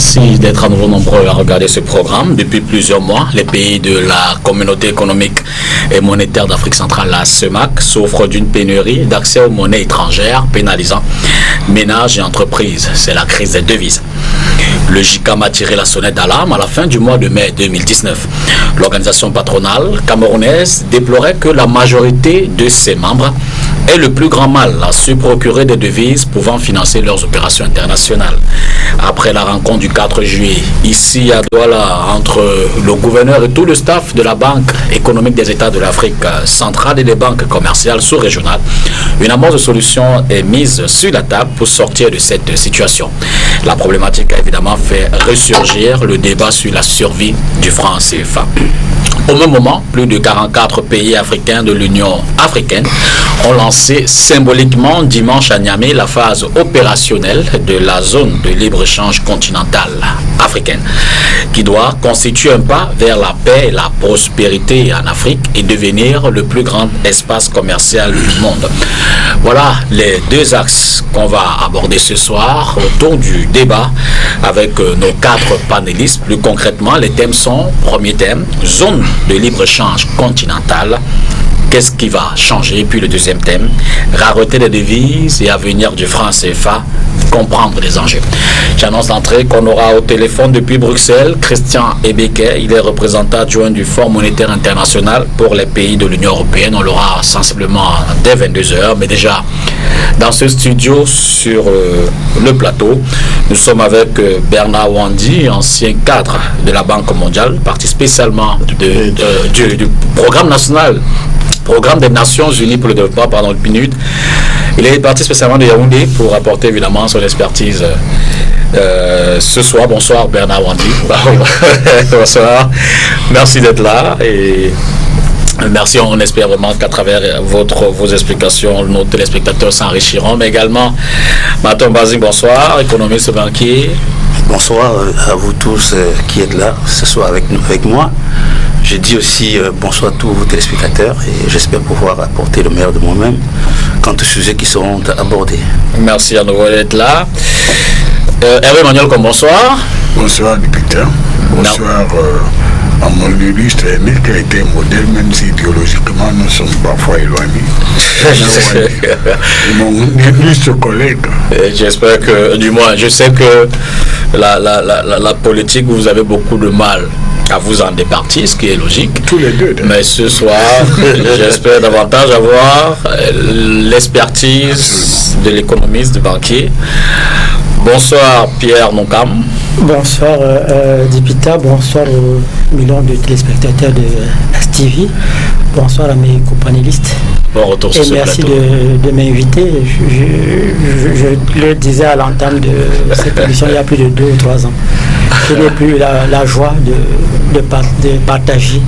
Merci d'être à nouveau nombreux à regarder ce programme. Depuis plusieurs mois, les pays de la Communauté économique et monétaire d'Afrique centrale, la CEMAC, souffrent d'une pénurie d'accès aux monnaies étrangères, pénalisant ménages et entreprises. C'est la crise des devises. Le JICAM a tiré la sonnette d'alarme à la fin du mois de mai 2019. L'organisation patronale camerounaise déplorait que la majorité de ses membres ait le plus grand mal à se procurer des devises pouvant financer leurs opérations internationales. Après la rencontre du 4 juillet, ici à Douala, entre le gouverneur et tout le staff de la Banque économique des États de l'Afrique centrale et des banques commerciales sous-régionales, une amorce de solution est mise sur la table pour sortir de cette situation. La problématique a évidemment fait ressurgir le débat sur la survie du franc CFA. Au même moment, plus de 44 pays africains de l'Union africaine ont lancé symboliquement dimanche à Niamey la phase opérationnelle de la zone de libre-échange continentale africaine, qui doit constituer un pas vers la paix et la prospérité en Afrique et devenir le plus grand espace commercial du monde. Voilà les deux axes qu'on va aborder ce soir autour du débat avec nos 4 panélistes. Plus concrètement, les thèmes sont, premier thème, zone de libre-échange continentale. Qu'est-ce qui va changer? Puis le deuxième thème, rareté des devises et avenir du franc CFA, comprendre les enjeux. J'annonce l'entrée qu'on aura au téléphone depuis Bruxelles Christian Ebeke. Il est représentant adjoint du Fonds monétaire international pour les pays de l'Union européenne. On l'aura sensiblement dès 22h, mais déjà dans ce studio sur le plateau, nous sommes avec Bernard Wandi, ancien cadre de la Banque mondiale, parti spécialement du programme national, programme des Nations Unies pour le développement, pardon, le PNUD. Il est parti spécialement de Yaoundé pour apporter évidemment son expertise ce soir. Bonsoir Bernard Wandi. Bonsoir. Merci d'être là et merci, on espère vraiment qu'à travers vos explications, nos téléspectateurs s'enrichiront, mais également Maton Bazing, bonsoir, économiste banquier. Bonsoir à vous tous qui êtes là ce soir avec moi. Je dis aussi bonsoir à tous vos téléspectateurs et j'espère pouvoir apporter le meilleur de moi-même quant aux sujets qui seront abordés. Merci à nouveau d'être là. Hervé Manuel, bonsoir. Bonsoir député. Bonsoir à mon illustre aîné qui a été modèle, même si idéologiquement nous sommes parfois éloignés. Mon illustre collègue. J'espère que, du moins, je sais que la politique, vous avez beaucoup de mal à vous en départir, ce qui est logique. Tous les deux. Mais ce soir, j'espère davantage avoir l'expertise de l'économiste, du banquier. Bonsoir Pierre Nonkam. Bonsoir Dipita, bonsoir aux millions de téléspectateurs de STV. Bonsoir à mes copanélistes. Bon retour sur ce plateau. Et merci de m'inviter. Je le disais à l'entame de cette émission il y a plus de 2 ou 3 ans. Je n'ai plus la joie de partager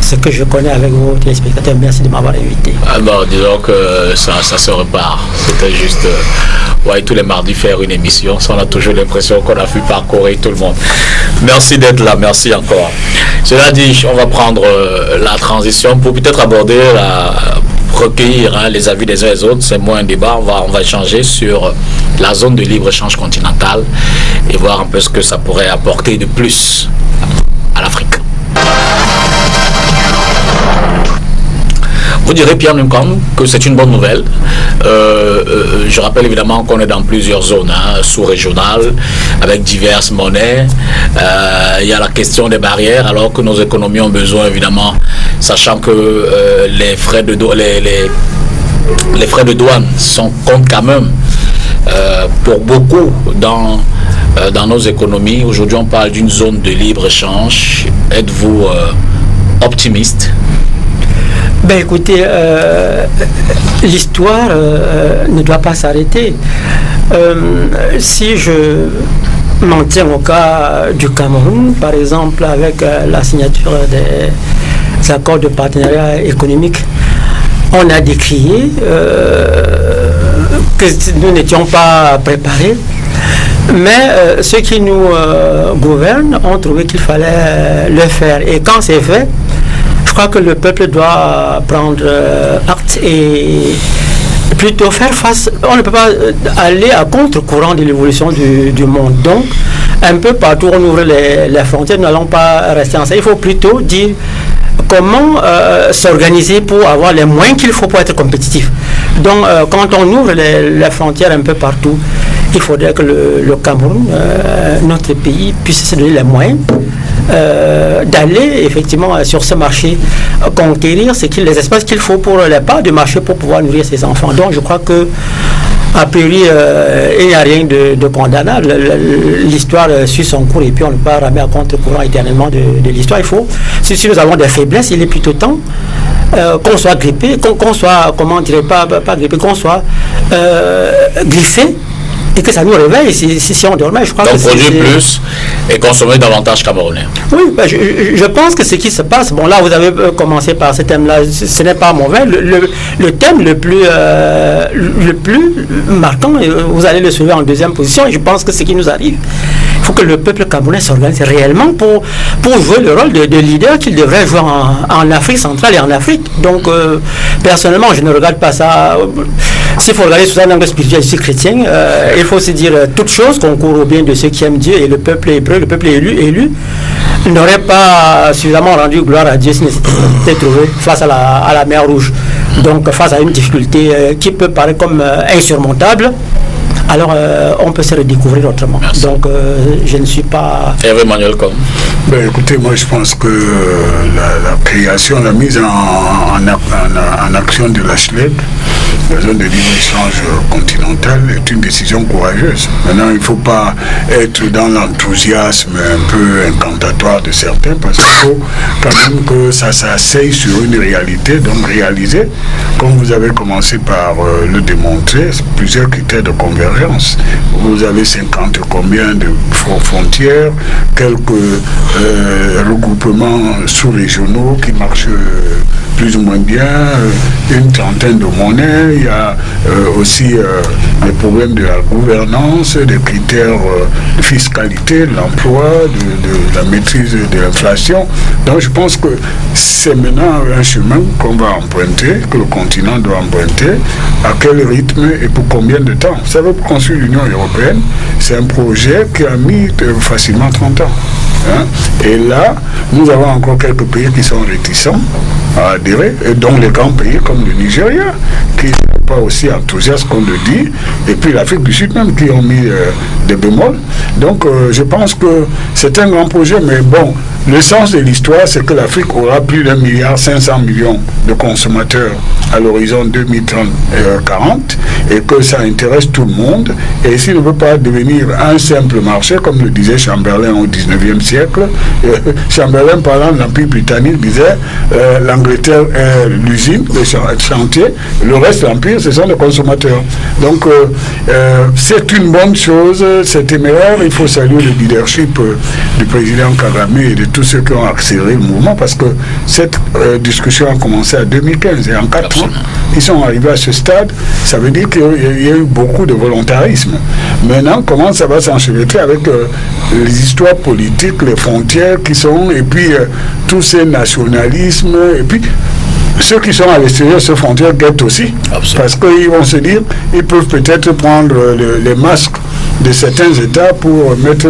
ce que je connais avec vos téléspectateurs. Merci de m'avoir invité. Alors, disons que ça se repart. C'était juste, tous les mardis faire une émission. Ça, on a toujours l'impression qu'on a pu parcourir tout le monde. Merci d'être là, merci encore. Cela dit, on va prendre la transition pour peut-être aborder, recueillir les avis des uns et des autres. C'est moins un débat, on va échanger sur la zone de libre-échange continentale et voir un peu ce que ça pourrait apporter de plus à l'Afrique. Vous direz, Pierre Nunkam, que c'est une bonne nouvelle. Je rappelle évidemment qu'on est dans plusieurs zones sous-régionales, avec diverses monnaies. Il y a la question des barrières, alors que nos économies ont besoin, évidemment, sachant que les frais de douane comptent quand même pour beaucoup dans nos économies. Aujourd'hui, on parle d'une zone de libre-échange. Êtes-vous optimiste? Ben écoutez, l'histoire ne doit pas s'arrêter. Si je m'en tiens au cas du Cameroun, par exemple, avec la signature des accords de partenariat économique, on a décrié que nous n'étions pas préparés. Mais ceux qui nous gouvernent ont trouvé qu'il fallait le faire. Et quand c'est fait, je crois que le peuple doit prendre acte et plutôt faire face. On ne peut pas aller à contre-courant de l'évolution du monde. Donc, un peu partout on ouvre les frontières, nous n'allons pas rester ensemble. Il faut plutôt dire comment s'organiser pour avoir les moyens qu'il faut pour être compétitif. Donc quand on ouvre les frontières un peu partout, il faudrait que le Cameroun, notre pays, puisse se donner les moyens d'aller effectivement sur ce marché conquérir les espaces qu'il faut pour les parts de marché pour pouvoir nourrir ses enfants. Donc je crois que a priori, il n'y a rien de condamnable. L'histoire suit son cours et puis on ne peut pas ramer à contre-courant éternellement de l'histoire. Il faut, si nous avons des faiblesses, il est plutôt temps qu'on soit grippé, qu'on soit, comment dirais pas grippé, qu'on soit griffé et que ça nous réveille si on dormait. Je crois donc que produire plus et consommer davantage camerounais. Oui, ben je pense que ce qui se passe, bon là vous avez commencé par ce thème-là, ce n'est pas mauvais. Le thème le plus marquant, vous allez le soulever en deuxième position, et je pense que ce qui nous arrive, il faut que le peuple camerounais s'organise réellement pour jouer le rôle de leader qu'il devrait jouer en Afrique centrale et en Afrique. Donc personnellement, je ne regarde pas ça. S'il faut regarder sous un angle spirituel, je suis chrétien, il faut se dire toute chose concourt au bien de ceux qui aiment Dieu, et le peuple hébreu, le peuple élu n'aurait pas suffisamment rendu gloire à Dieu s'il s'était trouvé face à la mer Rouge. Donc face à une difficulté qui peut paraître comme insurmontable, alors on peut se redécouvrir autrement. Merci. Donc je ne suis pas... Hervé Manuel comme. Ben, écoutez, moi je pense que la création, la mise en action de la SLED, la zone de libre-échange continentale, est une décision courageuse. Maintenant, il ne faut pas être dans l'enthousiasme un peu incantatoire de certains, parce qu'il faut quand même que ça s'asseye sur une réalité, donc réaliser, comme vous avez commencé par le démontrer, plusieurs critères de convergence. Vous avez 50 combien de frontières, quelques regroupements sous-régionaux qui marchent plus ou moins bien, une trentaine de monnaies, il y a aussi des problèmes de la gouvernance, des critères de fiscalité, de l'emploi, de la maîtrise de l'inflation. Donc je pense que c'est maintenant un chemin qu'on va emprunter, que le continent doit emprunter, à quel rythme et pour combien de temps. Vous savez, pour construire l'Union européenne, c'est un projet qui a mis facilement 30 ans. Hein? Et là, nous avons encore quelques pays qui sont réticents à adhérer, et dont les grands pays comme le Nigeria, qui ne sont pas aussi enthousiastes qu'on le dit, et puis l'Afrique du Sud même, qui ont mis des bémols. Donc je pense que c'est un grand projet, mais bon, le sens de l'histoire, c'est que l'Afrique aura plus d'1,5 milliard de consommateurs à l'horizon 2030-40, et que ça intéresse tout le monde, et s'il ne veut pas devenir un simple marché, comme le disait Chamberlain au 19e siècle, Chamberlain parlant de l'Empire britannique disait l'Angleterre est l'usine, le chantier, le reste de l'Empire, ce sont les consommateurs. Donc c'est une bonne chose, c'est téméraire, il faut saluer le leadership du président Kagame et de tous ceux qui ont accéléré le mouvement, parce que cette discussion a commencé en 2015, et en 4 ans, ils sont arrivés à ce stade. Ça veut dire qu'il y a eu beaucoup de volontarisme. Maintenant, comment ça va s'enchevêtrer avec les histoires politiques, les frontières qui sont, et puis tous ces nationalismes, et puis ceux qui sont à l'extérieur de ces frontières guettent aussi. Absolument. Parce qu'ils vont se dire, ils peuvent peut-être prendre les masques de certains États pour mettre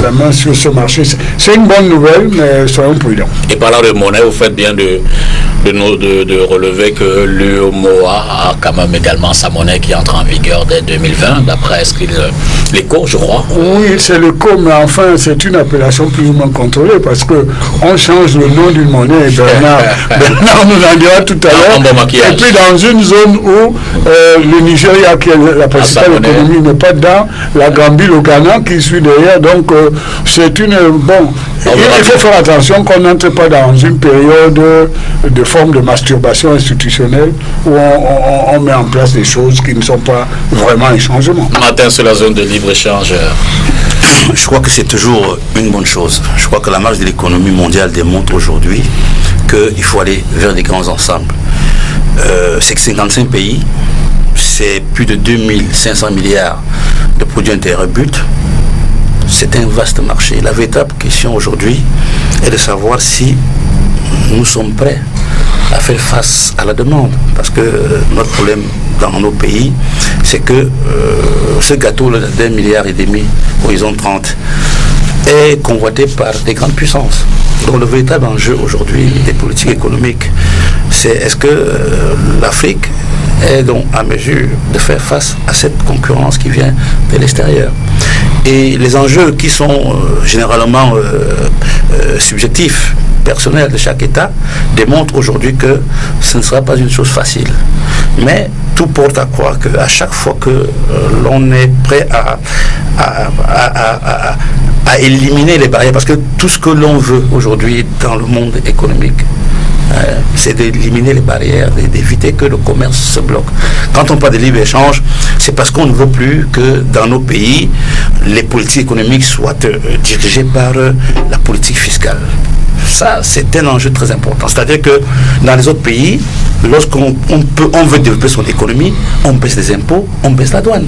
la main sur ce marché. C'est une bonne nouvelle, mais soyons prudents. Et parlant de monnaie, vous faites bien de relever que l'UEMOA a quand même également sa monnaie qui entre en vigueur dès 2020, d'après l'écho, je crois. Oui, c'est l'écho, mais enfin, c'est une appellation plus ou moins contrôlée, parce qu'on change le nom d'une monnaie, et Bernard nous en dira tout à l'heure. Et puis dans une zone où le Nigeria, qui est la principale économie, n'est pas dedans, la Gambie, le Ghana qui suit derrière, donc c'est une... Bon, il faut faire attention qu'on n'entre pas dans une période de forme de masturbation institutionnelle où on met en place des choses qui ne sont pas vraiment un changement. Matin, sur la zone de libre-échange. Je crois que c'est toujours une bonne chose. Je crois que la marche de l'économie mondiale démontre aujourd'hui qu'il faut aller vers des grands ensembles. C'est que 55 pays, c'est plus de 2500 milliards de produits intérieurs bruts. C'est un vaste marché. La véritable question aujourd'hui est de savoir si nous sommes prêts à faire face à la demande. Parce que notre problème dans nos pays, c'est que ce gâteau d'1,5 milliard horizon 30 est convoité par des grandes puissances. Donc le véritable enjeu aujourd'hui des politiques économiques, c'est est-ce que l'Afrique est donc à mesure de faire face à cette concurrence qui vient de l'extérieur. Et les enjeux qui sont généralement subjectifs, personnels de chaque État, démontrent aujourd'hui que ce ne sera pas une chose facile. Mais tout porte à croire qu'à chaque fois que l'on est prêt à éliminer les barrières, parce que tout ce que l'on veut aujourd'hui dans le monde économique, c'est d'éliminer les barrières, d'éviter que le commerce se bloque. Quand on parle de libre-échange, c'est parce qu'on ne veut plus que dans nos pays, les politiques économiques soient dirigées par la politique fiscale. Ça, c'est un enjeu très important. C'est-à-dire que dans les autres pays, lorsqu'on veut développer son économie, on baisse les impôts, on baisse la douane.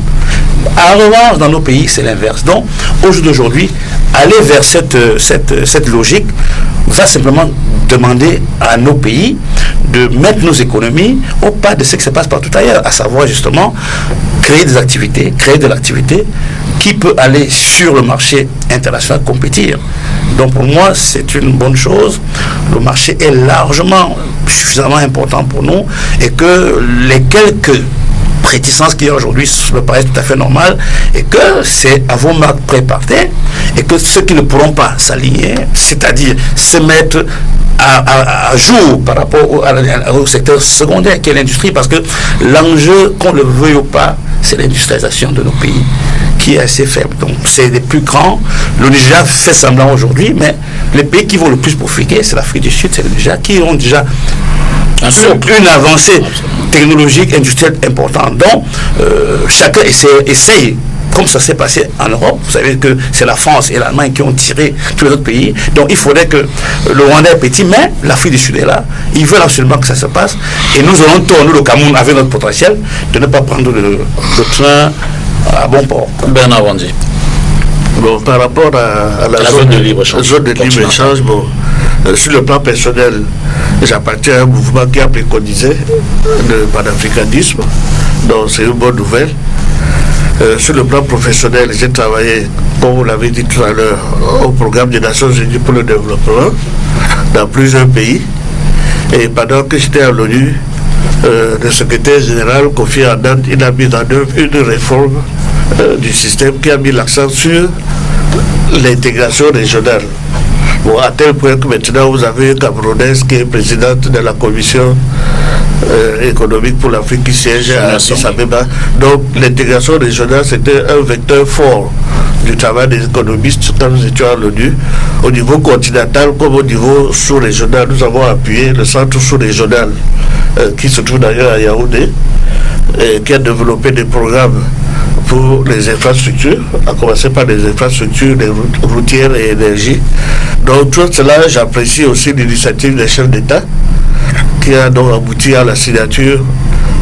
En revanche, dans nos pays, c'est l'inverse. Donc, au jour d'aujourd'hui, aller vers cette logique va simplement demander à nos pays de mettre nos économies au pas de ce qui se passe partout ailleurs, à savoir justement créer des activités, créer de l'activité qui peut aller sur le marché international compétir. Donc pour moi, c'est une bonne chose. Le marché est largement, suffisamment important pour nous et que les quelques réticences qu'il y a aujourd'hui me paraissent tout à fait normales et que c'est à vos marques préparées et que ceux qui ne pourront pas s'aligner, c'est-à-dire se mettre à jour par rapport au secteur secondaire qui est l'industrie, parce que l'enjeu, qu'on le veuille ou pas, c'est l'industrialisation de nos pays qui est assez faible. Donc c'est les plus grands. Le Nigeria fait semblant aujourd'hui, mais les pays qui vont le plus profiter, c'est l'Afrique du Sud, c'est le Nigeria, qui ont déjà une avancée technologique, industrielle importante. Donc chacun essaye, comme ça s'est passé en Europe. Vous savez que c'est la France et l'Allemagne qui ont tiré tous les autres pays. Donc il faudrait que le Rwanda est petit, mais l'Afrique du Sud est là. Ils veulent absolument que ça se passe. Et nous aurons tort, nous, le Cameroun, avec notre potentiel, de ne pas prendre le train à bon port. Bernard Wandi. Bon, par rapport à la zone de libre-échange, bon, sur le plan personnel, j'appartiens à un mouvement qui a préconisé le panafricanisme, donc c'est une bonne nouvelle. Sur le plan professionnel, j'ai travaillé, comme vous l'avez dit tout à l'heure, au programme des Nations Unies pour le développement dans plusieurs pays. Et pendant que j'étais à l'ONU, le secrétaire général Kofi Annan, il a mis en œuvre une réforme du système qui a mis l'accent sur l'intégration régionale. Bon, à tel point que maintenant vous avez une Camerounaise qui est présidente de la commission économique pour l'Afrique qui siège à Addis Abeba. Donc l'intégration régionale, c'était un vecteur fort du travail des économistes quand nous étions à l'ONU. Au niveau continental comme au niveau sous-régional, nous avons appuyé le centre sous-régional qui se trouve d'ailleurs à Yaoundé, qui a développé des programmes pour les infrastructures, à commencer par les infrastructures routières et énergie. Donc tout cela, j'apprécie aussi l'initiative des chefs d'État qui a donc abouti à la signature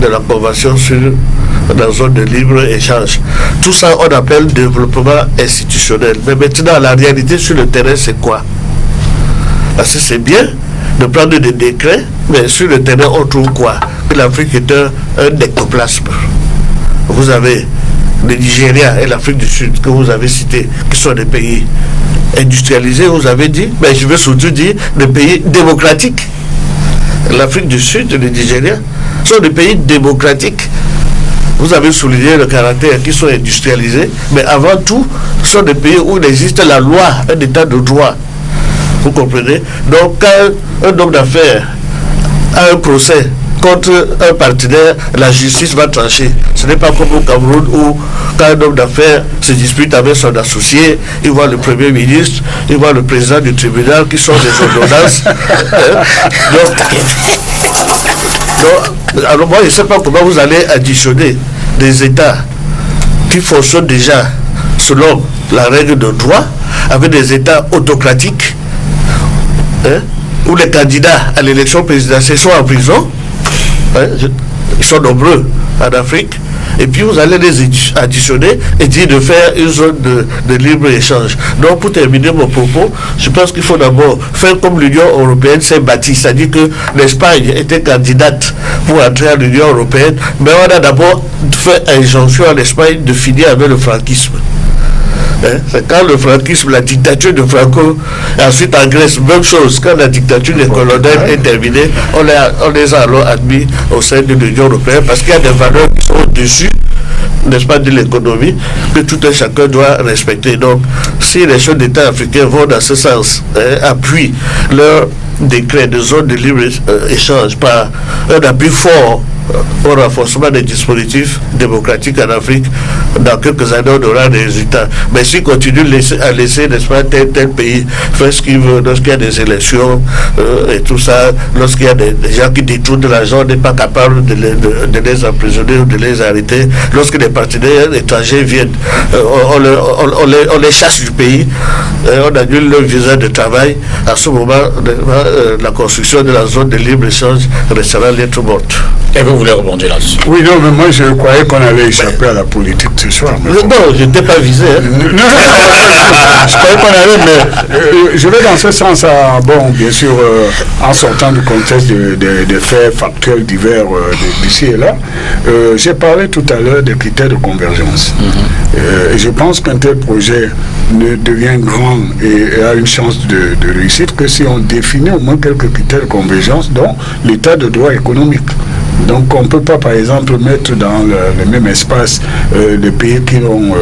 de la convention sur la zone de libre-échange. Tout ça, on appelle développement institutionnel. Mais maintenant, la réalité sur le terrain, c'est quoi? Parce que c'est bien de prendre des décrets, mais sur le terrain, on trouve quoi? Que l'Afrique est un ectoplasme. Vous avez le Nigeria et l'Afrique du Sud que vous avez cités, qui sont des pays industrialisés, vous avez dit, mais je veux surtout dire des pays démocratiques. L'Afrique du Sud et le Nigeria sont des pays démocratiques. Vous avez souligné le caractère qui sont industrialisés, mais avant tout, ce sont des pays où il existe la loi, un état de droit. Vous comprenez? Donc, quand un homme d'affaires a un procès contre un partenaire, la justice va trancher. Ce n'est pas comme au Cameroun où, quand un homme d'affaires se dispute avec son associé, il voit le Premier ministre, il voit le président du tribunal qui sont des ordonnances. Donc, alors moi, je ne sais pas comment vous allez additionner des États qui fonctionnent déjà selon la règle de droit avec des États autocratiques où les candidats à l'élection présidentielle sont en prison. Ils sont nombreux en Afrique. et puis vous allez les additionner et dire de faire une zone de libre-échange. Donc pour terminer mon propos, je pense qu'il faut d'abord faire comme l'Union européenne s'est bâtie, c'est-à-dire que l'Espagne était candidate pour entrer à l'Union européenne, mais on a d'abord fait injonction à l'Espagne de finir avec le franquisme. C'est quand le franquisme, la dictature de Franco, et ensuite en Grèce, même chose, quand la dictature des colonels est terminée, on les a alors admis au sein de l'Union européenne parce qu'il y a des valeurs qui sont au-dessus, n'est-ce pas, de l'économie, que tout un chacun doit respecter. Donc, si les chefs d'État africains vont dans ce sens, appuient leur décret de zone de libre-échange par un appui fort au renforcement des dispositifs démocratiques en Afrique, dans quelques années on aura des résultats. Mais s'ils continuent à laisser, n'est-ce pas, tel pays faire ce qu'il veut, lorsqu'il y a des élections et tout ça, lorsqu'il y a des gens qui détournent de l'argent, on n'est pas capable de les emprisonner ou de les arrêter. Lorsque les partenaires étrangers viennent, on les chasse du pays, on annule leur visa de travail. À ce moment, la construction de la zone de libre-échange restera lettre morte. Et vous voulez rebondir là-dessus? Oui, non, mais moi je croyais qu'on allait échapper à la politique ce soir. Non, je n'étais pas visé. Hein. Non, je croyais qu'on allait, mais je vais dans ce sens, bon, bien sûr, en sortant du contexte des faits factuels divers d'ici et là. J'ai parlé tout à l'heure des critères de convergence. Et je pense qu'un tel projet ne devient grand et a une chance de réussite que si on définit au moins quelques critères de convergence, dont l'état de droit économique. Donc on ne peut pas, par exemple, mettre dans le même espace les pays qui ont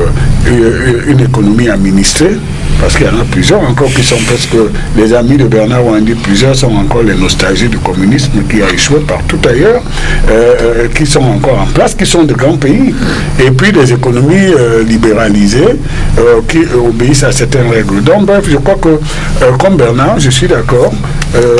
une économie administrée, parce qu'il y en a plusieurs encore qui sont presque les amis de Bernard Wandi, plusieurs sont encore les nostalgies du communisme qui a échoué partout ailleurs, qui sont encore en place, qui sont de grands pays, et puis des économies libéralisées qui obéissent à certaines règles. Donc bref, je crois que, comme Bernard, je suis d'accord,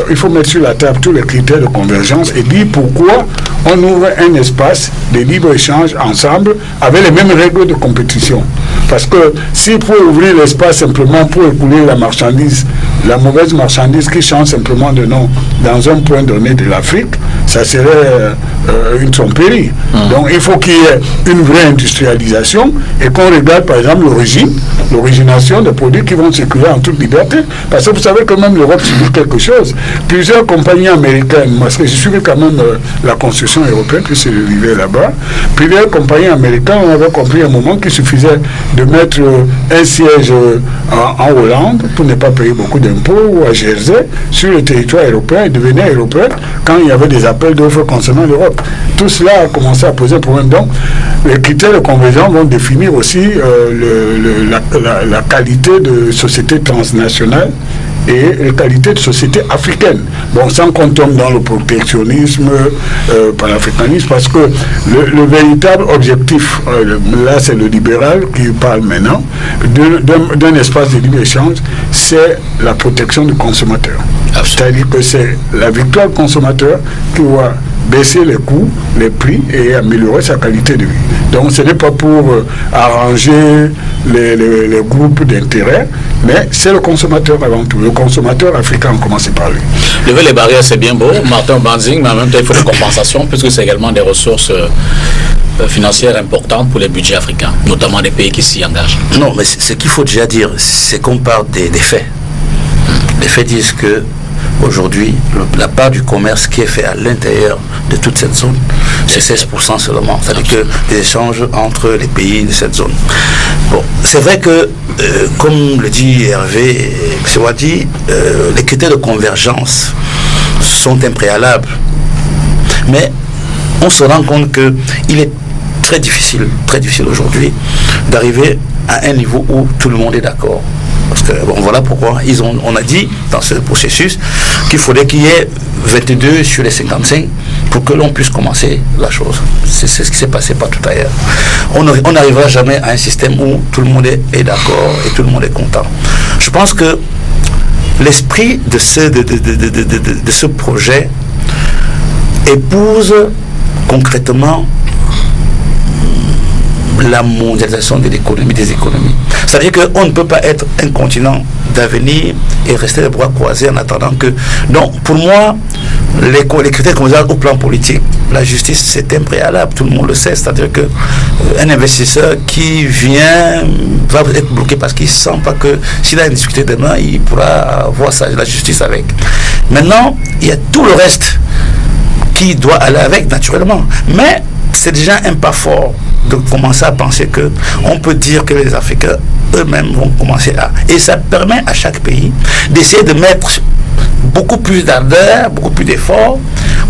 il faut mettre sur la table tous les critères de convergence et dire pourquoi on ouvre un espace de libre-échange ensemble avec les mêmes règles de compétition. Parce que s'il faut ouvrir l'espace simplement pour écouler la marchandise, la mauvaise marchandise qui change simplement de nom dans un point donné de l'Afrique, ça serait une tromperie. Donc il faut qu'il y ait une vraie industrialisation et qu'on regarde par exemple l'origination des produits qui vont circuler en toute liberté. Parce que vous savez que même l'Europe subit quelque chose. Plusieurs compagnies américaines, parce que je suis quand même la construction européenne puisque je vivais là-bas, plusieurs compagnies américaines, on avait compris à un moment qu'il suffisait de mettre un siège en Hollande pour ne pas payer beaucoup d'impôts ou à Jersey sur le territoire européen et devenir européen quand il y avait des appels d'offres concernant l'Europe. Tout cela a commencé à poser un problème. Donc, les critères de convergence vont définir aussi la qualité de société transnationale et les qualités de société africaine. Bon, sans qu'on tombe dans le protectionnisme, panafricanisme, parce que le véritable objectif, là c'est le libéral qui parle maintenant, d'un espace de libre-échange, c'est la protection du consommateur. C'est-à-dire que c'est la victoire du consommateur qui va baisser les coûts, les prix et améliorer sa qualité de vie. Donc ce n'est pas pour arranger les groupes d'intérêt, mais c'est le consommateur avant tout. Le consommateur africain, on commence par lui. Lever les barrières, c'est bien beau, Martin Banzing, mais en même temps, il faut des compensations, puisque c'est également des ressources financières importantes pour les budgets africains, notamment des pays qui s'y engagent. Non, mais ce qu'il faut déjà dire, c'est qu'on parle des faits. Les faits disent que aujourd'hui, la part du commerce qui est fait à l'intérieur de toute cette zone, c'est 16% seulement. C'est-à-dire que les échanges entre les pays de cette zone. Bon, c'est vrai que, comme le dit Hervé et M. Wadi, les critères de convergence sont impréalables. Mais on se rend compte qu'il est très difficile aujourd'hui d'arriver à un niveau où tout le monde est d'accord. Parce que, bon, voilà pourquoi on a dit dans ce processus qu'il faudrait qu'il y ait 22 sur les 55 pour que l'on puisse commencer la chose. C'est ce qui s'est passé partout ailleurs. On n'arrivera jamais à un système où tout le monde est d'accord et tout le monde est content. Je pense que l'esprit de ce projet épouse concrètement la mondialisation de l'économie, des économies. C'est-à-dire qu'on ne peut pas être un continent d'avenir et rester les bras croisés en attendant que... Donc, pour moi, les critères qu'on a au plan politique, la justice, c'est un préalable, tout le monde le sait. C'est-à-dire qu'un investisseur qui vient va être bloqué parce qu'il ne sent pas que s'il a une difficulté demain, il pourra voir la justice avec. Maintenant, il y a tout le reste qui doit aller avec, naturellement. Mais c'est déjà un pas fort de commencer à penser que on peut dire que les Africains eux-mêmes vont commencer à... Et ça permet à chaque pays d'essayer de mettre beaucoup plus d'ardeur, beaucoup plus d'efforts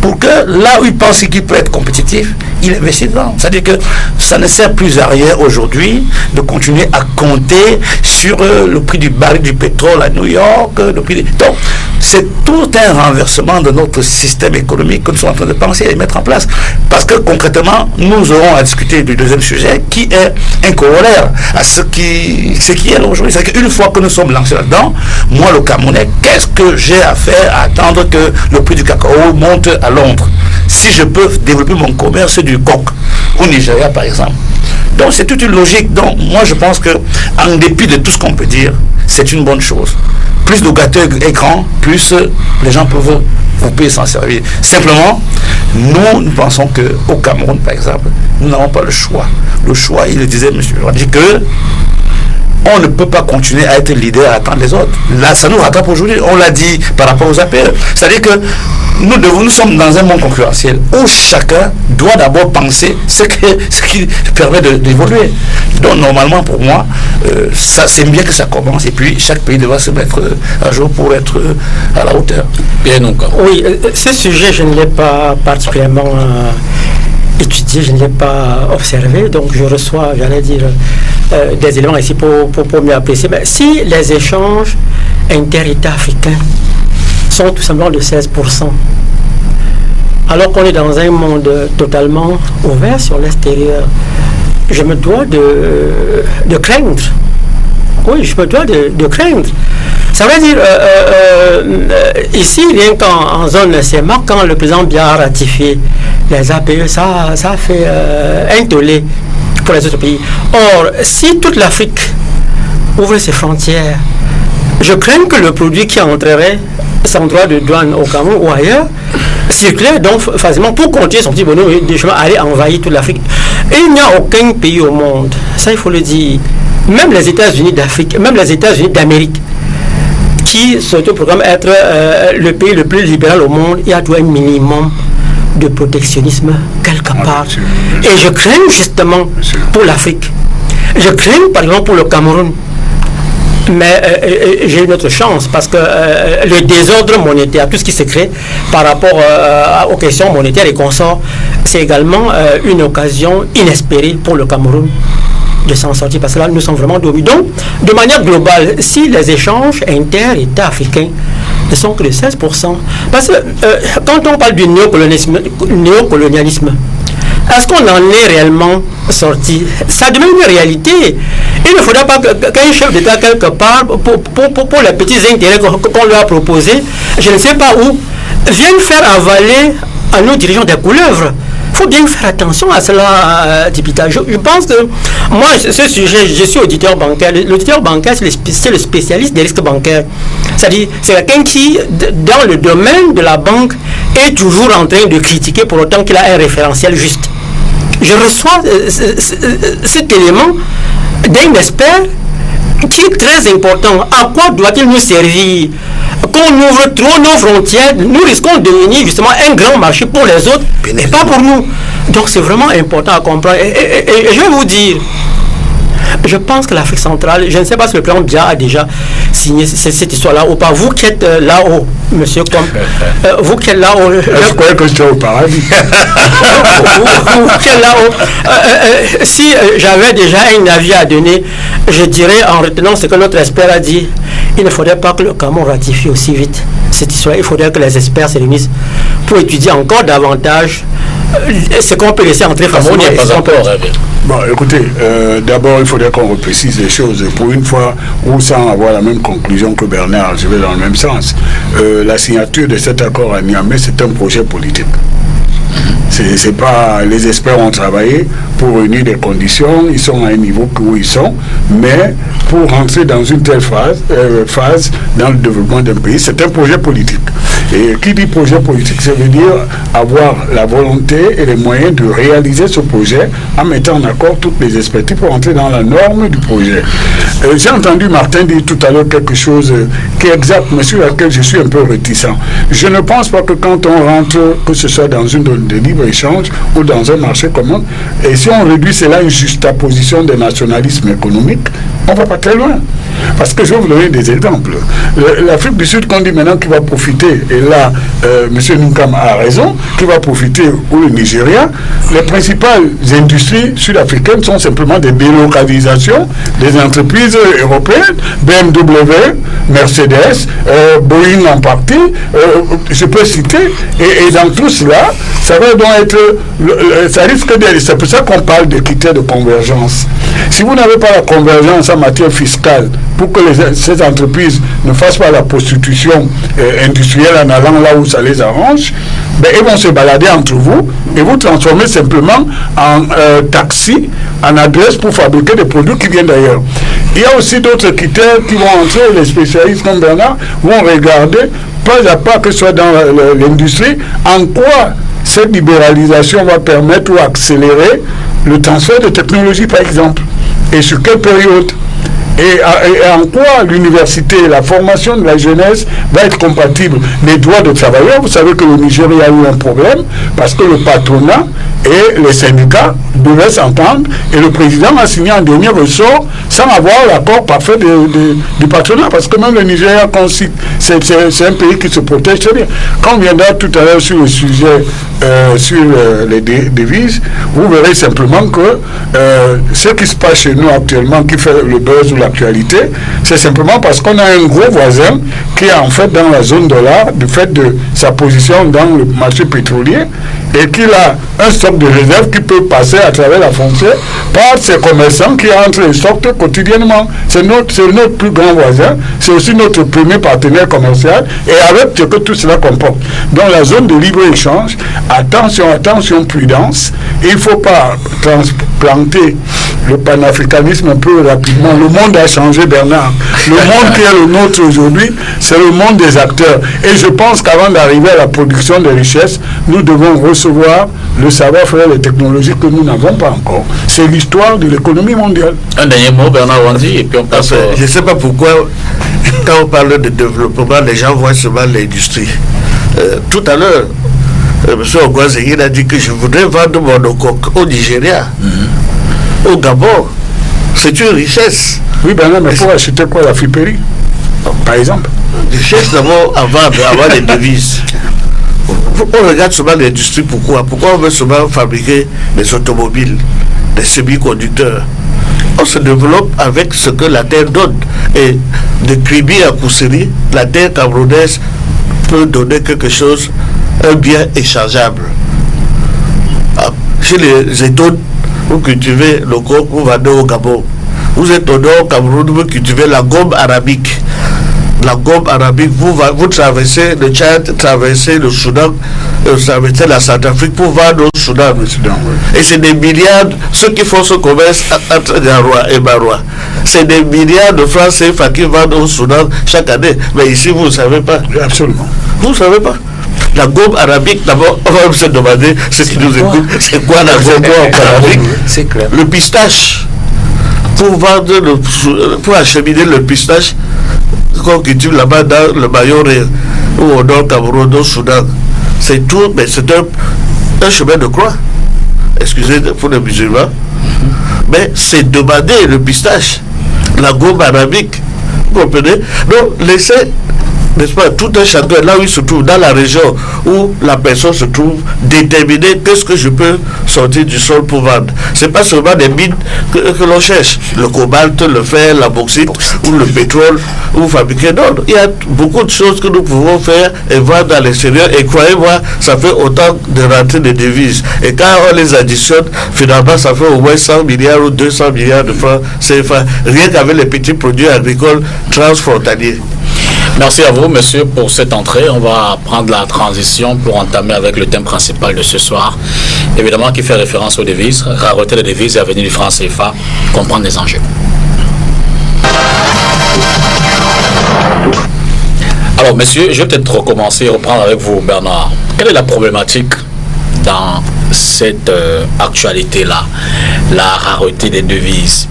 pour que là où il pense qu'il peut être compétitif, il investit dedans. C'est-à-dire que ça ne sert plus à rien aujourd'hui de continuer à compter sur le prix du baril du pétrole à New York, le prix Donc, c'est tout un renversement de notre système économique que nous sommes en train de penser et mettre en place. Parce que concrètement, nous aurons à discuter du deuxième sujet qui est un corollaire à ce qui est là aujourd'hui. C'est qu'une fois que nous sommes lancés là-dedans, moi le Camerounais, qu'est-ce que j'ai à faire à attendre que le prix du cacao monte à Londres si je peux développer mon commerce du coq au Nigeria par exemple? Donc c'est toute une logique. Donc moi je pense que en dépit de tout ce qu'on peut dire, c'est une bonne chose. Plus de gâteaux écrans, plus les gens peuvent couper et s'en servir. Simplement, nous pensons qu'au Cameroun par exemple, nous n'avons pas le choix. Le choix, il le disait M. Radi, que on ne peut pas continuer à être leader à attendre les autres. Là, ça nous rattrape aujourd'hui. On l'a dit par rapport aux APE. C'est-à-dire que nous sommes dans un monde concurrentiel où chacun doit d'abord penser ce qui permet d'évoluer. Donc, normalement, pour moi, ça c'est bien que ça commence. Et puis, chaque pays devra se mettre à jour pour être à la hauteur. Bien encore. Oui, ce sujet, je ne l'ai pas particulièrement étudié, je ne l'ai pas observé. Donc, je reçois, j'allais dire, des éléments ici pour mieux apprécier. Mais si les échanges inter-États africains sont tout simplement de 16%, alors qu'on est dans un monde totalement ouvert sur l'extérieur, je me dois de craindre. Oui, je me dois de craindre. Ça veut dire, ici, rien qu'en zone CEMAC, quand le président Biya a ratifié les APE, ça a fait un tollé pour les autres pays. Or, si toute l'Afrique ouvre ses frontières, je crains que le produit qui entrerait sans droit de douane au Cameroun ou ailleurs circule donc facilement pour continuer son petit bonhomme de chemin, aller envahir toute l'Afrique. Et il n'y a aucun pays au monde, ça il faut le dire, même les États-Unis d'Afrique, même les États-Unis d'Amérique, qui s'autoproclament être le pays le plus libéral au monde, il y a tout un minimum de protectionnisme quelque part. Et je crains justement pour l'Afrique. Je crains par exemple pour le Cameroun. Mais j'ai une autre chance parce que le désordre monétaire, tout ce qui se crée par rapport aux questions monétaires et consorts, c'est également une occasion inespérée pour le Cameroun de s'en sortir, parce que là nous sommes vraiment dominés. Donc, de manière globale, si les échanges inter-États africains ne sont que de 16%, parce que quand on parle du néocolonialisme, est-ce qu'on en est réellement sorti? Ça devient une réalité. Il ne faudra pas qu'un chef d'État quelque part, pour les petits intérêts qu'on lui a proposés, je ne sais pas où, vienne faire avaler à nos dirigeants des couleuvres. Il faut bien faire attention à cela, Dipita. Je pense que moi, ce sujet, je suis auditeur bancaire. L'auditeur bancaire, c'est le spécialiste des risques bancaires. C'est-à-dire, c'est quelqu'un qui, dans le domaine de la banque, est toujours en train de critiquer pour autant qu'il a un référentiel juste. Je reçois cet élément d'un expert qui est très important. À quoi doit-il nous servir? Qu'on ouvre trop nos frontières, nous risquons de devenir justement un grand marché pour les autres et pas pour nous. Donc c'est vraiment important à comprendre. Et je vais vous dire, je pense que l'Afrique centrale, je ne sais pas si le président Biya a déjà signé cette histoire-là ou pas. Vous qui êtes là-haut, monsieur Combe, vous qui êtes là-haut. Je croyais que j'étais au paradis. vous qui êtes là-haut. Si j'avais déjà un avis à donner, je dirais en retenant ce que notre expert a dit, il ne faudrait pas que le Cameroun ratifie aussi vite cette histoire. Il faudrait que les experts se réunissent pour étudier encore davantage ce qu'on peut laisser entrer facilement. Bon, écoutez, d'abord, il faudrait qu'on reprécise les choses. Pour une fois, ou sans avoir la même conclusion que Bernard, je vais dans le même sens. La signature de cet accord à Niamey, c'est un projet politique. C'est pas, les experts ont travaillé pour réunir des conditions, ils sont à un niveau où ils sont, mais pour rentrer dans une telle phase dans le développement d'un pays, c'est un projet politique. Et qui dit projet politique, ça veut dire avoir la volonté et les moyens de réaliser ce projet en mettant en accord toutes les expertises pour entrer dans la norme du projet. J'ai entendu Martin dire tout à l'heure quelque chose qui est exact, mais sur laquelle je suis un peu réticent. Je ne pense pas que quand on rentre, que ce soit dans une zone de libre-échange ou dans un marché commun, et si on réduit cela à une juxtaposition des nationalismes économiques, on ne va pas très loin. Parce que je vais vous donner des exemples. L'Afrique du Sud, qu'on dit maintenant qu'il va profiter, et là, M. Nkam a raison, qu'il va profiter, ou le Nigeria, les principales industries sud-africaines sont simplement des délocalisations des entreprises européennes, BMW, Mercedes, Boeing en partie, je peux citer, et dans tout cela, ça va donc être, ça risque d'être, c'est pour ça qu'on parle de critères de convergence. Si vous n'avez pas la convergence en matière fiscale pour que ces entreprises ne fassent pas la prostitution industrielle en allant là où ça les arrange, ben, ils vont se balader entre vous et vous transformer simplement en taxi, en adresse pour fabriquer des produits qui viennent d'ailleurs. Il y a aussi d'autres critères qui vont entrer, les spécialistes comme Bernard vont regarder pas à pas, que ce soit dans l'industrie, en quoi cette libéralisation va permettre ou accélérer le transfert de technologie, par exemple, et sur quelle période, et en quoi l'université, la formation de la jeunesse va être compatible. Les droits de travailleurs, vous savez que le Nigeria a eu un problème parce que le patronat et les syndicats devaient s'entendre et le président a signé un dernier ressort sans avoir l'accord parfait du patronat, parce que même le Nigeria, c'est un pays qui se protège très bien. Quand on viendra tout à l'heure sur le sujet sur les devises, vous verrez simplement que ce qui se passe chez nous actuellement, qui fait le buzz ou l'actualité, c'est simplement parce qu'on a un gros voisin qui est en fait dans la zone dollar, du fait de sa position dans le marché pétrolier, et qu'il a un stock de réserve qui peut passer à travers la frontière par ses commerçants qui entrent et sortent quotidiennement. C'est notre plus grand voisin, c'est aussi notre premier partenaire commercial, et avec ce que tout cela comporte. Dans la zone de libre-échange, attention, prudence, il ne faut pas transplanter le panafricanisme un peu rapidement. Le monde a changé, Bernard. Le monde qui est le nôtre aujourd'hui, c'est le monde des acteurs. Et je pense qu'avant d'arriver à la production de richesses, nous devons recevoir le savoir-faire, les technologies que nous n'avons pas encore. C'est l'histoire de l'économie mondiale. Un dernier mot, Bernard Wandi, et puis on passe. Je ne sais pas pourquoi, quand on parle de développement, les gens voient seulement l'industrie. Tout à l'heure, M. Ogwazegui a dit que je voudrais vendre mon coq au Nigeria, au Gabon. C'est une richesse. Oui, ben là, mais pour acheter quoi, la friperie, par exemple? Richesse d'abord avant les devises. On regarde souvent l'industrie, pourquoi on veut souvent fabriquer des automobiles, des semi-conducteurs? On se développe avec ce que la terre donne. Et de Kribi à Kousseri, la terre camerounaise peut donner quelque chose, un bien échangeable. Chez les États, vous cultivez le coq, vous vendez au Gabon. Vous êtes au nord Cameroun, vous cultivez la gomme arabique. La gomme arabique, vous traversez le Tchad, traversez le Soudan, traversez la Centrafrique pour vendre au Soudan. Et c'est des milliards, ceux qui font ce commerce entre Garoua et Baroua, c'est des milliards de francs CFA qui vendent au Soudan chaque année. Mais ici, vous ne savez pas. Absolument. Vous ne savez pas. La gomme arabique, d'abord, on va se demander, ceux qui nous écoutent, c'est quoi la gomme arabique? C'est clair. Le pistache. Pour acheminer le pistache qu'on cultive là-bas dans le Mayoré ou au nord Cameroun, au Soudan, c'est tout, mais c'est un chemin de croix. Excusez pour les musulmans, mais c'est demander le pistache, la gomme arabique. Vous comprenez? Donc, laissez, n'est-ce pas, tout un chacun, là où il se trouve, dans la région où la personne se trouve, déterminer qu'est-ce que je peux sortir du sol pour vendre. Ce n'est pas seulement des mines que l'on cherche, le cobalt, le fer, la bauxite ou le pétrole, ou fabriquer. Non, il y a beaucoup de choses que nous pouvons faire et vendre dans l'extérieur, et croyez-moi, ça fait autant de rentrées de devises. Et quand on les additionne, finalement, ça fait au moins 100 milliards ou 200 milliards de francs CFA, rien qu'avec les petits produits agricoles transfrontaliers. Merci à vous, monsieur, pour cette entrée. On va prendre la transition pour entamer avec le thème principal de ce soir. Évidemment, qui fait référence aux devises, rareté des devises et avenir du franc CFA, comprendre les enjeux. Alors, messieurs, je vais peut-être recommencer et reprendre avec vous, Bernard. Quelle est la problématique dans cette actualité-là, la rareté des devises?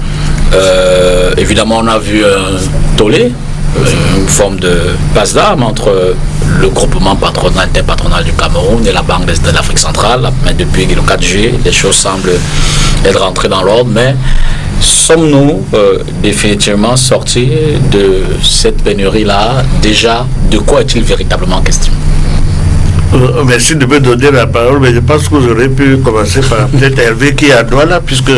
Évidemment, on a vu un tollé, une forme de passe d'armes entre le groupement patronal interpatronal du Cameroun et la Banque de l'Afrique centrale. Mais depuis le 4 juillet, les choses semblent être rentrées dans l'ordre, mais sommes-nous définitivement sortis de cette pénurie-là? Déjà, de quoi est-il véritablement question? Merci de me donner la parole, mais je pense que j'aurais pu commencer par peut-être Hervé qui est à Douala, puisque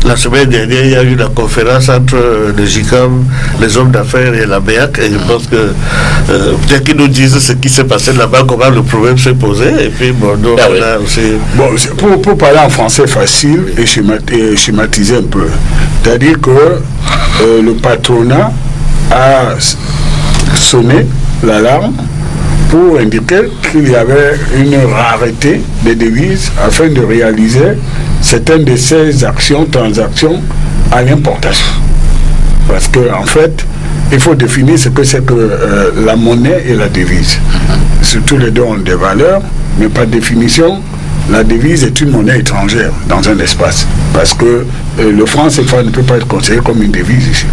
la semaine dernière, il y a eu la conférence entre le GICAM, les hommes d'affaires et la BEAC, et je pense que peut-être qu'ils nous disent ce qui s'est passé là-bas, comment le problème s'est posé, et puis bon, donc là aussi... Bon, pour parler en français facile et schématiser un peu, c'est-à-dire que le patronat a sonné l'alarme pour indiquer qu'il y avait une rareté des devises afin de réaliser certaines de ces transactions à l'importation. Parce qu'en fait, il faut définir ce que c'est que la monnaie et la devise. Tous les deux ont des valeurs, mais par définition, la devise est une monnaie étrangère dans un espace. Parce que le franc CFA ne peut pas être considéré comme une devise ici.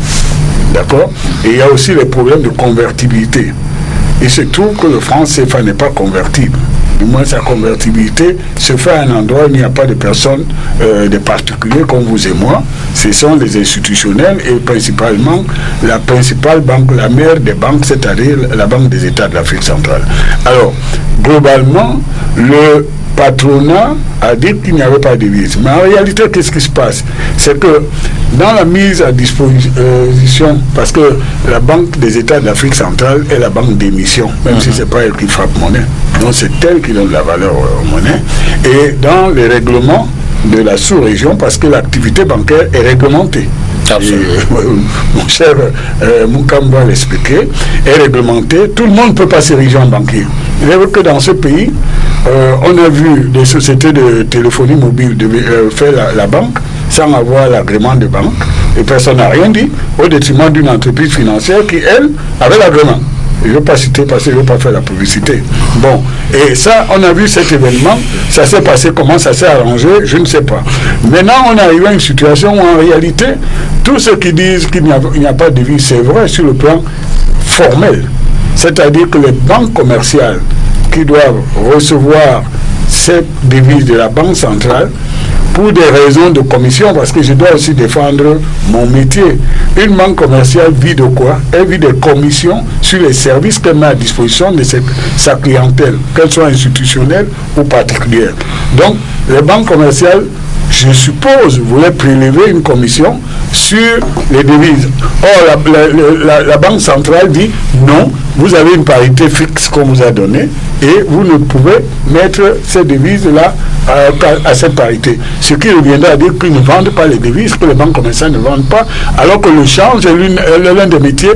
D'accord? Et il y a aussi les problèmes de convertibilité. Il se trouve que le franc CFA n'est pas convertible. Du moins, sa convertibilité se fait à un endroit où il n'y a pas de personnes, de particuliers comme vous et moi. Ce sont les institutionnels et principalement la principale banque, la mère des banques, c'est-à-dire la Banque des États de l'Afrique centrale. Alors, globalement, le patronat a dit qu'il n'y avait pas de devise. Mais en réalité, qu'est-ce qui se passe? C'est que dans la mise à disposition, parce que la Banque des États de l'Afrique centrale est la banque d'émission, même si ce n'est pas elle qui frappe monnaie. Donc c'est elle qui donne la valeur aux monnaies. Et dans les règlements de la sous-région, parce que l'activité bancaire est réglementée. Mon cher Moukam va l'expliquer, est réglementé. Tout le monde ne peut pas s'ériger en banquier. Il est vrai que dans ce pays, on a vu des sociétés de téléphonie mobile faire la banque sans avoir l'agrément de banque, et personne n'a rien dit, au détriment d'une entreprise financière qui, elle, avait l'agrément. Je ne veux pas citer parce que je ne veux pas faire la publicité. Bon, et ça, on a vu cet événement, ça s'est passé, comment ça s'est arrangé, je ne sais pas. Maintenant, on arrive à une situation où en réalité, tous ceux qui disent qu'il n'y a pas de devise, c'est vrai sur le plan formel. C'est-à-dire que les banques commerciales qui doivent recevoir ces devises de la Banque centrale, pour des raisons de commission, parce que je dois aussi défendre mon métier. Une banque commerciale vit de quoi? Elle vit des commissions sur les services qu'elle met à disposition de sa clientèle, qu'elle soit institutionnelle ou particulière. Donc, les banques commerciales, je suppose, voulaient prélever une commission sur les devises. Or, la Banque centrale dit non, vous avez une parité fixe qu'on vous a donnée et vous ne pouvez mettre ces devises-là à cette parité. Ce qui reviendra à dire qu'ils ne vendent pas les devises, que les banques commerciales ne vendent pas, alors que le change est l'un des métiers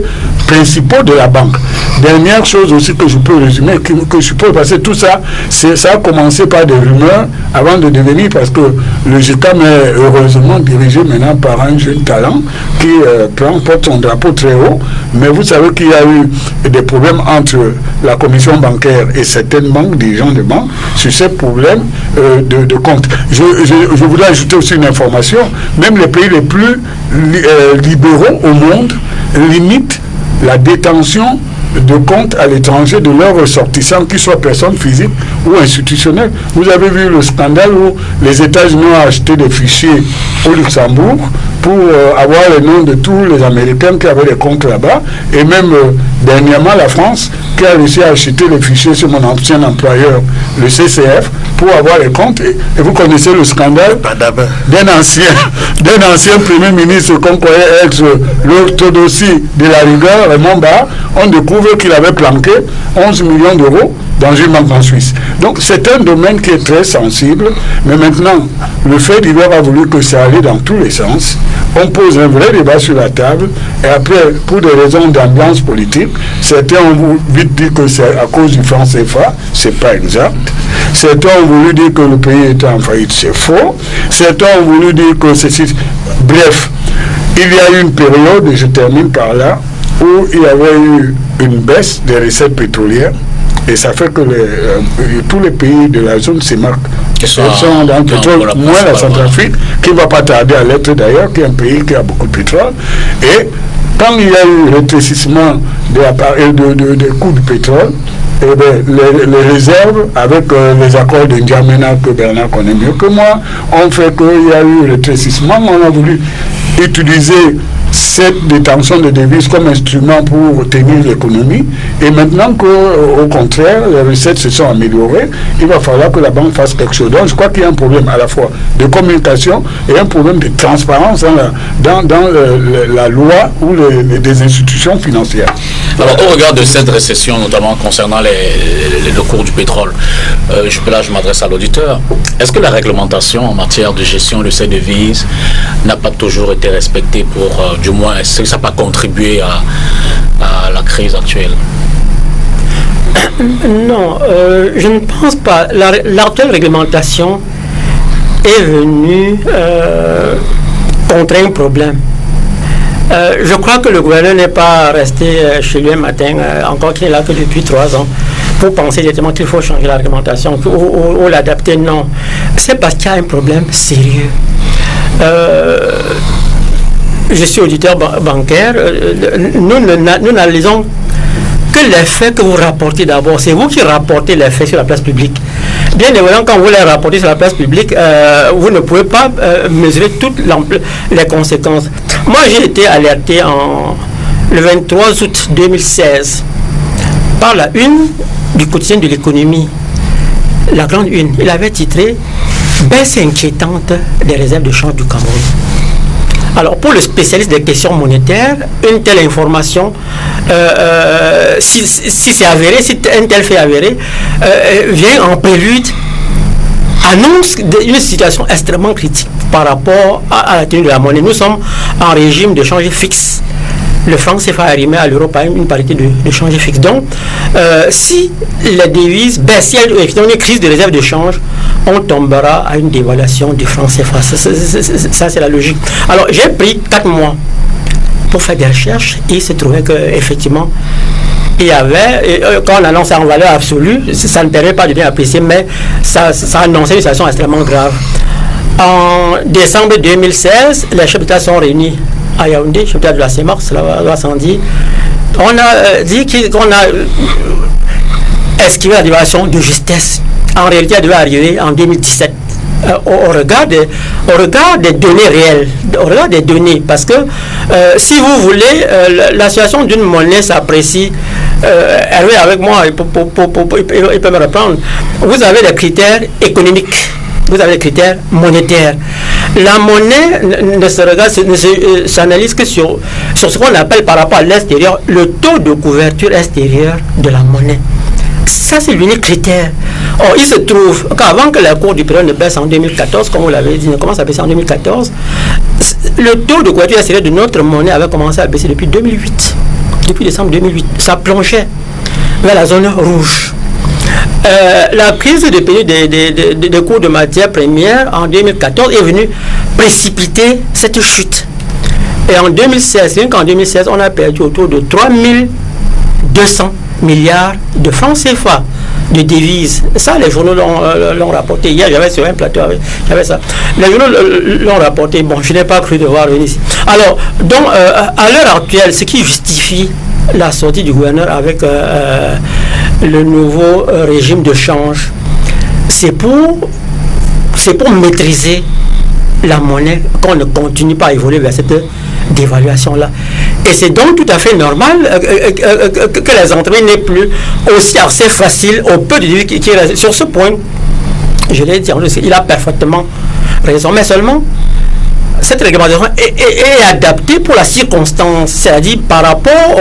principaux de la banque. Dernière chose aussi que je peux résumer, que je peux passer, tout ça, ça a commencé par des rumeurs avant de devenir, parce que le GICAM est heureusement dirigé maintenant par un jeune talent qui porte son drapeau très haut, mais vous savez qu'il y a eu des problèmes entre la commission bancaire et certaines banques, des gens de banque, sur ces problèmes de compte. Je voudrais ajouter aussi une information, même les pays les plus libéraux au monde limitent la détention de comptes à l'étranger de leurs ressortissants, qu'ils soient personnes physiques ou institutionnelles. Vous avez vu le scandale où les États-Unis ont acheté des fichiers au Luxembourg pour avoir les noms de tous les Américains qui avaient des comptes là-bas, et même dernièrement la France qui a réussi à acheter les fichiers sur mon ancien employeur, le CCF, pour avoir les comptes. Et vous connaissez le scandale d'un ancien premier ministre qu'on croyait être l'orthodoxie de la rigueur, Raymond Barre. On découvre qu'il avait planqué 11 millions d'euros dans une banque en Suisse. Donc c'est un domaine qui est très sensible, mais maintenant, le fait d'Ivoire a voulu que ça aille dans tous les sens. On pose un vrai débat sur la table, et après, pour des raisons d'ambiance politique, certains ont vite dit que c'est à cause du franc CFA, c'est pas exact. Certains ont voulu dire que le pays était en faillite, c'est faux. Certains ont voulu dire que ceci... Bref, il y a eu une période, et je termine par là, où il y avait eu une baisse des recettes pétrolières, et ça fait que tous les pays de la zone CEMAC sont dans le pétrole, moins la Centrafrique, qui ne va pas tarder à l'être d'ailleurs, qui est un pays qui a beaucoup de pétrole. Et quand il y a eu rétrécissement des coûts du pétrole, eh bien, les réserves, avec les accords de N'Djamena que Bernard connaît mieux que moi, ont fait qu'il y a eu rétrécissement. On a voulu utiliser cette détention de devises comme instrument pour tenir l'économie, et maintenant qu'au contraire les recettes se sont améliorées, il va falloir que la banque fasse quelque chose. Donc je crois qu'il y a un problème à la fois de communication et un problème de transparence dans la loi ou des institutions financières. Alors au regard de cette récession, notamment concernant le cours du pétrole, là je m'adresse à l'auditeur, est-ce que la réglementation en matière de gestion de ces devises n'a pas toujours été respectée pour du moins, est-ce que ça n'a pas contribué à la crise actuelle? Non, je ne pense pas. L'actuelle réglementation est venue contrer un problème. Je crois que le gouverneur n'est pas resté chez lui un matin, encore qu'il est là que depuis 3 ans, pour penser directement qu'il faut changer la réglementation ou l'adapter. Non, c'est parce qu'il y a un problème sérieux. Je suis auditeur bancaire, nous n'analysons que les faits que vous rapportez d'abord. C'est vous qui rapportez les faits sur la place publique. Bien évidemment, quand vous les rapportez sur la place publique, vous ne pouvez pas mesurer toutes les conséquences. Moi, j'ai été alerté le 23 août 2016 par la une du quotidien de l'économie, la grande une. Il avait titré « Baisse inquiétante des réserves de change du Cameroun ». Alors, pour le spécialiste des questions monétaires, une telle information, si c'est avéré, si un tel fait avéré, vient en prélude, annonce une situation extrêmement critique par rapport à la tenue de la monnaie. Nous sommes en régime de change fixe. Le franc CFA arrimé à l'euro par une parité de change fixe. Donc, si les devises baissent, si il y a une crise de réserve de change, on tombera à une dévaluation du franc CFA. Ça, c'est la logique. Alors, j'ai pris 4 mois pour faire des recherches et il s'est trouvé qu'effectivement, il y avait, quand on annonce en valeur absolue, ça ne permet pas de bien apprécier, mais ça annonçait une situation extrêmement grave. En décembre 2016, les chefs d'État sont réunis à Yaoundé, chef d'État de la CEMAC, cela va sans dire. On a dit qu'on a esquivé la dévaluation de justesse. En réalité, elle devait arriver en 2017. Au regard des données réelles, au regard des données, parce que si vous voulez, la situation d'une monnaie s'apprécie. Hervé avec moi, il peut me reprendre. Vous avez des critères économiques, vous avez des critères monétaires. La monnaie ne s'analyse que sur ce qu'on appelle par rapport à l'extérieur, le taux de couverture extérieure de la monnaie. Ça, c'est l'unique critère. Or, il se trouve qu'avant que la cour du pétrole ne baisse en 2014, comme vous l'avez dit, ne commence à baisser en 2014, le taux de couverture extérieure de notre monnaie avait commencé à baisser depuis 2008. Depuis décembre 2008. Ça plongeait vers la zone rouge. La crise des cours de matières premières en 2014 est venue précipiter cette chute. Et en 2016, rien qu'en 2016, on a perdu autour de 3200 milliards de francs CFA de devises. Ça, les journaux l'ont rapporté. Hier, j'avais sur un plateau, j'avais ça. Les journaux l'ont rapporté. Bon, je n'ai pas cru devoir venir ici. Alors, donc, à l'heure actuelle, ce qui justifie la sortie du gouverneur avec le nouveau régime de change, c'est pour maîtriser la monnaie, qu'on ne continue pas à évoluer vers cette dévaluation-là. Et c'est donc tout à fait normal que les entreprises n'aient plus aussi accès facile au peu de devises qui restent. Sur ce point, je l'ai dit, il a parfaitement raison, mais seulement cette réglementation est adaptée pour la circonstance, c'est-à-dire par rapport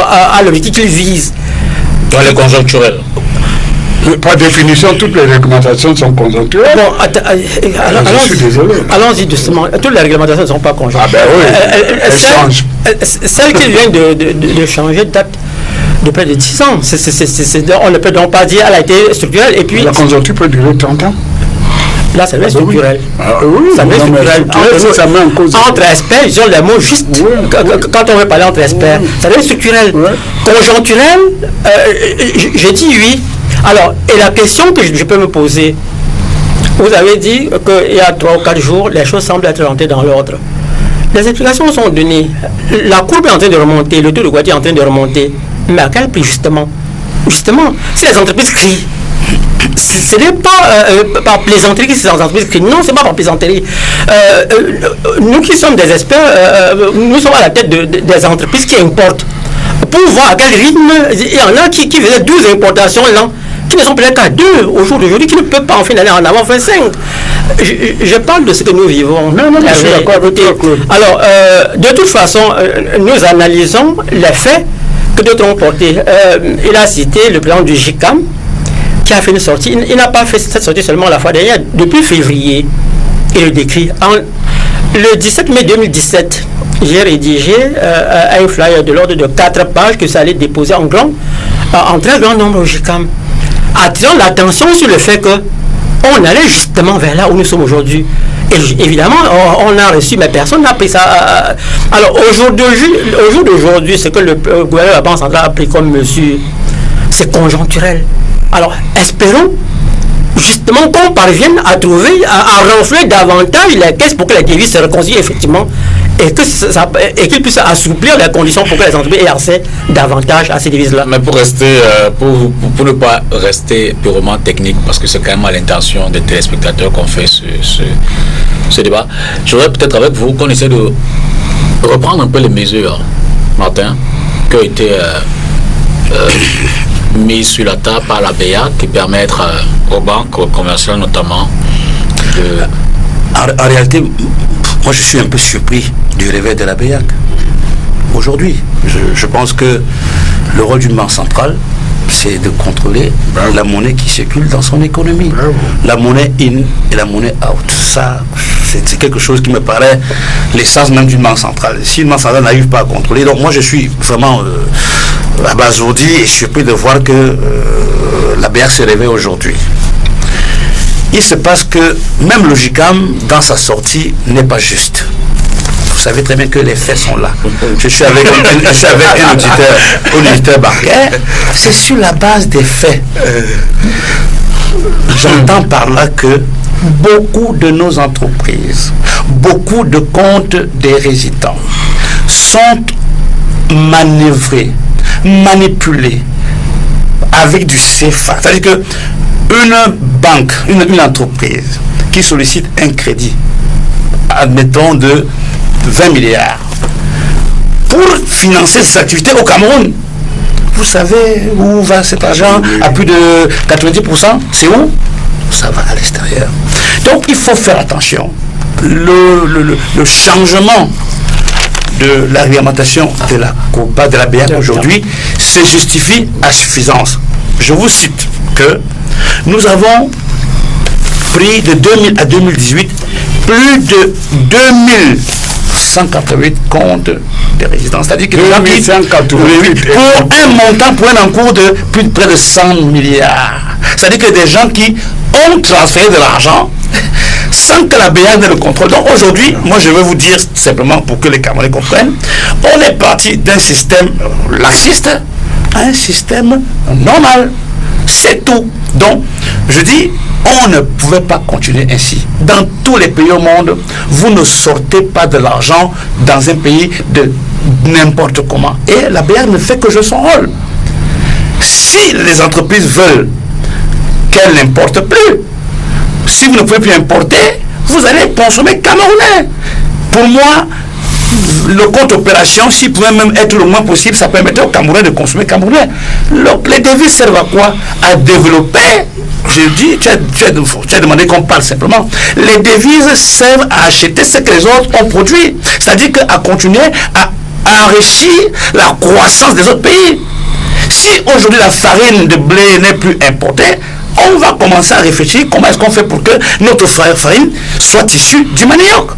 à l'objectif qu'il vise. Dans les conjoncturels. Par définition, toutes les réglementations sont conjoncturelles. Bon, je suis désolé. Allons-y doucement. Toutes les réglementations ne sont pas conjoncturelles. Ah ben oui, elles changent. Celle qui vient de changer date de près de 10 ans. On ne peut donc pas dire qu'elle a été structurelle. Et puis, la conjoncture peut durer 30 ans. Là, ça devient structurel. Oui, ça devient structurel. Entre experts, ils ont les mots justes. Oui, quand on veut parler entre experts, ça devient structurel. Oui. Conjoncturel, je dis oui. Alors, et la question que je peux me poser, vous avez dit qu'il y a 3 ou 4 jours, les choses semblent être rentrées dans l'ordre. Les explications sont données. La courbe est en train de remonter, le taux de Guadeloupe est en train de remonter. Mais à quel prix, justement? Justement, si les entreprises crient, ce n'est pas par plaisanterie que ces entreprises crient. Non, ce n'est pas par plaisanterie. Nous qui sommes des experts, nous sommes à la tête des entreprises qui importent. Pour voir à quel rythme, il y en a qui faisaient 12 importations l'an, qui ne sont peut-être qu'à 2 au jour d'aujourd'hui, qui ne peuvent pas en fin d'année en avoir fait 5. Je parle de ce que nous vivons. Non, je suis d'accord avec toi, Claude. Alors, de toute façon, nous analysons les faits que d'autres ont portés. Il a cité le président du GICAM, qui a fait une sortie. Il n'a pas fait cette sortie seulement la fois dernière. Depuis février, il le décrit. Le 17 mai 2017, j'ai rédigé un flyer de l'ordre de 4 pages que ça allait déposer en très grand nombre au GICAM, attirant l'attention sur le fait qu'on allait justement vers là où nous sommes aujourd'hui. Et évidemment, on a reçu, mais personne n'a pris ça. Alors, au jour d'aujourd'hui, ce que le gouvernement de la Banque centrale a pris comme mesure, c'est conjoncturel. Alors, espérons justement qu'on parvienne à trouver, à renflouer davantage les caisses pour que les devises se réconcilient effectivement et qu'ils puissent assouplir les conditions pour que les entreprises aient accès davantage à ces devises-là. Mais pour rester, pour ne pas rester purement technique, parce que c'est quand même à l'intention des téléspectateurs qu'on fait ce débat, je voudrais peut-être avec vous qu'on essaie de reprendre un peu les mesures, Martin, qui ont été mises sur la table par la BEA qui permettent aux banques commerciales notamment de... En réalité, moi je suis un peu surpris du réveil de la BEAC. Aujourd'hui, je pense que le rôle d'une banque centrale, c'est de contrôler la monnaie qui circule dans son économie. La monnaie in et la monnaie out. Ça, c'est quelque chose qui me paraît l'essence même d'une banque centrale. Si une banque centrale n'arrive pas à contrôler, donc moi je suis vraiment abasourdi et surpris de voir que la BEAC se réveille aujourd'hui. Il se passe que même le GICAM, dans sa sortie, n'est pas juste. Vous savez très bien que les faits sont là. Je suis avec un auditeur bancaire. C'est sur la base des faits. J'entends par là que beaucoup de nos entreprises, beaucoup de comptes des résidents sont manœuvrés, manipulés avec du CFA. C'est-à-dire que une banque, une entreprise qui sollicite un crédit, admettons de 20 milliards, pour financer ses activités au Cameroun, vous savez où va cet argent à plus de 90%? C'est où? Ça va à l'extérieur. Donc il faut faire attention. Le changement de la réglementation de la COPA, de la BEAC aujourd'hui, se justifie à suffisance. Je vous cite que nous avons pris de 2000 à 2018 plus de 2188 comptes de résidence. C'est-à-dire que pour un montant, pour un encours de près de 100 milliards. C'est-à-dire que des gens qui ont transféré de l'argent sans que la BEAC ne le contrôle. Donc aujourd'hui, moi je vais vous dire simplement pour que les Camerounais comprennent, on est parti d'un système laxiste à un système normal. C'est tout. Donc, je dis, on ne pouvait pas continuer ainsi. Dans tous les pays au monde, vous ne sortez pas de l'argent dans un pays de n'importe comment. Et la BEAC ne fait que jouer son rôle. Si les entreprises veulent qu'elles n'importent plus, si vous ne pouvez plus importer, vous allez consommer camerounais. Pour moi, le compte opération, s'il pouvait même être le moins possible, ça permettait aux Camerounais de consommer camerounais. Les devises servent à quoi? À développer. Je dis, tu as demandé qu'on parle simplement. Les devises servent à acheter ce que les autres ont produit. C'est-à-dire qu'à continuer à enrichir la croissance des autres pays. Si aujourd'hui la farine de blé n'est plus importée, on va commencer à réfléchir comment est-ce qu'on fait pour que notre farine soit issue du manioc.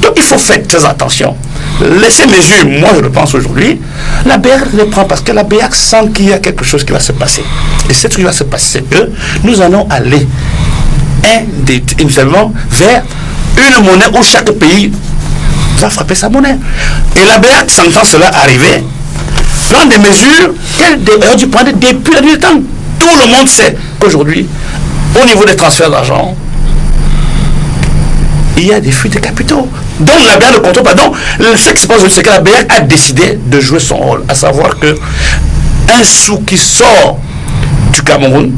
Donc il faut faire très attention. Laissez mesure, moi je le pense aujourd'hui, la BEAC le prend parce que la BEAC sent qu'il y a quelque chose qui va se passer. Et ce qui va se passer, c'est que nous allons aller initialement vers une monnaie où chaque pays va frapper sa monnaie. Et la BEAC sentant cela arriver, prend des mesures qu'elle a dû prendre depuis le temps. Tout le monde sait qu'aujourd'hui, au niveau des transferts d'argent, il y a des fuites de capitaux. Donc la BEAC ne contrôle pas. Donc ce qui se passe, c'est que la BEAC a décidé de jouer son rôle, à savoir que un sou qui sort du Cameroun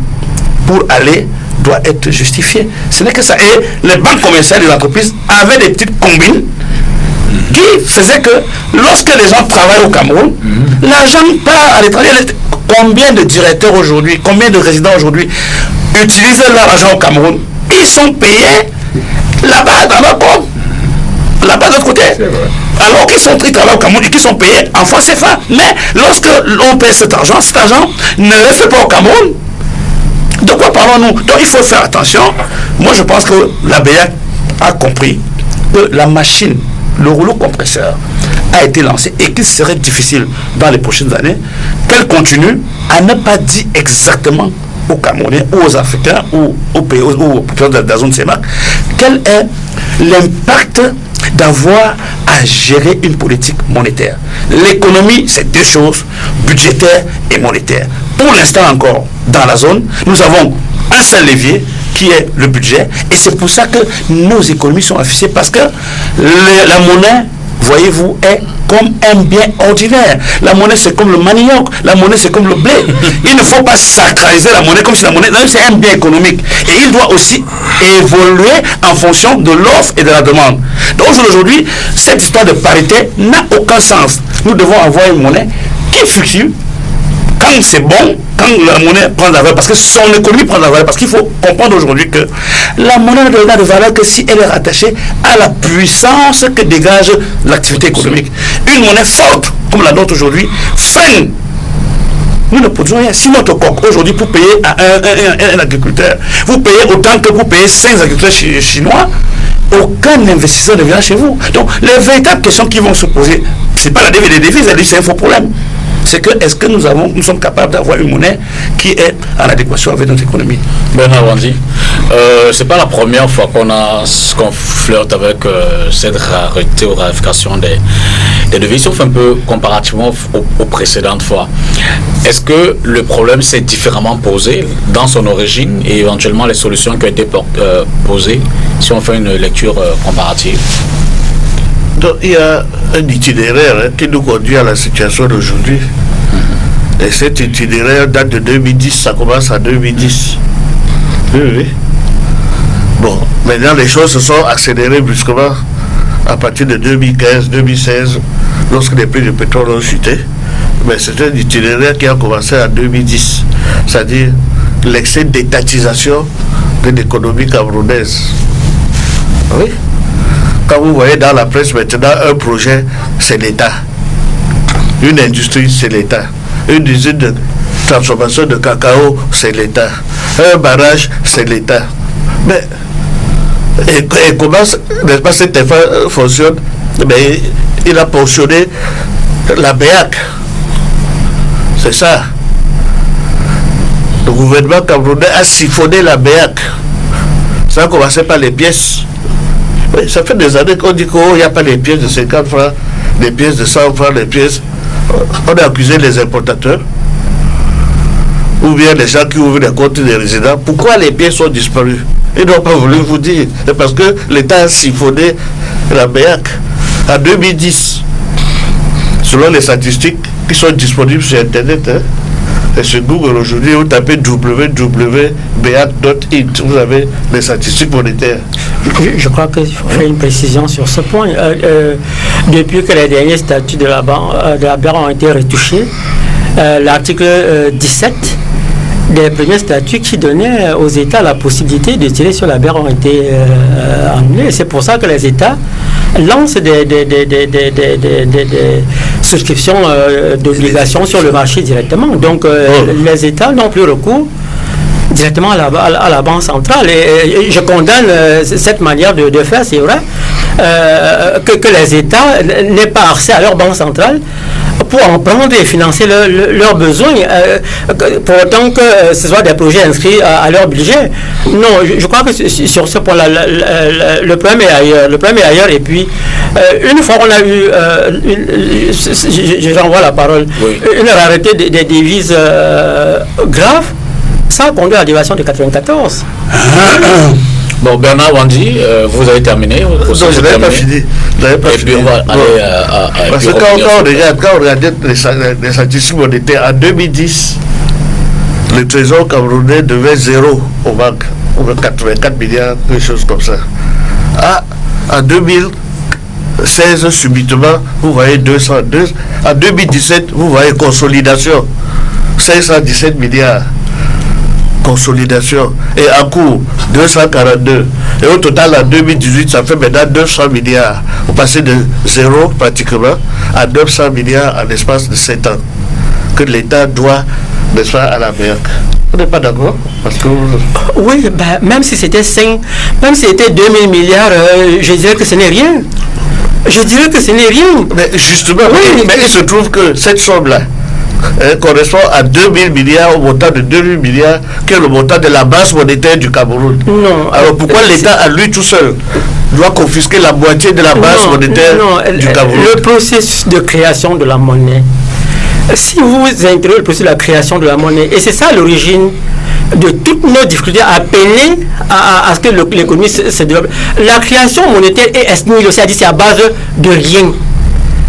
pour aller doit être justifié. Ce n'est que ça. Et les banques commerciales et les entreprises avaient des petites combines qui faisaient que lorsque les gens travaillent au Cameroun, l'argent part à l'étranger. Combien de directeurs aujourd'hui, combien de résidents aujourd'hui utilisent leur argent au Cameroun? Ils sont payés là-bas dans leur compte, là-bas de l'autre côté. Alors qu'ils travaillent au Cameroun et qu'ils sont payés en francs CFA. Mais lorsque l'on paie cet argent ne reste pas au Cameroun. De quoi parlons-nous? Donc il faut faire attention. Moi je pense que la BEAC a compris que la machine, le rouleau compresseur a été lancé et qu'il serait difficile dans les prochaines années qu'elle continue à ne pas dire exactement aux Camerounais ou aux Africains ou aux pays, ou aux populations de la zone CEMAC quel est l'impact d'avoir à gérer une politique monétaire. L'économie, c'est deux choses, budgétaire et monétaire. Pour l'instant encore, dans la zone, nous avons un seul levier qui est le budget, et c'est pour ça que nos économies sont affichées, parce que la monnaie, voyez-vous, est comme un bien ordinaire. La monnaie, c'est comme le manioc, la monnaie, c'est comme le blé. Il ne faut pas sacraliser la monnaie comme si la monnaie, c'est un bien économique. Et il doit aussi évoluer en fonction de l'offre et de la demande. Donc aujourd'hui, cette histoire de parité n'a aucun sens. Nous devons avoir une monnaie qui fluctue quand c'est bon, quand la monnaie prend de la valeur, parce que son économie prend de la valeur, parce qu'il faut comprendre aujourd'hui que la monnaie ne donne de valeur que si elle est rattachée à la puissance que dégage l'activité économique. Une monnaie forte, comme la nôtre aujourd'hui, freine. Nous ne produisons rien. Si notre coq, aujourd'hui, pour payer à un agriculteur, vous payez autant que vous payez 5 agriculteurs chinois, aucun investisseur ne vient chez vous. Donc, les véritables questions qui vont se poser, ce n'est pas la dérive des devises, c'est un faux problème. C'est que est-ce que nous sommes capables d'avoir une monnaie qui est en adéquation avec notre économie? Bernard Wandi, c'est pas la première fois qu'on flirte avec cette rareté ou rarification des devises, sauf un peu comparativement aux précédentes fois. Est-ce que le problème s'est différemment posé dans son origine et éventuellement les solutions qui ont été posées si on fait une lecture comparative? Donc, il y a un itinéraire qui nous conduit à la situation d'aujourd'hui. Et cet itinéraire date de 2010, ça commence en 2010. Oui. Bon, maintenant les choses se sont accélérées brusquement à partir de 2015-2016, lorsque les prix du pétrole ont chuté. Mais c'est un itinéraire qui a commencé en 2010, c'est-à-dire l'excès d'étatisation de l'économie camerounaise. Oui. Quand vous voyez dans la presse maintenant un projet, c'est l'État. Une industrie, c'est l'État. Une usine de transformation de cacao, c'est l'État. Un barrage, c'est l'État. Mais et comment, n'est-ce pas, cette affaire fonctionne? Mais il a ponctionné la BEAC. C'est ça. Le gouvernement camerounais a siphonné la BEAC. Ça a commencé par les pièces. Oui, ça fait des années qu'on dit qu'il n'y a pas les pièces de 50 francs, les pièces de 100 francs, les pièces. On a accusé les importateurs ou bien les gens qui ouvrent des comptes des résidents. Pourquoi les pièces ont disparu? Ils n'ont pas voulu vous dire. C'est parce que l'État a siphonné la BEAC en 2010. Selon les statistiques qui sont disponibles sur Internet, et sur Google aujourd'hui, vous tapez www.beac.int, vous avez les statistiques monétaires. Je crois qu'il faut faire une précision sur ce point. Depuis que les derniers statuts de la BEAC ont été retouchés, l'article 17 des premiers statuts qui donnaient aux États la possibilité de tirer sur la BEAC ont été annulés. C'est pour ça que les États lancent souscription d'obligations sur le marché directement. Donc les États n'ont plus recours directement à la Banque centrale. Et je condamne cette manière de faire, c'est vrai, que les États n'aient pas accès à leur Banque centrale pour en prendre et financer leurs besoins, pour autant que ce soit des projets inscrits à leur budget. Non, je crois que sur ce point-là, le problème est ailleurs. Le problème est ailleurs. Et puis, une fois qu'on a eu, je renvoie la parole, une rareté des devises graves, ça a conduit à la dévaluation de 94. Bon, Bernard Wandi, vous avez terminé. Non, je n'avais pas fini. Et puis on va aller à... Parce que quand on regarde les statistiques monétaires, en 2010, le trésor camerounais devait 0 au banque, 84 milliards, quelque chose comme ça. En 2016, subitement, vous voyez 202. En 2017, vous voyez consolidation, 517 milliards. Consolidation et en cours 242 et au total en 2018 ça fait maintenant 200 milliards. On passait de 0 pratiquement à 900 milliards en l'espace de 7 ans que l'État doit, n'est-ce pas, à la BEAC. Vous n'êtes pas d'accord? Parce que oui, même si c'était 2000 milliards, je dirais que ce n'est rien. Je dirais que ce n'est rien. Mais justement, oui, mais il se trouve que cette somme-là correspond à 2000 milliards, au montant de 2000 milliards, qui est le montant de la base monétaire du Cameroun. Non. Alors pourquoi l'État, à lui tout seul, doit confisquer la moitié de la base monétaire du Cameroun? Le processus de création de la monnaie, si vous intégrez le processus de la création de la monnaie, et c'est ça l'origine de toutes nos difficultés à peiner à ce que l'économie se développe. La création monétaire est estimée aussi, c'est à base de rien.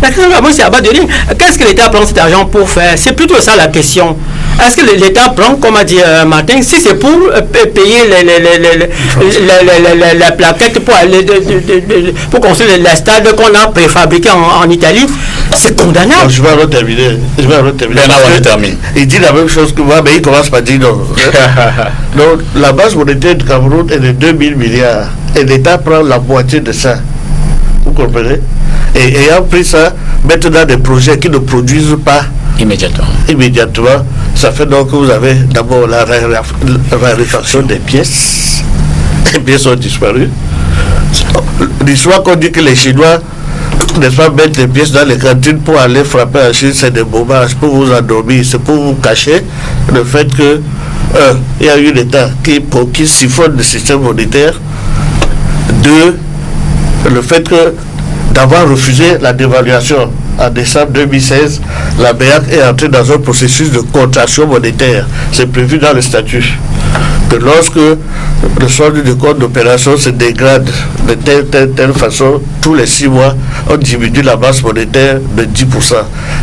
La création de la monnaie, c'est à base de rien. Qu'est-ce que l'État prend cet argent pour faire? C'est plutôt ça la question. Est-ce que l'État prend, comme a dit Martin, si c'est pour payer les plaquettes pour aller pour construire les stades qu'on a préfabriqués en Italie, c'est condamnable. Non, je vais alors terminer. Il dit la même chose que moi, mais il commence par dire non. Donc, la base monétaire du Cameroun est de 2000 milliards. Et l'État prend la moitié de ça. Vous comprenez? Et ayant pris ça, maintenant des projets qui ne produisent pas immédiatement, ça fait donc que vous avez d'abord la raréfaction des pièces. Les pièces ont disparu. L'histoire qu'on dit que les Chinois, n'est-ce pas, mettre des pièces dans les cantines pour aller frapper en Chine, c'est des bombages pour vous endormir, c'est pour vous cacher le fait que il y a eu l'État qui siphonne le système monétaire. Deux, le fait que d'avoir refusé la dévaluation en décembre 2016, la BEAC est entrée dans un processus de contraction monétaire. C'est prévu dans le statut que lorsque le solde du compte d'opération se dégrade de telle façon, tous les 6 mois, on diminue la masse monétaire de 10%.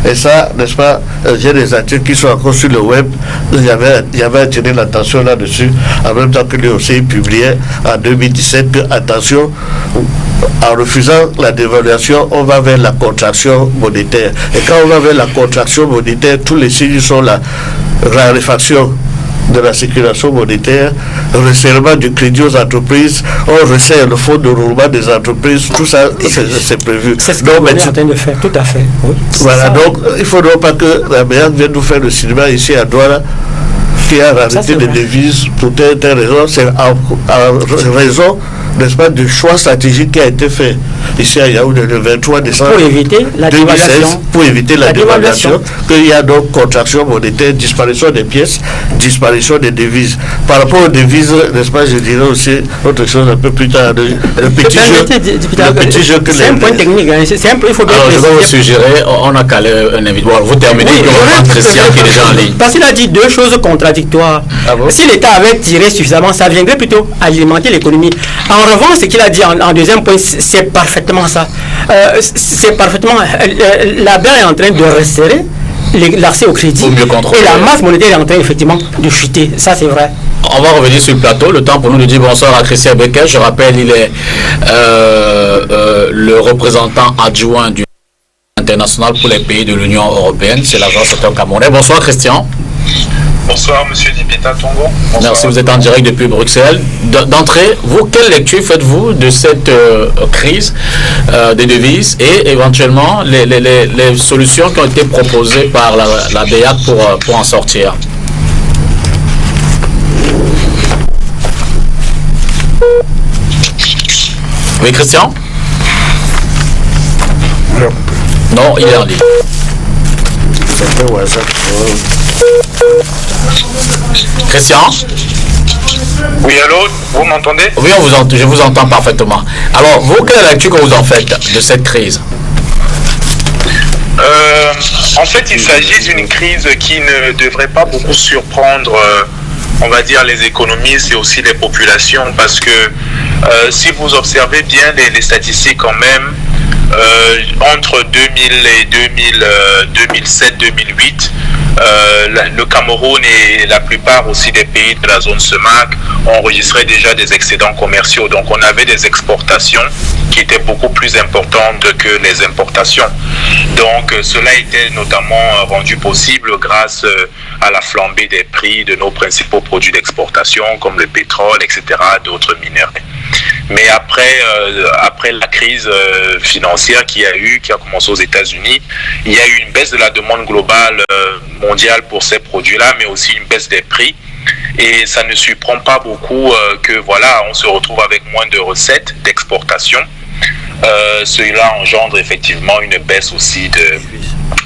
Et ça, n'est-ce pas, j'ai des articles qui sont encore sur le web, il y avait attiré l'attention là-dessus, en même temps que lui aussi publiait en 2017 que, attention, en refusant la dévaluation, on va vers la contraction monétaire. Et quand on va vers la contraction monétaire, tous les signes sont la raréfaction de la circulation monétaire, resserrement du crédit aux entreprises, on resserre le fonds de roulement des entreprises, tout ça, c'est prévu. C'est ce qu'on est en train de faire, tout à fait. Oui, voilà, donc il ne faudra pas que la BEAC vienne nous faire le cinéma ici à Douala, qui a rarité des devises pour telle raison, c'est en raison, n'est-ce pas, du choix stratégique qui a été fait ici à Yaoundé le 23 décembre pour éviter la 2016, dévaluation. Pour éviter la dévaluation, qu'il y a donc contraction monétaire, disparition des pièces, disparition des devises. Par rapport aux devises, n'est-ce pas, je dirais aussi autre chose un peu plus tard, le petit jeu que c'est un point technique, hein, c'est un peu, il faut bien. Alors, je vais vous suggérer, on a calé un invité. Vous terminez, oui, on va Christian qui est déjà en ligne. Parce qu'il a dit deux choses contradictoires. Ah bon? Si l'État avait tiré suffisamment, ça viendrait plutôt alimenter l'économie. En revanche, ce qu'il a dit en deuxième point, c'est parfaitement ça. C'est parfaitement. La BEAC est en train de resserrer l'accès au crédit. Et la masse monétaire est en train effectivement de chuter. Ça, c'est vrai. On va revenir sur le plateau. Le temps pour nous de dire bonsoir à Christian Becker. Je rappelle, il est le représentant adjoint du international pour les pays de l'Union européenne. C'est l'agence camerounaise. Bonsoir Christian. Bonsoir, monsieur Dipita Tongo. Bonsoir. Merci, vous êtes en direct depuis Bruxelles. D'entrée, vous, quelle lecture faites-vous de cette crise des devises et éventuellement les solutions qui ont été proposées par la BEAC pour en sortir? Oui, Christian? Non, il est en ligne. Christian? Oui, allô, vous m'entendez? Oui, je vous entends parfaitement. Alors, vous, quelle lecture que vous en faites de cette crise? En fait, il s'agit d'une crise qui ne devrait pas beaucoup surprendre, on va dire, les économistes et aussi les populations, parce que si vous observez bien les statistiques quand même, entre 2000 et 2007-2008, le Cameroun et la plupart aussi des pays de la zone CEMAC enregistraient déjà des excédents commerciaux. Donc on avait des exportations qui étaient beaucoup plus importantes que les importations. Donc cela était notamment rendu possible grâce à la flambée des prix de nos principaux produits d'exportation comme le pétrole, etc., d'autres minerais. Mais après la crise financière qui a commencé aux États-Unis, il y a eu une baisse de la demande globale mondiale pour ces produits-là, mais aussi une baisse des prix. Et ça ne surprend pas beaucoup que voilà, on se retrouve avec moins de recettes d'exportation. Cela engendre effectivement une baisse aussi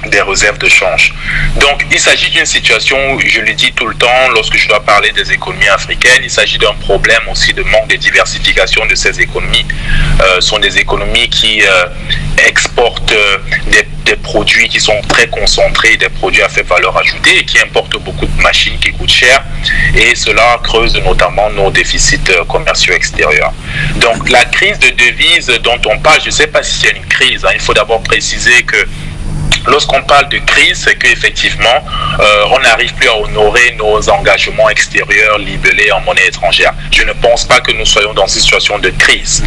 des réserves de change. Donc il s'agit d'une situation, je le dis tout le temps lorsque je dois parler des économies africaines, il s'agit d'un problème aussi de manque de diversification de ces économies. Ce sont des économies qui exportent des produits qui sont très concentrés, des produits à faible valeur ajoutée et qui importent beaucoup de machines qui coûtent cher, et cela creuse notamment nos déficits commerciaux extérieurs. Donc la crise de devises dont on parle, je ne sais pas si c'est une crise, il faut d'abord préciser que lorsqu'on parle de crise, c'est qu'effectivement, on n'arrive plus à honorer nos engagements extérieurs libellés en monnaie étrangère. Je ne pense pas que nous soyons dans une situation de crise.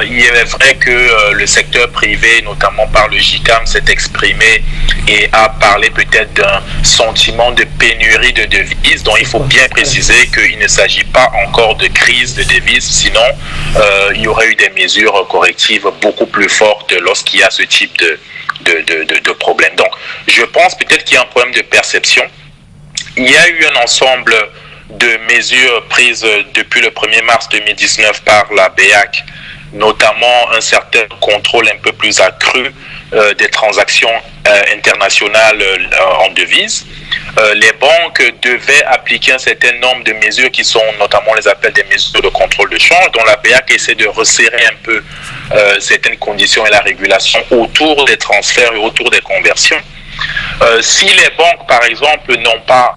Il est vrai que le secteur privé, notamment par le JICAM, s'est exprimé et a parlé peut-être d'un sentiment de pénurie de devises, dont il faut bien préciser qu'il ne s'agit pas encore de crise de devises, sinon il y aurait eu des mesures correctives beaucoup plus fortes lorsqu'il y a ce type de problème. Donc, je pense peut-être qu'il y a un problème de perception. Il y a eu un ensemble de mesures prises depuis le 1er mars 2019 par la BEAC, notamment un certain contrôle un peu plus accru des transactions internationales en devises. Les banques devaient appliquer un certain nombre de mesures qui sont notamment, on les appelle des mesures de contrôle de change, dont la BEAC essaie de resserrer un peu certaines conditions et la régulation autour des transferts et autour des conversions. Si les banques, par exemple, n'ont pas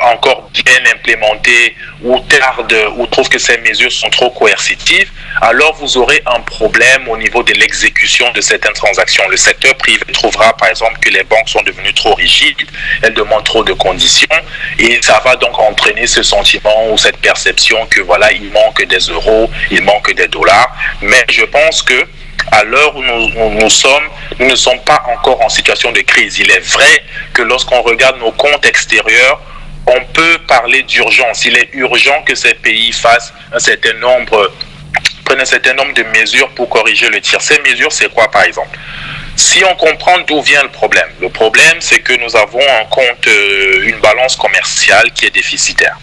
encore bien implémenté ou tardent ou trouvent que ces mesures sont trop coercitives, alors vous aurez un problème au niveau de l'exécution de certaines transactions. Le secteur privé trouvera par exemple que les banques sont devenues trop rigides, elles demandent trop de conditions, et ça va donc entraîner ce sentiment ou cette perception que voilà, il manque des euros, il manque des dollars. Mais je pense que à l'heure où nous ne sommes pas encore en situation de crise. Il est vrai que lorsqu'on regarde nos comptes extérieurs, on peut parler d'urgence. Il est urgent que ces pays prennent un certain nombre de mesures pour corriger le tir. Ces mesures, c'est quoi par exemple? Si on comprend d'où vient le problème, c'est que nous avons un compte, une balance commerciale qui est déficitaire.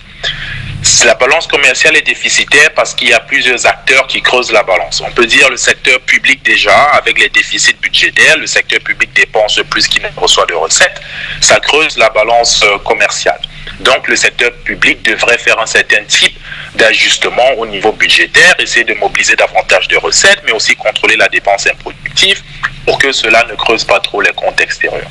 La balance commerciale est déficitaire parce qu'il y a plusieurs acteurs qui creusent la balance. On peut dire le secteur public déjà, avec les déficits budgétaires, le secteur public dépense plus qu'il ne reçoit de recettes, ça creuse la balance commerciale. Donc le secteur public devrait faire un certain type d'ajustement au niveau budgétaire, essayer de mobiliser davantage de recettes, mais aussi contrôler la dépense improductive pour que cela ne creuse pas trop les comptes extérieurs.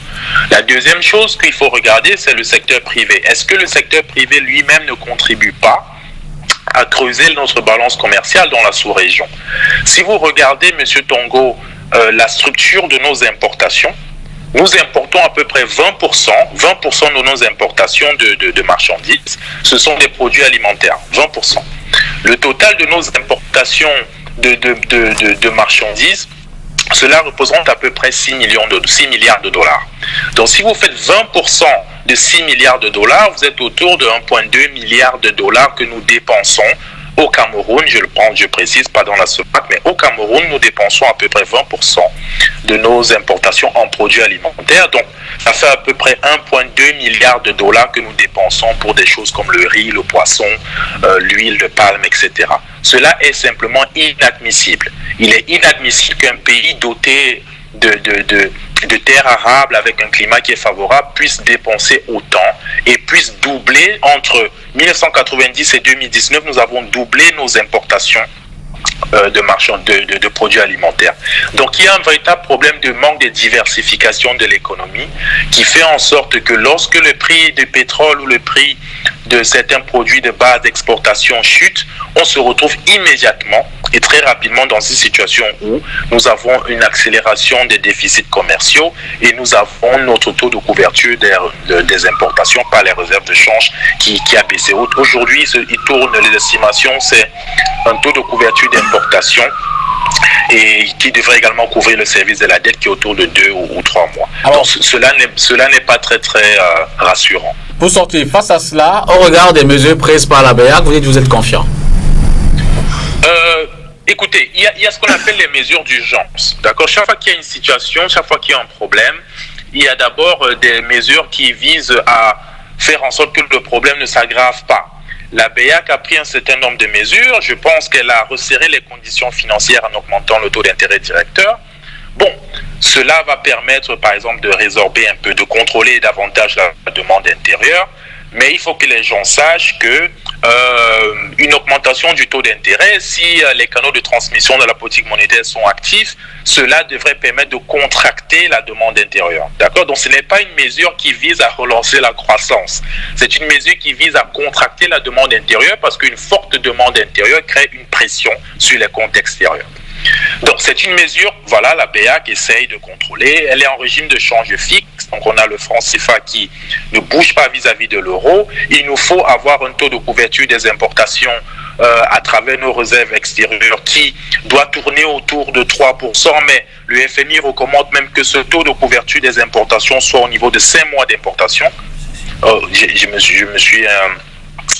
La deuxième chose qu'il faut regarder, c'est le secteur privé. Est-ce que le secteur privé lui-même ne contribue pas à creuser notre balance commerciale dans la sous-région? Si vous regardez, M. Tongo, la structure de nos importations, nous importons à peu près 20% de nos importations de marchandises, ce sont des produits alimentaires, 20%. Le total de nos importations de marchandises cela représente à peu près 6 milliards de dollars. Donc si vous faites 20% de 6 milliards de dollars, vous êtes autour de 1,2 milliard de dollars que nous dépensons au Cameroun, je précise, pas dans la SEMAC, mais au Cameroun, nous dépensons à peu près 20% de nos importations en produits alimentaires. Donc, ça fait à peu près 1,2 milliard de dollars que nous dépensons pour des choses comme le riz, le poisson, l'huile de palme, etc. Cela est simplement inadmissible. Il est inadmissible qu'un pays doté de terres arables avec un climat qui est favorable puisse dépenser autant et puisse doubler entre 1990 et 2019, nous avons doublé nos importations de produits alimentaires. Donc il y a un véritable problème de manque de diversification de l'économie qui fait en sorte que lorsque le prix du pétrole ou le prix de certains produits de base d'exportation chute, on se retrouve immédiatement et très rapidement dans une situation où nous avons une accélération des déficits commerciaux et nous avons notre taux de couverture des importations par les réserves de change qui a baissé. Aujourd'hui, il tourne, les estimations, c'est un taux de couverture d'importation et qui devrait également couvrir le service de la dette qui est autour de 2 ou 3 mois. Alors, donc cela n'est pas très rassurant. Pour sortir face à cela, au regard des mesures prises par la BEAC, vous dites que vous êtes confiant? Écoutez, il y a ce qu'on appelle les mesures d'urgence. D'accord? Chaque fois qu'il y a une situation, chaque fois qu'il y a un problème, il y a d'abord des mesures qui visent à faire en sorte que le problème ne s'aggrave pas. La BEAC a pris un certain nombre de mesures. Je pense qu'elle a resserré les conditions financières en augmentant le taux d'intérêt directeur. Bon, cela va permettre, par exemple, de résorber un peu, de contrôler davantage la demande intérieure. Mais il faut que les gens sachent que une augmentation du taux d'intérêt, si les canaux de transmission de la politique monétaire sont actifs, cela devrait permettre de contracter la demande intérieure. D'accord? Donc ce n'est pas une mesure qui vise à relancer la croissance. C'est une mesure qui vise à contracter la demande intérieure parce qu'une forte demande intérieure crée une pression sur les comptes extérieurs. Donc c'est une mesure, voilà, la BEAC essaye de contrôler. Elle est en régime de change fixe, donc on a le franc CFA qui ne bouge pas vis-à-vis de l'euro. Il nous faut avoir un taux de couverture des importations à travers nos réserves extérieures qui doit tourner autour de 3%, mais le FMI recommande même que ce taux de couverture des importations soit au niveau de 5 mois d'importation.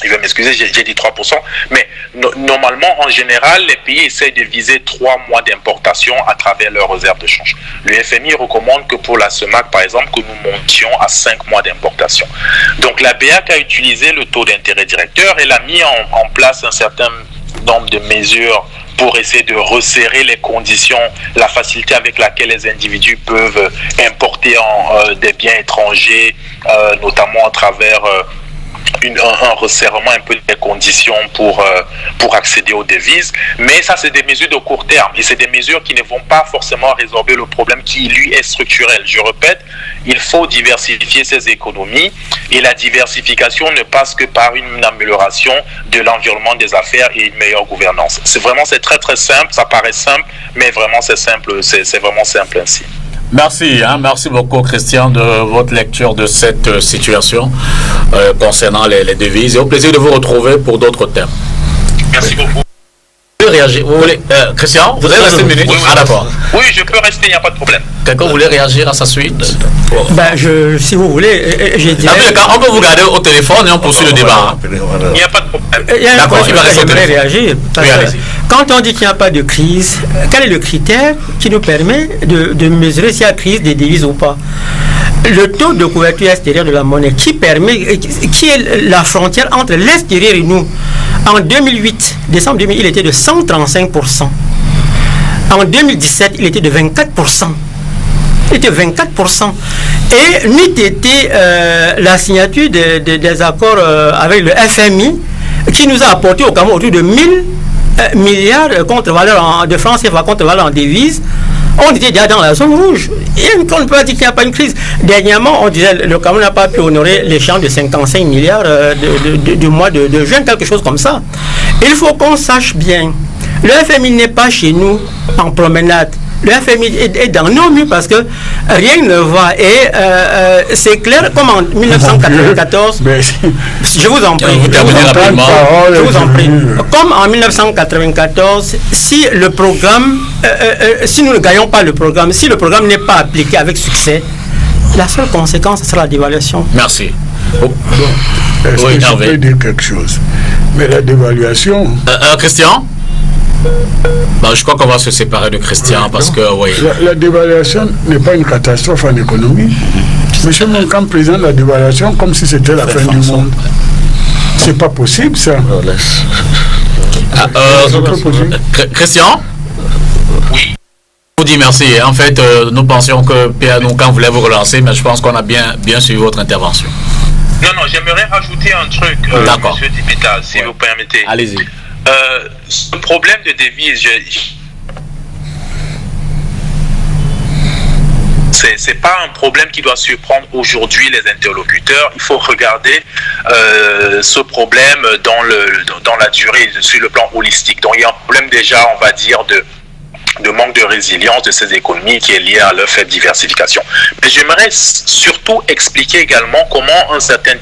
Il va m'excuser, j'ai dit 3%, mais normalement, en général, les pays essayent de viser 3 mois d'importation à travers leurs réserves de change. Le FMI recommande que pour la SEMAC, par exemple, que nous montions à 5 mois d'importation. Donc la BEAC a utilisé le taux d'intérêt directeur, elle a mis en place un certain nombre de mesures pour essayer de resserrer les conditions, la facilité avec laquelle les individus peuvent importer des biens étrangers, notamment à travers un resserrement un peu des conditions pour accéder aux devises. Mais ça, c'est des mesures de court terme et c'est des mesures qui ne vont pas forcément résorber le problème qui, lui, est structurel. Je répète, il faut diversifier ses économies et la diversification ne passe que par une amélioration de l'environnement des affaires et une meilleure gouvernance. C'est très très simple, ça paraît simple, mais vraiment c'est simple, c'est vraiment simple ainsi. Merci, merci beaucoup Christian de votre lecture de cette situation concernant les devises et au plaisir de vous retrouver pour d'autres thèmes. Merci beaucoup. Vous voulez réagir? Vous voulez, Christian, vous allez rester une minute? Oui, ah d'accord. Oui, je peux rester, il n'y a pas de problème. Quelqu'un voulait réagir à sa suite? Si vous voulez, j'ai dit. On peut vous garder au téléphone et on poursuit le débat. Il n'y a pas de problème. Il y a un point sur lequel j'aimerais réagir. Quand on dit qu'il n'y a pas de crise, quel est le critère qui nous permet de mesurer s'il y a crise des devises ou pas? Le taux de couverture extérieure de la monnaie qui est la frontière entre l'extérieur et nous. En 2008, décembre 2000, il était de 135%. En 2017, il était de 24%. Il était 24%. Et n'eût été la signature des accords avec le FMI qui nous a apporté au Cameroun autour de 1000 milliards contre-valeur de francs CFA contre-valeur en devises. On était déjà dans la zone rouge. Et on ne peut pas dire qu'il n'y a pas une crise. Dernièrement, on disait que le Cameroun n'a pas pu honorer l'échéance de 55 milliards du mois de juin, quelque chose comme ça. Il faut qu'on sache bien, le FMI n'est pas chez nous en promenade. Le FMI est dans nos murs parce que rien ne va. Et c'est clair, comme en 1994, je vous en prie, je vous en prie. Comme en 1994, si le programme, si nous ne gagnons pas le programme, si le programme n'est pas appliqué avec succès, la seule conséquence sera la dévaluation. Merci. Est-ce que je peux dire quelque chose? Mais la dévaluation... Christian? Je crois qu'on va se séparer de Christian parce que la dévaluation n'est pas une catastrophe en économie. Monsieur Moncamp présente la dévaluation comme si c'était la fin du monde. C'est pas possible ça. Christian? Oui. Je vous dis merci. En fait, nous pensions que Pierre Moncamp voulait vous relancer, mais je pense qu'on a bien suivi votre intervention. Non, j'aimerais rajouter un truc, Monsieur Dibita, si vous permettez. Allez-y. Ce problème de devise, c'est pas un problème qui doit surprendre aujourd'hui les interlocuteurs. Il faut regarder ce problème dans la durée, sur le plan holistique. Donc il y a un problème déjà, on va dire, de manque de résilience de ces économies qui est lié à leur faible diversification. Mais j'aimerais surtout expliquer également comment il y a un certain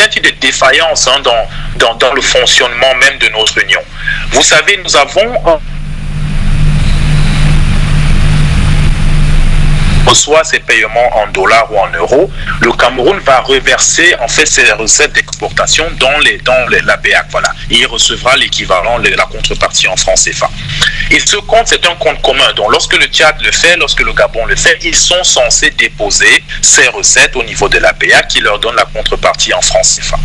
type de défaillance dans le fonctionnement même de notre union. Vous savez, nous avons reçoit ses paiements en dollars ou en euros, le Cameroun va reverser en fait ses recettes d'exportation dans la BEAC. Voilà. Et il recevra l'équivalent, la contrepartie en francs CFA. Et ce compte, c'est un compte commun. Donc lorsque le Tchad le fait, lorsque le Gabon le fait, ils sont censés déposer ces recettes au niveau de la BEAC qui leur donne la contrepartie en francs CFA.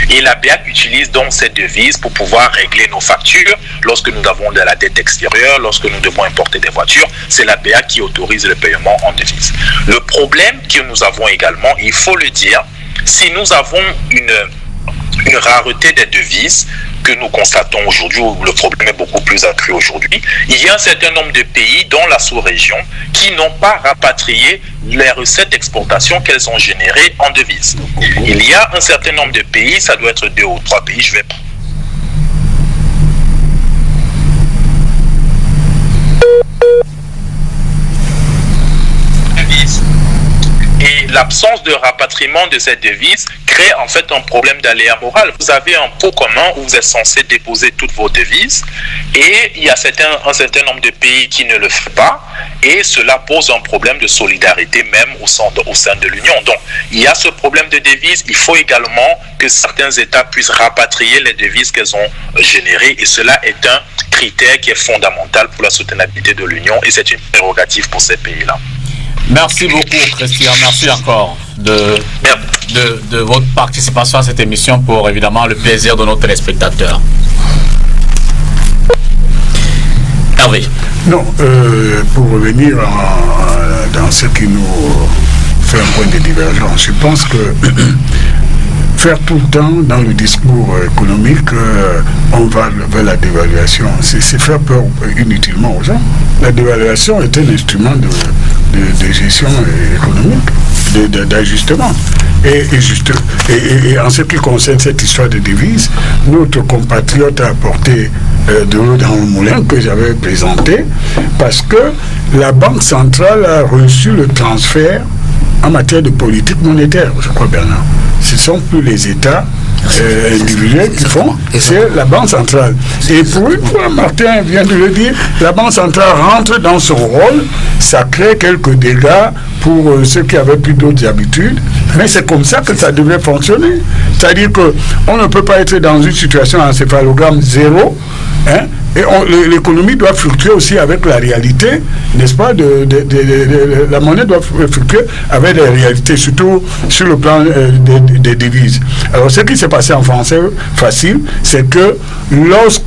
Et la BEAC utilise donc cette devise pour pouvoir régler nos factures. Lorsque nous avons de la dette extérieure, lorsque nous devons importer des voitures, c'est la BEAC qui autorise le paiement en devise. Le problème que nous avons également, il faut le dire, si nous avons une rareté des devises que nous constatons aujourd'hui, où le problème est beaucoup plus accru aujourd'hui, il y a un certain nombre de pays dans la sous-région qui n'ont pas rapatrié les recettes d'exportation qu'elles ont générées en devises. Il y a un certain nombre de pays, ça doit être 2 ou 3 pays, je vais pas. Et l'absence de rapatriement de cette devise crée en fait un problème d'aléa moral. Vous avez un pot commun où vous êtes censé déposer toutes vos devises et il y a un certain nombre de pays qui ne le font pas et cela pose un problème de solidarité même au sein de l'Union. Donc il y a ce problème de devises. Il faut également que certains États puissent rapatrier les devises qu'elles ont générées et cela est un critère qui est fondamental pour la soutenabilité de l'Union et c'est une prérogative pour ces pays-là. Merci beaucoup, Christian. Merci encore de votre participation à cette émission pour évidemment le plaisir de nos téléspectateurs. Hervé. Non, pour revenir dans ce qui nous fait un point de divergence, je pense que faire tout le temps dans le discours économique, on va vers la dévaluation, c'est faire peur inutilement aux gens. La dévaluation est un instrument de gestion économique, d'ajustement. Et en ce qui concerne cette histoire de devise, notre compatriote a apporté de l'eau dans le moulin que j'avais présenté, parce que la Banque centrale a reçu le transfert en matière de politique monétaire, je crois, Bernard. Ce ne sont plus les États individuels qui font, c'est la Banque centrale. Et pour une fois, Martin vient de le dire, la Banque centrale rentre dans son rôle, ça crée quelques dégâts pour ceux qui avaient plus d'autres habitudes, mais c'est comme ça que ça devait fonctionner. C'est-à-dire qu'on ne peut pas être dans une situation encéphalogramme zéro, hein, et l'économie doit fluctuer aussi avec la réalité, n'est-ce pas, la monnaie doit fluctuer avec les réalités, surtout sur le plan des devises. Alors ce qui s'est passé en français facile, c'est que lorsque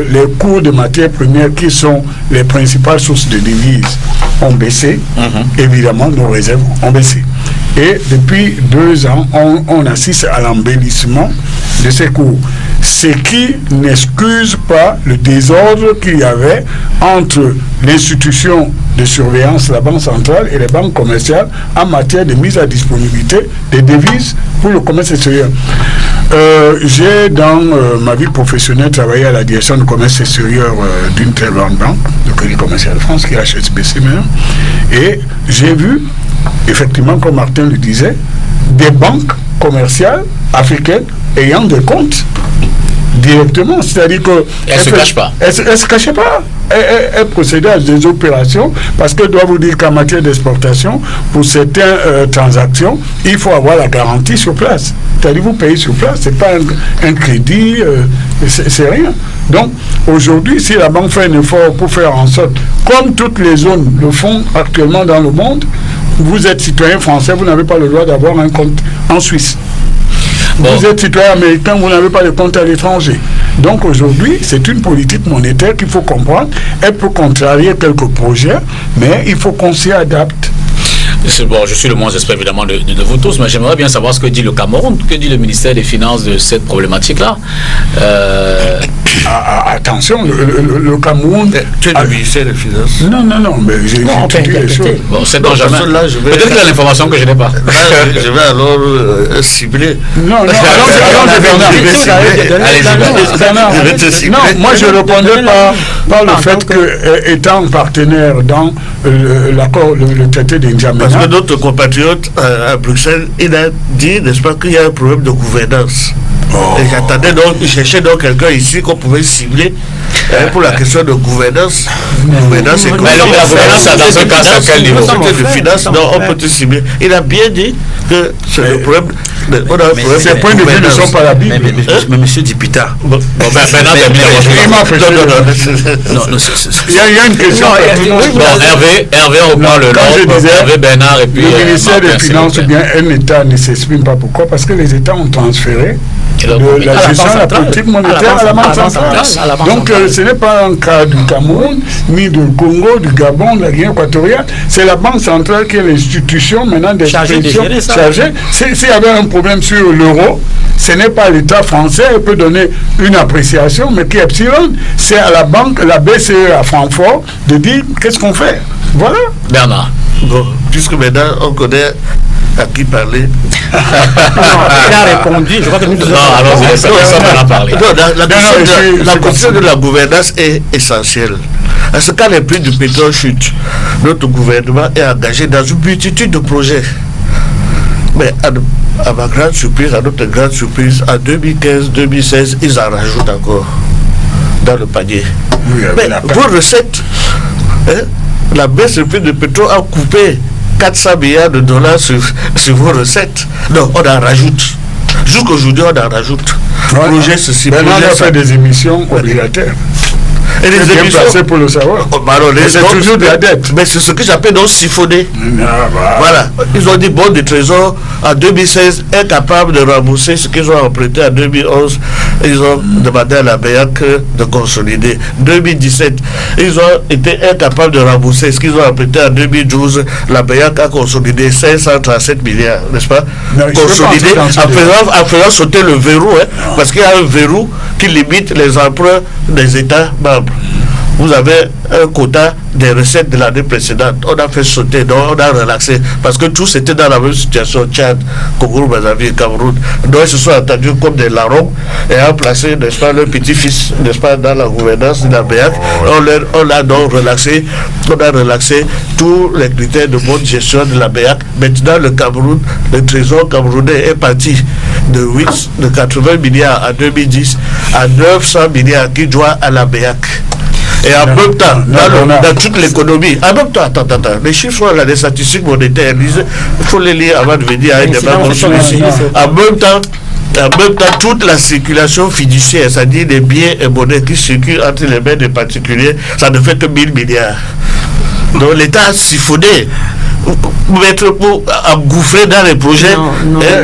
les cours de matières premières qui sont les principales sources de devises ont baissé, évidemment nos réserves ont baissé. Et depuis 2 ans, on assiste à l'embellissement de ces cours. Ce qui n'excuse pas le désordre qu'il y avait entre l'institution de surveillance, la Banque centrale et les banques commerciales en matière de mise à disponibilité des devises pour le commerce extérieur. J'ai dans ma vie professionnelle travaillé à la direction du commerce extérieur d'une très grande banque, le Crédit Commercial de France, qui est HSBC maintenant, et j'ai vu, effectivement, comme Martin le disait, des banques commerciales africaines ayant des comptes directement, c'est-à-dire que elle se cache pas. Elle se cachait pas. Elle procédait à des opérations parce que je dois vous dire qu'en matière d'exportation, pour certaines transactions, il faut avoir la garantie sur place. C'est-à-dire vous payez sur place, c'est pas un crédit, c'est rien. Donc aujourd'hui, si la banque fait un effort pour faire en sorte, comme toutes les zones le font actuellement dans le monde, vous êtes citoyen français, vous n'avez pas le droit d'avoir un compte en Suisse. Bon. Vous êtes citoyen américain, vous n'avez pas de compte à l'étranger. Donc aujourd'hui, c'est une politique monétaire qu'il faut comprendre. Elle peut contrarier quelques projets, mais il faut qu'on s'y adapte. Bon, je suis le moins expert évidemment de vous tous, mais j'aimerais bien savoir ce que dit le Cameroun, que dit le ministère des Finances de cette problématique-là. Attention, le Cameroun... Tu es le ministère des Finances? Non, mais j'ai dit les choses. Bon, c'est donc jamais. Peut-être qu'il y a l'information que je n'ai pas. Là, je vais alors cibler. Non, moi je répondais par le fait que, étant partenaire dans l'accord, le traité d'Injamena. Parce que notre compatriote à Bruxelles, il a dit, n'est-ce pas, qu'il y a un problème de gouvernance. Et j'attendais donc, il cherchait donc quelqu'un ici qu'on pouvait cibler pour la question de gouvernance. Gouvernance et mais la gouvernance, dans ce cas, c'est quel niveau? De finance, non, on peut te cibler. Il a bien dit que c'est le problème. Ces points de vue ne sont pas la Bible. Mais monsieur Dipita. Bon, maintenant, il y a une question. Bon, Hervé reprend le nom. Hervé Bernard et puis. Le ministère des Finances ou bien un État ne s'exprime pas. Pourquoi? Parce que les États ont transféré de la gestion de la politique monétaire à la Banque centrale. Donc ce n'est pas un cas du Cameroun, ni du Congo, du Gabon, de la Guinée équatoriale. C'est la Banque centrale qui est l'institution maintenant d'expression chargée. S'il y avait un problème sur l'euro, ce n'est pas l'État français qui peut donner une appréciation, mais qui est epsilon, c'est à la banque, la BCE à Francfort, de dire qu'est-ce qu'on fait. Voilà. Bernard. Bon, puisque maintenant on connaît à qui parler. Il a répondu. Je crois que nous devons. La question de la gouvernance est essentielle. À ce cas, les prix du pétrole chutent. Notre gouvernement est engagé dans une multitude de projets. Mais à ma grande surprise, à notre grande surprise, en 2015-2016, ils en rajoutent encore dans le panier. Oui, mais vos recettes, la baisse du prix du pétrole a coupé 400 milliards de dollars sur vos recettes. Donc on en rajoute. Jusqu'aujourd'hui, on en rajoute. Voilà. Projet ceci, projet ça. On a fait des émissions obligataires. Et les émissions pour le savoir. C'est toujours de la dette. Mais c'est ce que j'appelle donc siphonner. Voilà. Ils ont dit bon du trésor en 2016 incapable de rembourser ce qu'ils ont emprunté en 2011. Ils ont demandé à la BEAC de consolider. 2017, ils ont été incapables de rembourser ce qu'ils ont emprunté en 2012. La BEAC a consolidé 537 milliards, n'est-ce pas? Consolidé en faisant sauter le verrou, parce qu'il y a un verrou qui limite les emprunts des États membres. Vous avez un quota des recettes de l'année précédente. On a fait sauter, donc on a relaxé. Parce que tous étaient dans la même situation. Tchad, Congo, Brazzaville, Cameroun. Donc ils se sont entendus comme des larrons et ont placé, n'est-ce pas, leur petit-fils, n'est-ce pas, dans la gouvernance de la BEAC. On a donc relaxé. On a relaxé tous les critères de bonne gestion de la BEAC. Maintenant, le Cameroun, le trésor camerounais est parti de 80 milliards en 2010 à 900 milliards qui doit à la BEAC. Et en même temps, dans toute l'économie, en même temps, attends, les chiffres sont là, les statistiques monétaires, il faut les lire avant de venir à un débat comme celui-ci. En même temps, toute la circulation fiduciaire, c'est-à-dire les biens et monnaies qui circulent entre les mains des particuliers, ça ne fait que 1000 milliards. Donc l'État a siphonné mettre pour engouffrer dans les projets,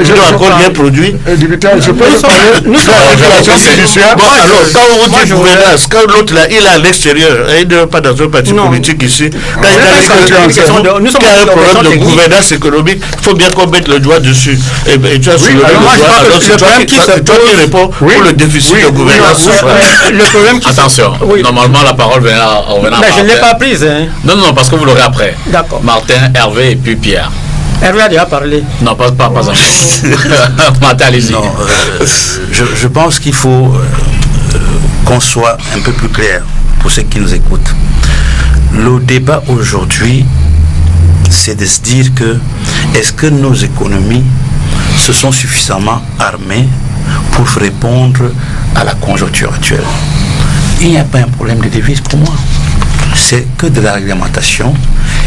je dois encore bien produit. Je peux parler. Nous sommes en relation judiciaire. Bon, alors, quand vous dites gouvernance, quand l'autre là, il est à l'extérieur, il n'est pas dans un parti politique ici. Quand il a dit qu'il y a un problème de gouvernance économique, il faut bien qu'on mette le doigt dessus. Et tu as soulevé le doigt. Alors, c'est toi qui réponds pour le déficit de gouvernance. Le problème qui... Attention, normalement la parole vient à je ne l'ai pas prise. Non, parce que vous l'aurez après. D'accord. Martin, Hervé et puis Pierre. Hervé a déjà parlé. Non, pas encore. Martin, allez-y. Non, je pense qu'il faut qu'on soit un peu plus clair pour ceux qui nous écoutent. Le débat aujourd'hui, c'est de se dire que est-ce que nos économies se sont suffisamment armées pour répondre à la conjoncture actuelle. Il n'y a pas un problème de devise pour moi. C'est que de la réglementation.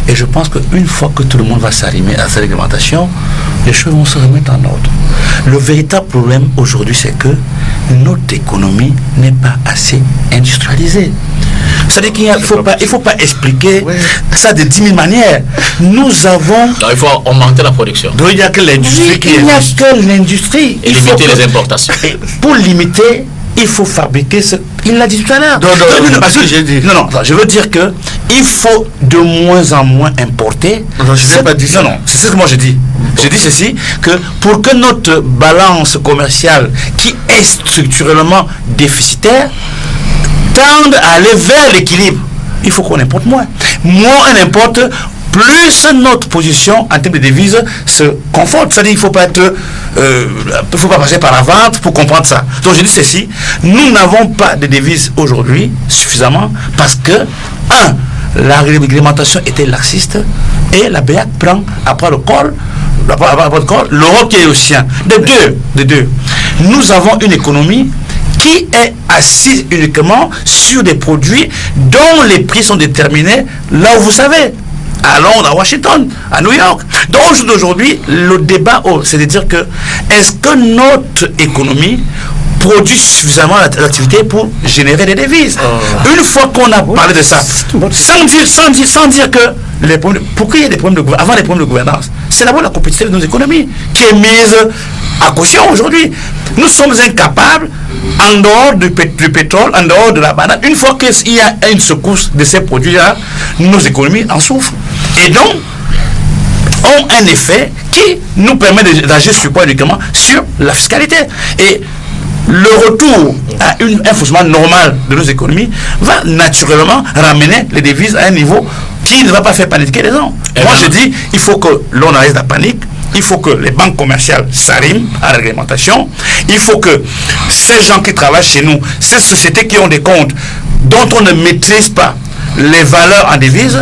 Et je pense qu'une fois que tout le monde va s'arrimer à cette réglementation, les choses vont se remettre en ordre. Le véritable problème aujourd'hui, c'est que notre économie n'est pas assez industrialisée. C'est-à-dire qu'il ne faut pas expliquer ça de 10 000 manières. Nous avons... Non, il faut augmenter la production. Donc il n'y a que l'industrie qui existe. Il n'y a que l'industrie. Et limiter les importations. Et pour limiter, il faut fabriquer ce... Il l'a dit tout à l'heure. Non, je veux dire que il faut de moins en moins importer. Non, je n'ai pas dit ça. Non, c'est ce que moi je dis. Je dis ceci, que pour que notre balance commerciale, qui est structurellement déficitaire, tende à aller vers l'équilibre, il faut qu'on importe moins. Moins on importe, plus notre position en termes de devises se conforte. C'est-à-dire qu'il ne faut pas passer par la vente pour comprendre ça. Donc je dis ceci, nous n'avons pas de devises aujourd'hui suffisamment parce que, la réglementation était laxiste et la BEAC prend après le col, l'euro qui est au sien. De deux, nous avons une économie qui est assise uniquement sur des produits dont les prix sont déterminés là où vous savez, à Londres, à Washington, à New York. Donc aujourd'hui, le débat, c'est de dire que est-ce que notre économie produit suffisamment l'activité pour générer des devises. Une fois qu'on a parlé de ça, sans dire que pourquoi il y a des problèmes de avant les problèmes de gouvernance, c'est d'abord la compétitivité de nos économies qui est mise à caution aujourd'hui. Nous sommes incapables, en dehors du pétrole, en dehors de la banane, une fois qu'il y a une secousse de ces produits-là, nos économies en souffrent. Et donc, ont un effet qui nous permet d'agir sur quoi uniquement sur la fiscalité. Et le retour à un fonctionnement normal de nos économies va naturellement ramener les devises à un niveau qui ne va pas faire paniquer les gens. Moi je dis, il faut que l'on arrête la panique, il faut que les banques commerciales s'arriment à la réglementation, il faut que ces gens qui travaillent chez nous, ces sociétés qui ont des comptes dont on ne maîtrise pas les valeurs en devises,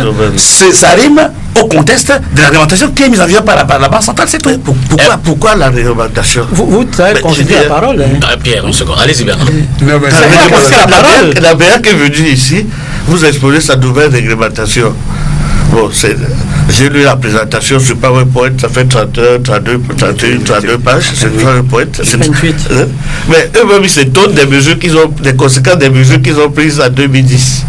s'arriment au contexte de la réglementation qui est mise en œuvre par la Banque centrale. C'est tout. Pourquoi la réglementation? Vous avez concédé la parole. Pierre, une seconde. Allez-y, Bernard. La BEAC est venue ici, vous exposez sa nouvelle réglementation. Bon, j'ai lu la présentation sur PowerPoint, ça fait 32 pages, c'est PowerPoint. Mais eux-mêmes, ils s'étonnent des conséquences des mesures qu'ils ont prises en 2010.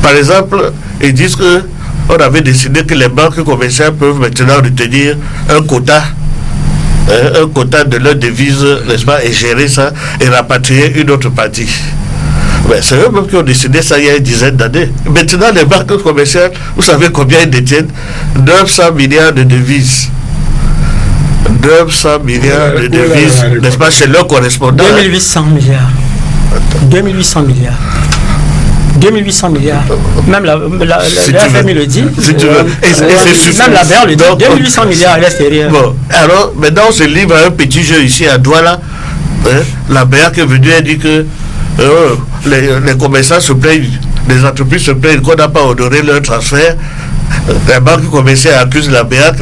Par exemple, ils disent qu'on avait décidé que les banques commerciales peuvent maintenant retenir un quota de leur devise, n'est-ce pas, et gérer ça et rapatrier une autre partie. Mais c'est eux-mêmes qui ont décidé ça il y a une dizaine d'années. Maintenant, les banques commerciales, vous savez combien ils détiennent? 900 milliards de devises. 900 milliards de devises, n'est-ce pas, chez leurs correspondants. 2800 milliards. 2800 milliards. 2800 milliards. Même la FMI le dit. Même la BEAC le dit. 2800 milliards à l'extérieur. Bon, alors, maintenant, on se livre à un petit jeu ici à Douala. La BEAC est venue et dit que les commerçants se plaignent, les entreprises se plaignent qu'on n'a pas honoré leur transfert. La banque commerciale accuse la BEAC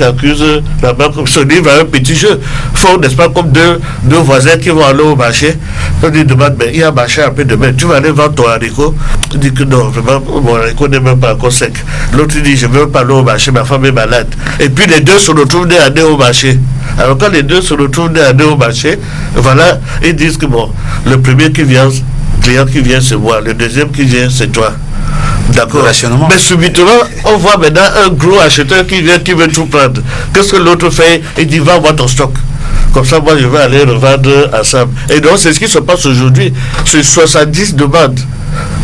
accuse la banque, se livre à un petit jeu. Faut, n'est-ce pas, comme deux voisins qui vont aller au marché. On dit, demande, mais il y a un marché après demain, tu vas aller vendre ton haricot. On dit que non, vraiment, mon haricot n'est même pas encore sec. L'autre dit, je ne veux pas aller au marché, ma femme est malade. Et puis les deux se retrouvent nés à aller au marché. Alors quand les deux se retrouvent nés à aller au marché, voilà, ils disent que bon, le premier qui vient, client qui vient, c'est moi, le deuxième qui vient, c'est toi. D'accord. Mais subitement, on voit maintenant un gros acheteur qui vient, qui veut tout prendre. Qu'est-ce que l'autre fait? Il dit, vends-moi ton stock. Comme ça, moi, je vais aller revendre ensemble. Et donc, c'est ce qui se passe aujourd'hui. Sur 70 demandes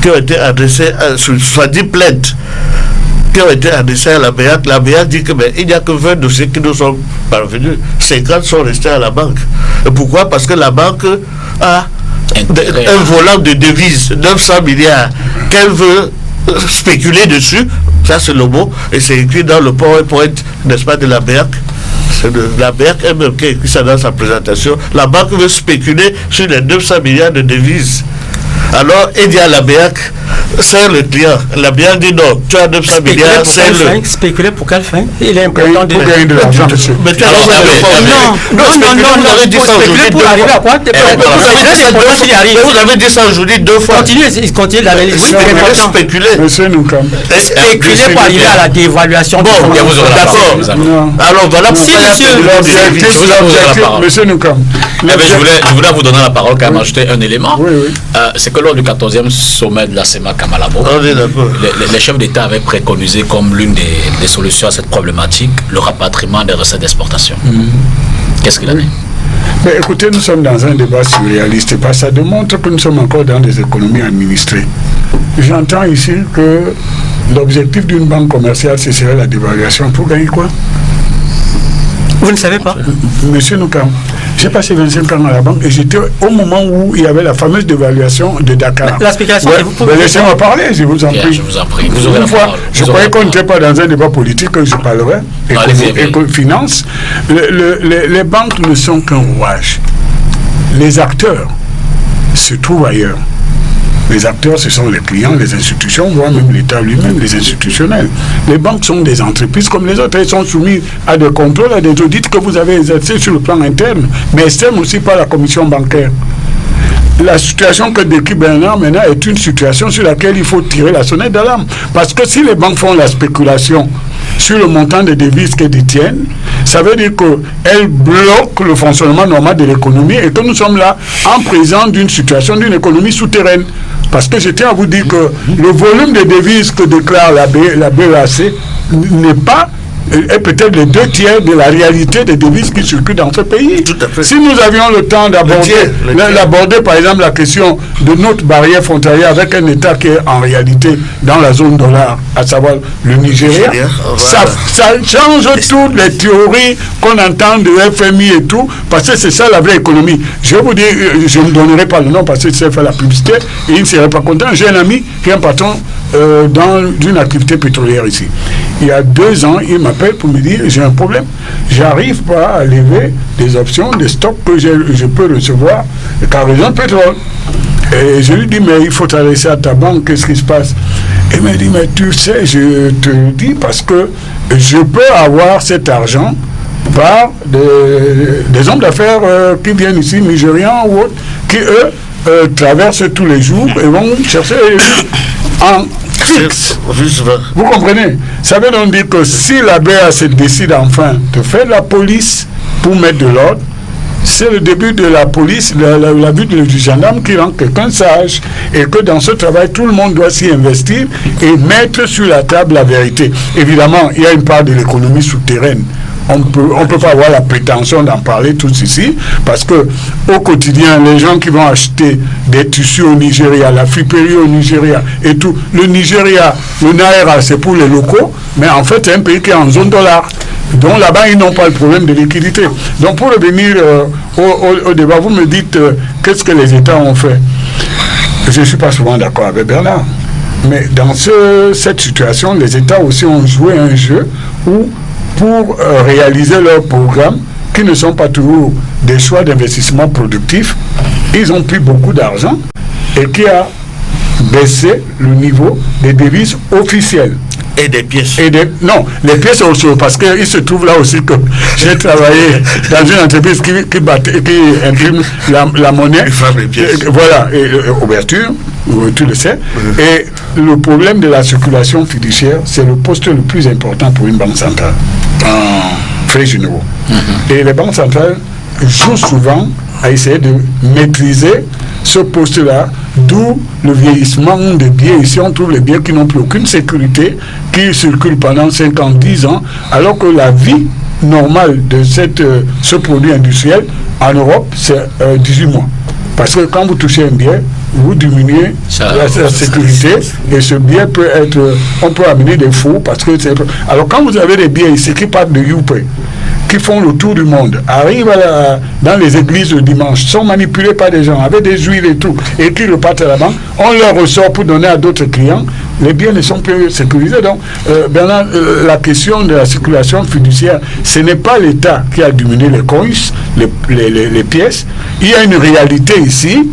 qui ont été adressées, sur 70 plaintes qui ont été adressées à la BEAC. La BEAC dit que il n'y a que 20 dossiers qui nous sont parvenus. 50 sont restés à la banque. Et pourquoi? Parce que la banque a un volant de devises, 900 milliards, qu'elle veut spéculer dessus. Ça, c'est le mot. Et c'est écrit dans le PowerPoint, n'est-ce pas, de la BEAC. C'est de la BEAC elle-même qui a écrit ça dans sa présentation. La banque veut spéculer sur les 900 milliards de devises. Alors, il dit à la BEAC, c'est le client. La BEAC dit non, tu as 900 milliards, c'est le. Spéculer pour quelle fin? Il est important de gagner de l'argent, monsieur. Mais tu as vous avez dit ça aujourd'hui pour arriver à quoi? Vous avez dit ça aujourd'hui 2 fois. Continuez d'analyser. Oui, c'est important. Spéculer. Monsieur Noukam. Spéculer pour arriver à la dévaluation. Bon, d'accord. Alors voilà si monsieur Noukam. Je voulais vous donner la parole quand même, ajouter un élément. C'est que lors du 14e sommet de la CEMAC à Malabo, les chefs d'État avaient préconisé comme l'une des solutions à cette problématique le rapatriement des recettes d'exportation. Qu'est-ce qu'il a dit? Mais écoutez, nous sommes dans un débat surréaliste. Ça démontre que nous sommes encore dans des économies administrées. J'entends ici que l'objectif d'une banque commerciale, ce serait la dévaluation. Pour gagner quoi? Vous ne savez pas? Monsieur Noukam, j'ai passé 25 ans à la banque et j'étais au moment où il y avait la fameuse dévaluation de Dakar. La spéculation, laissez-moi parler, je vous en prie. Je vous en prie. Une fois, je croyais qu'on n'était pas dans un débat politique, que je parlerais. Finance. Les banques ne sont qu'un rouage. Les acteurs se trouvent ailleurs. Les acteurs, ce sont les clients, les institutions, voire même l'État lui-même, les institutionnels. Les banques sont des entreprises comme les autres. Elles sont soumises à des contrôles, à des audits que vous avez exercés sur le plan interne, mais externe aussi par la commission bancaire. La situation que décrit Bernard maintenant est une situation sur laquelle il faut tirer la sonnette d'alarme. Parce que si les banques font la spéculation sur le montant des devises qu'elles détiennent, ça veut dire qu'elles bloquent le fonctionnement normal de l'économie et que nous sommes là en présence d'une situation d'une économie souterraine. Parce que je tiens à vous dire que le volume de devises que déclare la BEAC n'est pas est peut-être les 2/3 de la réalité des devises qui circulent dans ce pays. Tout à fait. Si nous avions le temps d'aborder par exemple la question de notre barrière frontalière avec un État qui est en réalité dans la zone dollar, à savoir le Nigeria, ça change toutes les théories qu'on entend de FMI et tout, parce que c'est ça la vraie économie. Je vais vous dire, je ne donnerai pas le nom parce que c'est fait la publicité et il ne serait pas content. J'ai un ami qui est un patron dans une activité pétrolière ici. Il y a 2 ans, il m'appelle pour me dire j'ai un problème. J'arrive pas à lever des options, des stocks que je peux recevoir car raison de pétrole. Et je lui dis mais il faut t'adresser à ta banque, qu'est-ce qui se passe? Et il m'a dit mais tu sais, je te le dis parce que je peux avoir cet argent par des hommes d'affaires qui viennent ici, nigérians ou autres, qui eux traversent tous les jours et vont chercher en fixe. Vous comprenez? Ça veut donc dire que si la BEAC décide enfin de faire de la police pour mettre de l'ordre, c'est le début de la police, la vue du gendarme qui rend quelqu'un sage et que dans ce travail, tout le monde doit s'y investir et mettre sur la table la vérité. Évidemment, il y a une part de l'économie souterraine. On peut pas avoir la prétention d'en parler tous ici, parce que au quotidien, les gens qui vont acheter des tissus au Nigeria, la friperie au Nigeria et tout, le Nigeria, le Naira, c'est pour les locaux, mais en fait, c'est un pays qui est en zone dollar. Donc là-bas, ils n'ont pas le problème de liquidité. Donc pour revenir au débat, vous me dites qu'est-ce que les États ont fait. Je ne suis pas souvent d'accord avec Bernard. Mais dans cette situation, les États aussi ont joué un jeu où, pour réaliser leurs programmes, qui ne sont pas toujours des choix d'investissement productifs, ils ont pris beaucoup d'argent et qui a baissé le niveau des devises officielles. Et des pièces. Non, les pièces aussi, parce qu'il se trouve là aussi que j'ai travaillé dans une entreprise qui imprime la monnaie. Les pièces. Voilà, ouverture, tu le sais. Et le problème de la circulation fiduciaire, c'est le poste le plus important pour une banque centrale, en frais généraux. Et les banques centrales jouent souvent à essayer de maîtriser ce poste-là D'où le vieillissement des biens. Ici, on trouve les biens qui n'ont plus aucune sécurité, qui circulent pendant 5 ans, 10 ans, alors que la vie normale de ce produit industriel en Europe, c'est 18 mois. Parce que quand vous touchez un bien, vous diminuez la sécurité et ce bien peut être, on peut amener des faux parce que c'est... Alors quand vous avez des biens ici qui partent de UP, qui font le tour du monde, arrivent dans les églises le dimanche, sont manipulés par des gens avec des huiles et tout, et qui repartent à la banque, on leur ressort pour donner à d'autres clients, les biens ne sont plus sécurisés. Donc, Bernard, la question de la circulation fiduciaire, ce n'est pas l'État qui a diminué les coins, les pièces. Il y a une réalité ici,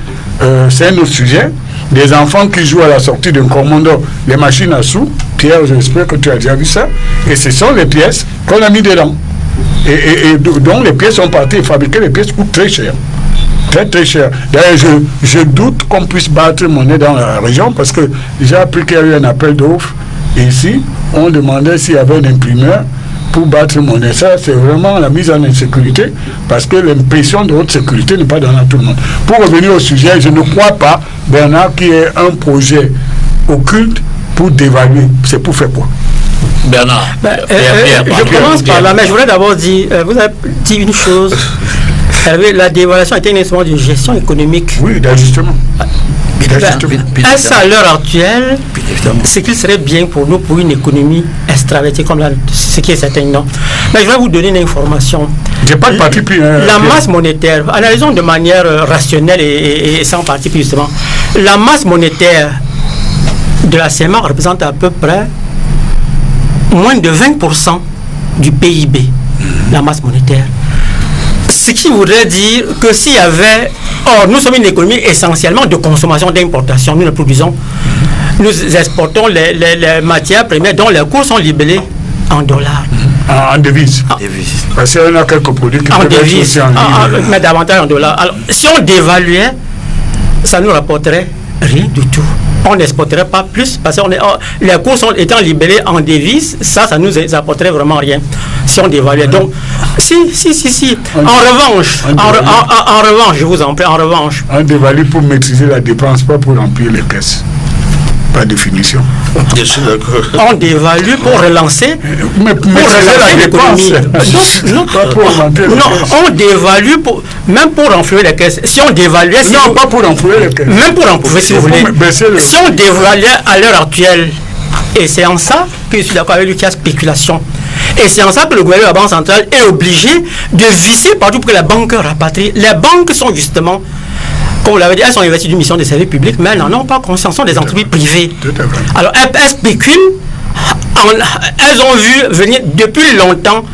c'est un autre sujet. Des enfants qui jouent à la sortie d'un commando, les machines à sous. Pierre, j'espère que tu as déjà vu ça. Et ce sont les pièces qu'on a mis dedans. Et donc les pièces sont parties, fabriquer les pièces coûtent très cher. Très très cher. D'ailleurs, je doute qu'on puisse battre monnaie dans la région parce que j'ai appris qu'il y a eu un appel d'offres. Et ici, on demandait s'il y avait un imprimeur pour battre monnaie. Ça, c'est vraiment la mise en insécurité parce que l'impression de haute sécurité n'est pas donnée à tout le monde. Pour revenir au sujet, je ne crois pas, Bernard, qu'il y ait un projet occulte pour dévaluer. C'est pour faire quoi? Bernard, je commence par là, mais je voudrais d'abord dire, vous avez dit une chose, la dévaluation était un instrument de gestion économique. Oui, d'ajustement. Est-ce à l'heure actuelle, ce qu'il serait bien pour nous, pour une économie extravertie comme ce qui est certain, non. Mais je vais vous donner une information. J'ai pas de parti pris. La masse monétaire, analysons de manière rationnelle et sans parti pris justement, la masse monétaire de la CMA représente à peu près moins de 20% du PIB, la masse monétaire. Ce qui voudrait dire que s'il y avait... Or, nous sommes une économie essentiellement de consommation, d'importation. Nous ne produisons, nous exportons les matières premières dont les cours sont libellés en dollars. En devises. Parce qu'il y en a quelques produits qui peuvent être aussi en livres. Mais davantage en dollars. Alors, si on dévaluait, ça nous rapporterait rien du tout. On n'exporterait pas plus parce que les cours étant libérés en devises, ça nous apporterait vraiment rien si on dévaluait. Donc, si. En revanche, je vous en prie, en revanche. On dévalue pour maîtriser la dépense, pas pour remplir les caisses. Par définition. Je suis d'accord. On dévalue pour relancer. Mais pour relancer la dépense. Non, on dévalue même pour renflouer les caisses. Si on dévaluait... pas pour renflouer les caisses. Même pour renflouer, si vous voulez. Si on dévaluait à l'heure actuelle, et c'est en ça que je suis d'accord avec lui qu'il y a spéculation. Et c'est en ça que le gouvernement de la Banque centrale est obligé de visser partout pour que les banques rapatrient. Les banques sont justement... Comme vous l'avez dit, elles sont investies d'une mission de service public, mais elles n'en ont pas conscience, sont des entreprises privées. Alors, elles spéculent, elles ont vu venir depuis longtemps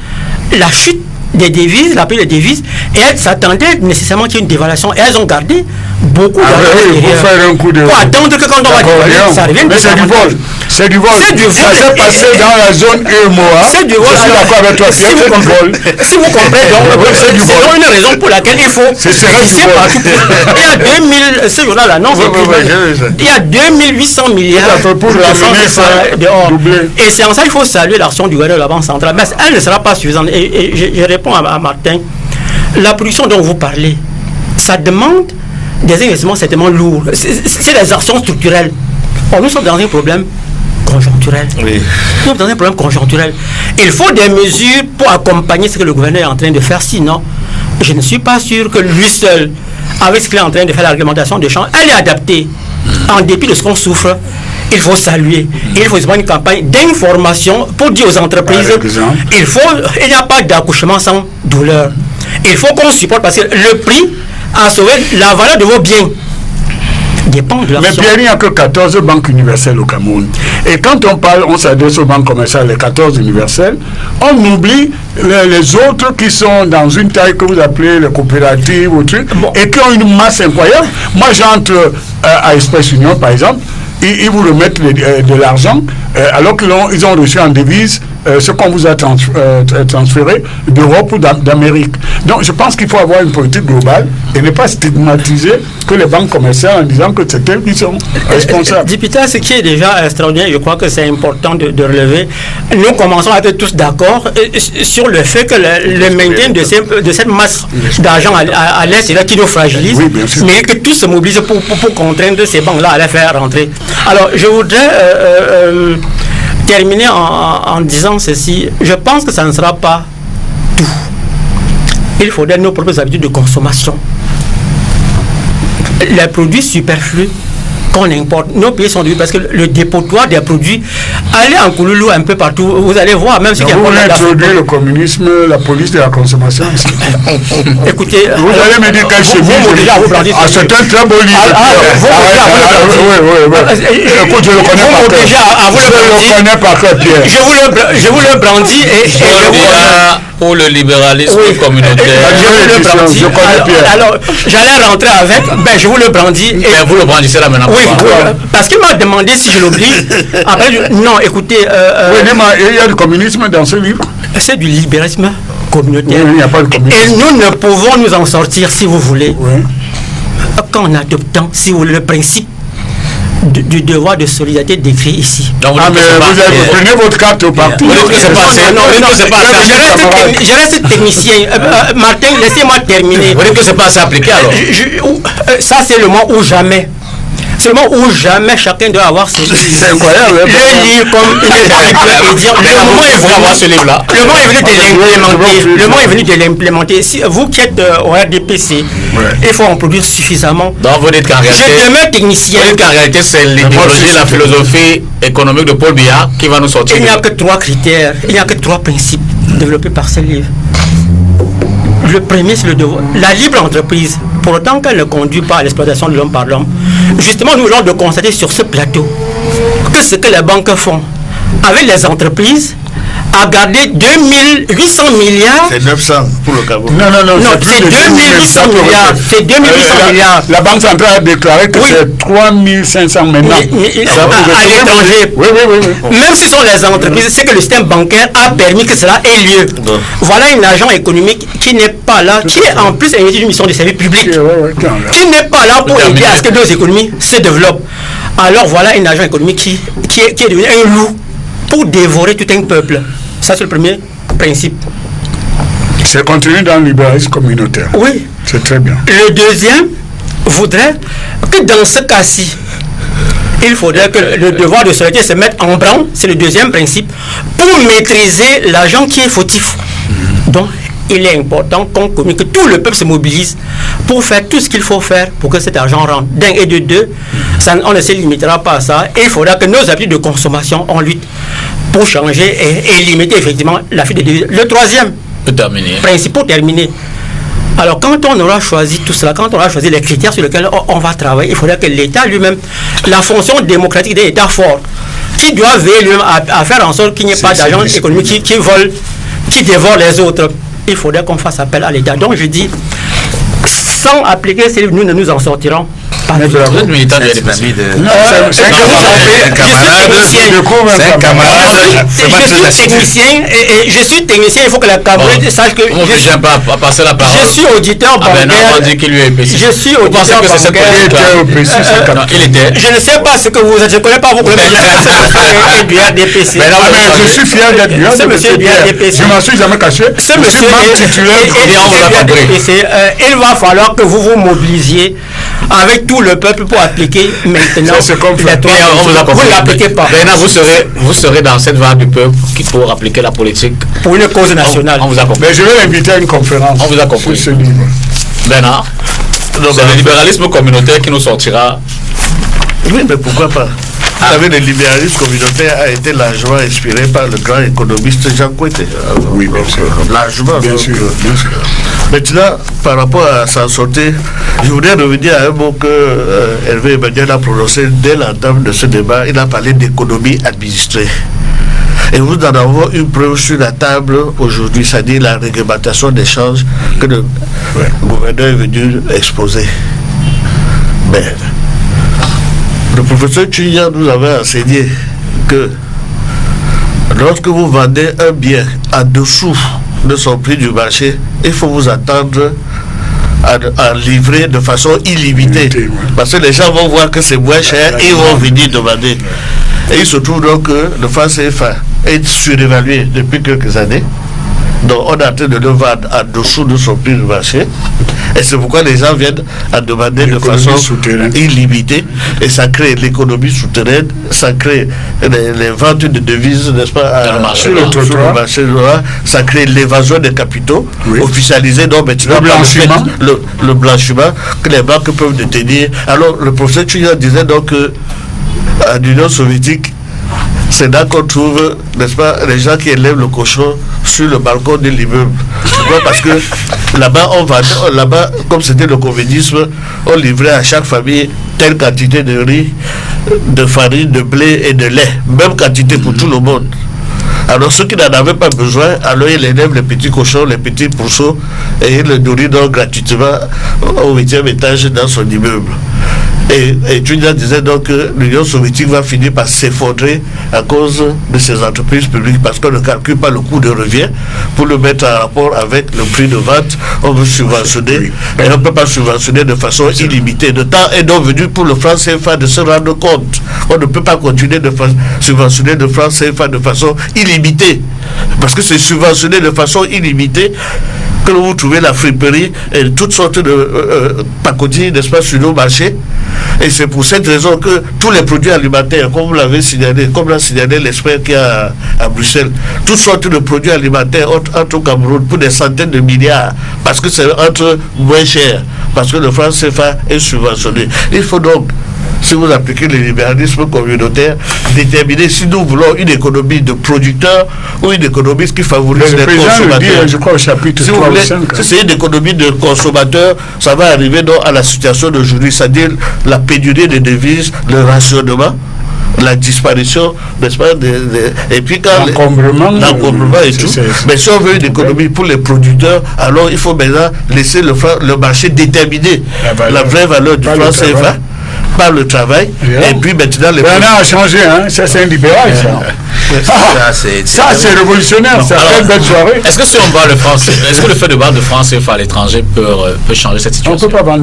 la chute des devises, la prise des devises, et elles s'attendaient nécessairement qu'il y ait une dévaluation. Et elles ont gardé beaucoup d'argent pour attendre que quand on va dévaluer, ça revienne. Mais c'est du vol. C'est du vol. Ça s'est passé dans la zone UMOA. C'est du vol. Je suis d'accord avec toi, Pierre, c'est du vol. Si vous comprenez, donc, c'est une raison pour laquelle il faut visser partout. Il y a 2000, ce journal annonce, il y a 2800 milliards pour ramener ça dehors. Et c'est en ça qu'il faut saluer l'action du gouvernement de la Banque centrale. Mais elle ne sera pas suffisante. Et je réponds à Martin. La production dont vous parlez, ça demande des investissements certainement lourds. C'est des actions structurelles. Or, nous sommes dans un problème conjoncturel. Oui. Nous sommes dans un problème conjoncturel. Il faut des mesures pour accompagner ce que le gouvernement est en train de faire. Sinon, je ne suis pas sûr que lui seul, avec ce qu'il est en train de faire, la réglementation des champs, elle est adaptée. En dépit de ce qu'on souffre, il faut saluer. Il faut une campagne d'information pour dire aux entreprises il n'y a pas d'accouchement sans douleur. Il faut qu'on supporte parce que le prix à sauver la valeur de vos biens dépend de l'action. Mais Pierre, il n'y a que 14 banques universelles au Cameroun. Et quand on parle, on s'adresse aux banques commerciales, les 14 universelles, on oublie les autres qui sont dans une taille que vous appelez les coopératives ou trucs, et qui ont une masse incroyable. Moi, j'entre à Express Union, par exemple, ils vous remettent de l'argent, alors qu'ils ont reçu en devise ce qu'on vous a transféré d'Europe ou d'Amérique. Donc je pense qu'il faut avoir une politique globale et ne pas stigmatiser que les banques commerciales en disant que c'est elles qui sont responsables. Député, ce qui est déjà extraordinaire, je crois que c'est important de relever. Nous commençons à être tous d'accord sur le fait que le maintien de cette masse d'argent à l'intérieur qui nous fragilise, mais que tous se mobilisent pour contraindre ces banques-là à les faire rentrer. Alors, je voudrais terminer en disant ceci. Je pense que ça ne sera pas tout. Il faudrait nos propres habitudes de consommation. Les produits superflus qu'on importe, nos pays sont devenus parce que le dépotoir des produits, allez en Kouloulou un peu partout, vous allez voir, même ceux qui importent. Vous introduisez le communisme, la police de la consommation ici. Écoutez, vous allez me dire quel chemin c'est un très beau livre. Écoute, je le connais par cœur. Je le connais par cœur, Pierre. Je vous le brandis et je vous pour le libéralisme communautaire. Je connais Pierre. Alors, j'allais rentrer avec, je vous le brandis. Mais vous le brandissez là maintenant. Oui, parce qu'il m'a demandé si je l'oublie. Après, non, écoutez. Il y a du communisme dans ce livre. C'est du libéralisme communautaire. Oui, il n'y a pas de communisme. Et nous ne pouvons nous en sortir, si vous voulez, qu'en adoptant, si vous voulez, le principe du devoir de solidarité décrit ici. Donc, vous prenez votre carte au parti. Non, c'est pas ça. Je reste technicien. Martin, laissez-moi terminer. Vous dites que c'est pas assez appliqué alors? Ça, c'est le moment où jamais. C'est le moment où jamais chacun doit avoir ce livre. C'est incroyable. Le livre comme et dire le moment est venu avoir ce livre-là. Le moment est venu de l'implémenter. Le moment est venu de l'implémenter. Si vous qui êtes au RDPC, il faut en produire suffisamment. Donc vous dites qu'en réalité, je demeure technicien. Vous dites qu'en réalité, c'est l'idéologie, la philosophie économique de Paul Biya qui va nous sortir. Il n'y a que 3 critères, il n'y a que 3 principes développés par ce livre. Le premier, c'est le devoir. La libre entreprise, pour autant qu'elle ne conduit pas à l'exploitation de l'homme par l'homme, justement, nous allons de constater sur ce plateau que ce que les banques font avec les entreprises a gardé 2800 milliards. C'est 900 pour le Gabon. Non, c'est 2800 milliards. C'est 2800 milliards. La Banque centrale a déclaré que c'est 3500 maintenant. À l'étranger. Oui. Même si ce sont les entreprises, c'est que le système bancaire a permis que cela ait lieu. Voilà un agent économique qui n'est pas là, qui est en plus une mission de service public, qui n'est pas là pour aider à ce que nos économies se développent. Alors voilà un agent économique qui est devenu un loup pour dévorer tout un peuple. Ça, c'est le premier principe. C'est continuer dans le libéralisme communautaire. Oui. C'est très bien. Le deuxième voudrait que dans ce cas-ci, il faudrait que le devoir de solidarité se mette en branle, c'est le deuxième principe, pour maîtriser l'agent qui est fautif. Donc, il est important qu'on communique, que tout le peuple se mobilise pour faire tout ce qu'il faut faire pour que cet argent rentre. D'un et de deux, on ne se limitera pas à ça. Et il faudra que nos habitudes de consommation, on lutte pour changer et limiter effectivement la fuite des devises. Le troisième principe, pour terminer. Alors, quand on aura choisi tout cela, quand on aura choisi les critères sur lesquels on va travailler, il faudra que l'État lui-même, la fonction démocratique d'un État fort, qui doit veiller lui-même à faire en sorte qu'il n'y ait pas d'agents économiques qui volent, qui dévorent les autres. Il faudrait qu'on fasse appel à l'État. Donc je dis, sans appliquer ces livres, nous ne nous en sortirons pas. Vous êtes militant du RDPC. C'est un camarade. Je suis technicien et je suis technicien. Il faut que la camarade sache que je suis pas passer la parole. Je suis auditeur bancaire. Je suis auditeur bancaire. Il était. Je ne sais pas ce que vous êtes. Je ne connais pas vos collègues du RDPC. Je suis fier d'être du RDPC. Je m'en suis jamais caché. Ce monsieur il va falloir que vous vous mobilisiez avec tout le peuple pour appliquer maintenant. Vous ne l'appliquez pas. Vous serez dans cette vague du peuple pour appliquer la politique. Pour une cause nationale. On vous a compris. Mais je vais l'inviter à une conférence. On vous a compris. Sur ce livre. Bernard, c'est le libéralisme communautaire qui nous sortira. Oui, mais pourquoi pas? Vous savez, le libéralisme communautaire a été largement inspiré par le grand économiste Jean Coueté. Oui, bien sûr. Largement. Bien sûr. Maintenant, par rapport à sa santé, je voudrais revenir à un mot que Hervé Emmanuel a prononcé dès l'entame de ce débat. Il a parlé d'économie administrée. Et nous en avons une preuve sur la table aujourd'hui, c'est-à-dire la réglementation des changes que le gouverneur est venu exposer. Mais le professeur Chuyia nous avait enseigné que Lorsque vous vendez un bien en dessous de son prix du marché, il faut vous attendre à livrer de façon illimitée. Parce que les gens vont voir que c'est moins cher et ils vont venir demander. Et il se trouve donc que le franc CFA est surévalué depuis quelques années. Donc on est en train de le vendre en dessous de son prix du marché. Et c'est pourquoi les gens viennent à demander de façon illimitée. Et ça crée l'économie souterraine, ça crée les ventes de devises, n'est-ce pas, sur le marché. Ça crée l'évasion des capitaux, officialisé donc maintenant le blanchiment que les banques peuvent détenir. Alors le professeur Tchouya disait donc que à l'Union soviétique, c'est là qu'on trouve, n'est-ce pas, les gens qui élèvent le cochon sur le balcon de l'immeuble. Pourquoi? Parce que là-bas, comme c'était le communisme, on livrait à chaque famille telle quantité de riz, de farine, de blé et de lait. Même quantité pour tout le monde. Alors ceux qui n'en avaient pas besoin, alors ils élèvent les petits cochons, les petits pourceaux, et ils le nourrissent donc gratuitement au 8e étage dans son immeuble. Et Julia disait donc que l'Union soviétique va finir par s'effondrer à cause de ces entreprises publiques parce qu'on ne calcule pas le coût de revient pour le mettre en rapport avec le prix de vente. On veut subventionner et on ne peut pas subventionner de façon illimitée. Le temps est donc venu pour le franc CFA de se rendre compte. On ne peut pas continuer de subventionner le franc CFA de façon illimitée parce que c'est subventionné de façon illimitée que vous trouvez la friperie et toutes sortes de pacotilles, n'est-ce pas, sur nos marchés. Et c'est pour cette raison que tous les produits alimentaires, comme vous l'avez signalé, comme l'a signalé l'expert qui est à Bruxelles, toutes sortes de produits alimentaires entre au Cameroun pour des centaines de milliards, parce que c'est entre moins cher, parce que le franc CFA est subventionné. Il faut donc, si vous appliquez le libéralisme communautaire, déterminer si nous voulons une économie de producteurs ou une économie qui favorise les consommateurs. Je crois au chapitre 3 ou 5. Si c'est une économie de consommateurs, ça va arriver donc à la situation d'aujourd'hui, c'est-à-dire la pénurie des devises, le rationnement, la disparition, n'est-ce pas, et puis quand l'encombrement et tout. Mais si on veut une économie pour les producteurs, alors il faut maintenant laisser le marché déterminer la vraie valeur du franc CFA par le travail. Et puis maintenant Bernard a changé, hein? Ça c'est un libéral, ça. C'est révolutionnaire, ça fait une belle soirée. Est-ce que si on vend le franc, est-ce que le fait de vendre le franc CFA à l'étranger peut changer cette situation? On ne peut pas vendre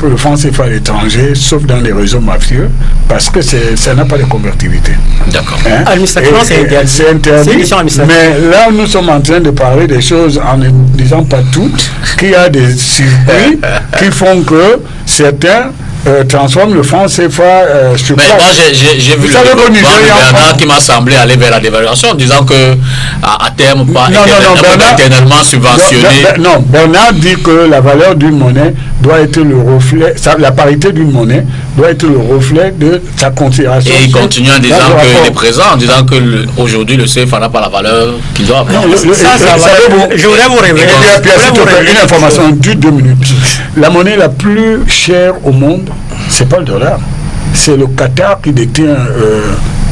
le franc CFA à l'étranger, sauf dans les réseaux mafieux, parce que ça n'a pas de convertibilité. D'accord. Hein? Administrativement, c'est interdit. Mais là, nous sommes en train de parler des choses en ne disant pas toutes, qu'il y a des circuits qui font que certains transforme le franc CFA sur place. Mais moi j'ai vu le Bernard qui m'a semblé aller vers la dévaluation en disant que à terme pas éternellement subventionné. Non, Bernard dit que la valeur d'une monnaie doit être le reflet, la parité d'une monnaie doit être le reflet de sa considération. Et il continue en disant qu'il est présent, en disant que aujourd'hui le CFA n'a pas la valeur qu'il doit avoir. Je voudrais vous révéler une information dure 2 minutes. La monnaie la plus chère au monde, c'est pas le dollar, c'est le Qatar qui détient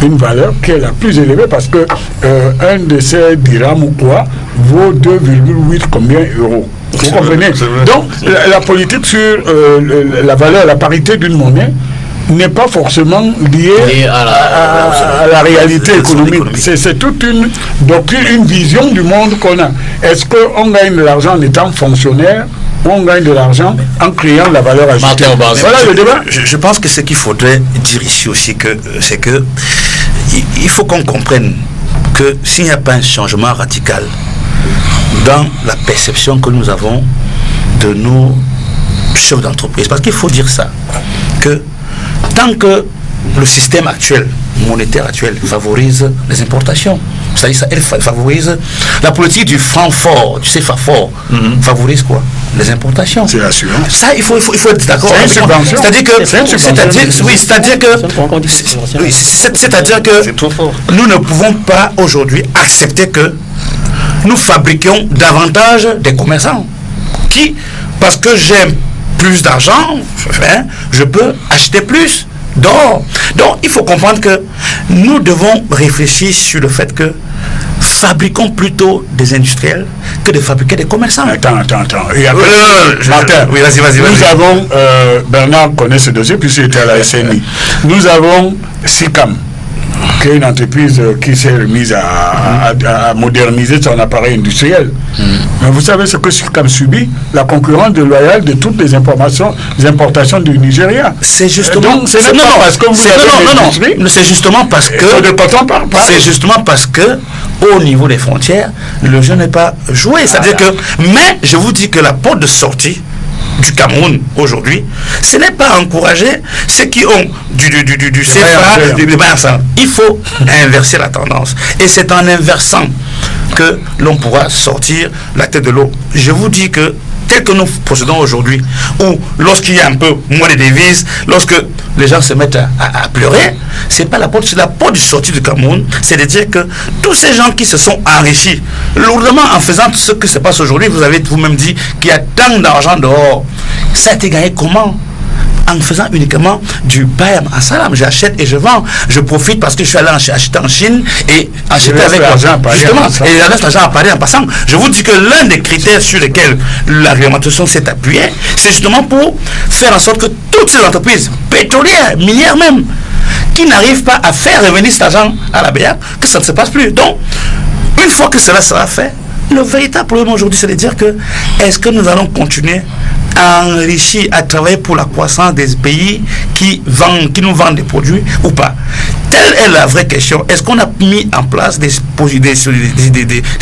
une valeur qui est la plus élevée parce que un de ces dirhams ou quoi vaut 2,8 combien euros. Vous comprenez? Donc la politique sur la valeur, la parité d'une monnaie n'est pas forcément liée à la réalité économique. C'est toute une doctrine, une vision du monde qu'on a. Est-ce qu'on gagne de l'argent en étant fonctionnaire ou on gagne de l'argent en créant la valeur ajoutée? Voilà le débat. Je pense que ce qu'il faudrait dire ici aussi, c'est que il faut qu'on comprenne que s'il n'y a pas un changement radical dans la perception que nous avons de nos chefs d'entreprise, parce qu'il faut dire ça, que tant que le système actuel, monétaire actuel, favorise les importations, c'est-à-dire ça, elle favorise la politique du franc fort, du CFA fort, favorise quoi? Les importations. C'est assurant. Ça, il faut être d'accord. C'est une subvention. C'est-à-dire que nous ne pouvons pas aujourd'hui accepter que nous fabriquions davantage des commerçants qui, parce que j'aime plus d'argent, je peux acheter plus d'or. Donc il faut comprendre que nous devons réfléchir sur le fait que fabriquons plutôt des industriels que de fabriquer des commerçants. Attends. Et après, Martin, oui, vas-y. Nous avons, Bernard connaît ce dossier puisqu'il était à la SNI. Nous avons SICAM, créé une entreprise qui s'est remise à moderniser son appareil industriel. Mais vous savez ce que Sicap subit? La concurrence déloyale de toutes les importations du Nigeria. C'est justement... Donc, c'est pas parce que vous avez non, c'est justement parce que... C'est justement parce que, au niveau des frontières, le jeu n'est pas joué. C'est-à-dire que... Mais, je vous dis que la porte de sortie du Cameroun aujourd'hui, ce n'est pas encourager ceux qui ont du CFA, du BASA. Il faut inverser la tendance. Et c'est en inversant que l'on pourra sortir la tête de l'eau. Je vous dis que tel que nous procédons aujourd'hui, ou lorsqu'il y a un peu moins de devises, lorsque les gens se mettent à pleurer, c'est pas la porte, c'est la porte de sortie du Cameroun. C'est de dire que tous ces gens qui se sont enrichis lourdement en faisant ce que se passe aujourd'hui, vous avez vous-même dit qu'il y a tant d'argent dehors. Ça a été gagné comment? En faisant uniquement du bayam à salam, j'achète et je vends, je profite parce que je suis allé acheter en Chine et acheter avec l'argent justement, et il reste l'argent à Paris en passant. Je vous dis que l'un des critères sur lesquels la réglementation s'est appuyée, c'est justement pour faire en sorte que toutes ces entreprises pétrolières, minières même, qui n'arrivent pas à faire revenir cet argent à la BA, que ça ne se passe plus. Donc, une fois que cela sera fait, le véritable problème aujourd'hui, c'est de dire que est-ce que nous allons continuer à enrichir, à travailler pour la croissance des pays qui nous vendent des produits ou pas? Telle est la vraie question. Est-ce qu'on a mis en place des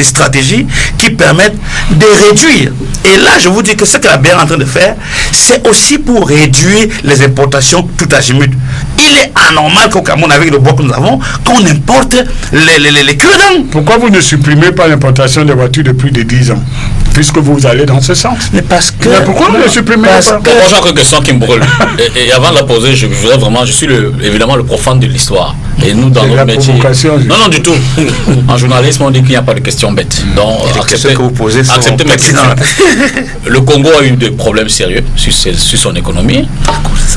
stratégies qui permettent de réduire? Et là, je vous dis que ce que la BR est en train de faire, c'est aussi pour réduire les importations tout azimut. Il est anormal qu'au Cameroun, avec le bois que nous avons, qu'on importe les cure-dents. Pourquoi vous ne supprimez pas l'importation des voitures de plus de 10 ans, puisque vous allez dans ce sens? Mais parce que... Mais pourquoi vous ne supprimez pas? Moi, j'ai encore une question qui me brûle. Et avant de la poser, je suis évidemment le profane de l'histoire. Et nous, dans notre métier... Non, du tout. En journalisme, on dit qu'il n'y a pas de questions bêtes. Donc, acceptez mes questions. Le Congo a eu des problèmes sérieux sur son économie.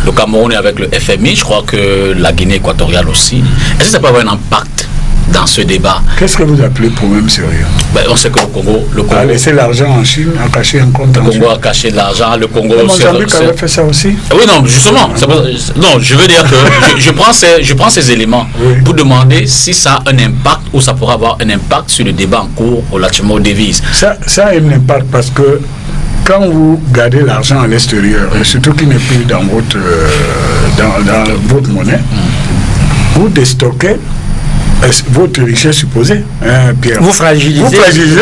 Le Cameroun est avec le FMI, je crois que la Guinée équatoriale aussi. Est-ce que ça peut avoir un impact dans ce débat? Qu'est-ce que vous appelez problème sérieux? On sait que le Congo a laissé l'argent en Chine, a caché un compte en Chine. Le Congo a caché de l'argent, le Congo... Le Mozambique avait fait ça aussi? Oui, non, justement. Non, je veux dire que je prends ces éléments pour demander si ça a un impact ou ça pourrait avoir un impact sur le débat en cours relativement aux devises. Ça a un impact parce que quand vous gardez l'argent à l'extérieur, et surtout qu'il n'est plus dans votre monnaie, vous déstockez votre richesse supposée, Pierre. Vous fragilisez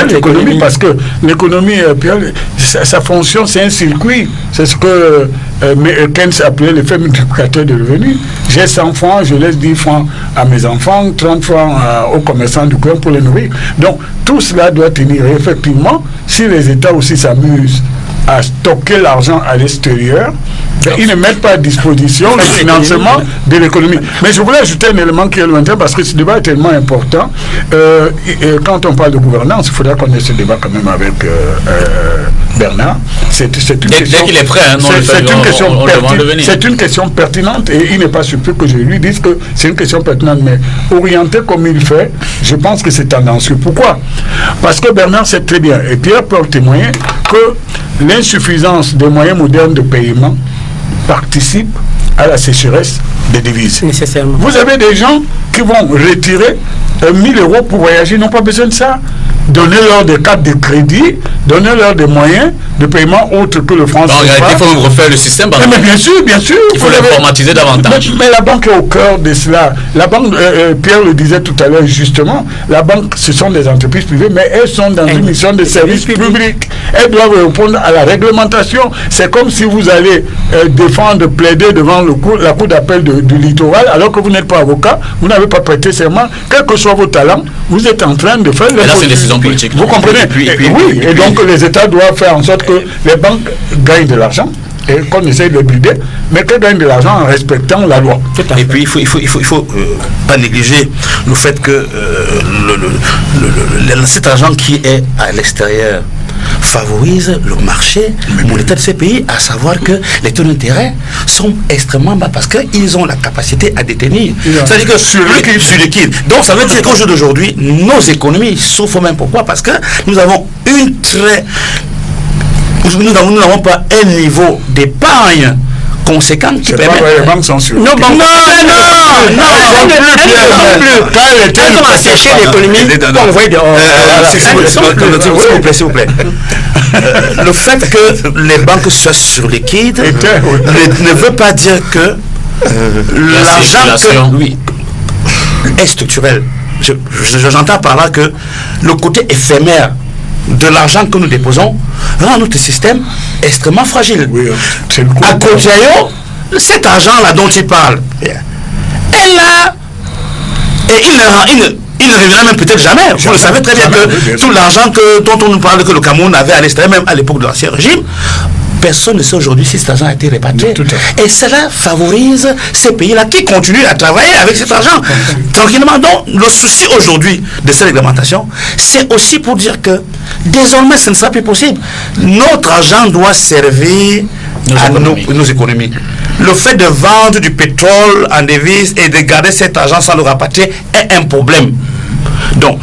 l'économie parce que l'économie, Pierre, sa fonction, c'est un circuit. C'est ce que Keynes appelait l'effet multiplicateur de revenus. J'ai 100 francs, je laisse 10 francs à mes enfants, 30 francs aux commerçants du coin pour les nourrir. Donc, tout cela doit tenir. Et effectivement, si les États aussi s'amusent à stocker l'argent à l'extérieur, ils ne mettent pas à disposition le financement de l'économie. Mais je voulais ajouter un élément qui est lointain parce que ce débat est tellement important. Quand on parle de gouvernance, il faudra qu'on ait ce débat quand même avec Bernard. C'est une question pertinente et il n'est pas surpris que je lui dise que c'est une question pertinente, mais orienté comme il fait, je pense que c'est tendancieux. Pourquoi? Parce que Bernard sait très bien, et Pierre peut témoigner, que l'insuffisance des moyens modernes de paiement participe à la sécheresse des devises. Nécessairement. Vous avez des gens qui vont retirer 1000 € pour voyager, ils n'ont pas besoin de ça. Donnez-leur des cartes de crédit, donnez-leur des moyens de paiement autres que le franc CFA. En réalité, il faut refaire le système. Mais bien sûr. Il faut l'informatiser davantage. Mais la banque est au cœur de cela. La banque, Pierre le disait tout à l'heure justement, la banque, ce sont des entreprises privées, mais elles sont dans une mission de service public. Elles doivent répondre à la réglementation. C'est comme si vous allez plaider devant la cour d'appel du littoral, alors que vous n'êtes pas avocat, vous n'avez pas prêté serment, quel que soit vos talents, vous êtes en train de faire les décision politique. Vous comprenez? Et donc les États doivent faire en sorte que les banques gagnent de l'argent et qu'on essaye de brider, mais qu'elles gagnent de l'argent en respectant la loi. Et puis il faut pas négliger le fait que cet argent qui est à l'extérieur favorise le marché monétaire de ces pays, à savoir que les taux d'intérêt sont extrêmement bas parce qu'ils ont la capacité à détenir. C'est-à-dire que sur liquide. Donc ça veut dire qu'au jour d'aujourd'hui, nos économies souffrent même. Pourquoi? Parce que nous avons nous n'avons pas un niveau d'épargne conséquent qui permet... Les banques sont sûres. Non, elles ont asséché l'économie qu'on voit dehors. S'il vous plaît. Le fait que les banques soient surliquides ne veut pas dire que l'argent est structurel. J'entends par là que le côté éphémère de l'argent que nous déposons rend notre système extrêmement fragile. Oui, à contrario, cet argent-là dont tu parles, il ne reviendra même peut-être jamais. Vous le savez très bien que tout l'argent dont on nous parle que le Cameroun avait à l'extérieur, même à l'époque de l'ancien régime, personne ne sait aujourd'hui si cet argent a été répatrié. Et cela favorise ces pays-là qui continuent à travailler avec cet argent tranquillement. Donc, le souci aujourd'hui de cette réglementation, c'est aussi pour dire que désormais, ce ne sera plus possible. Notre argent doit servir à nos économies. Le fait de vendre du pétrole en devise et de garder cet argent sans le rapatrier est un problème. Donc,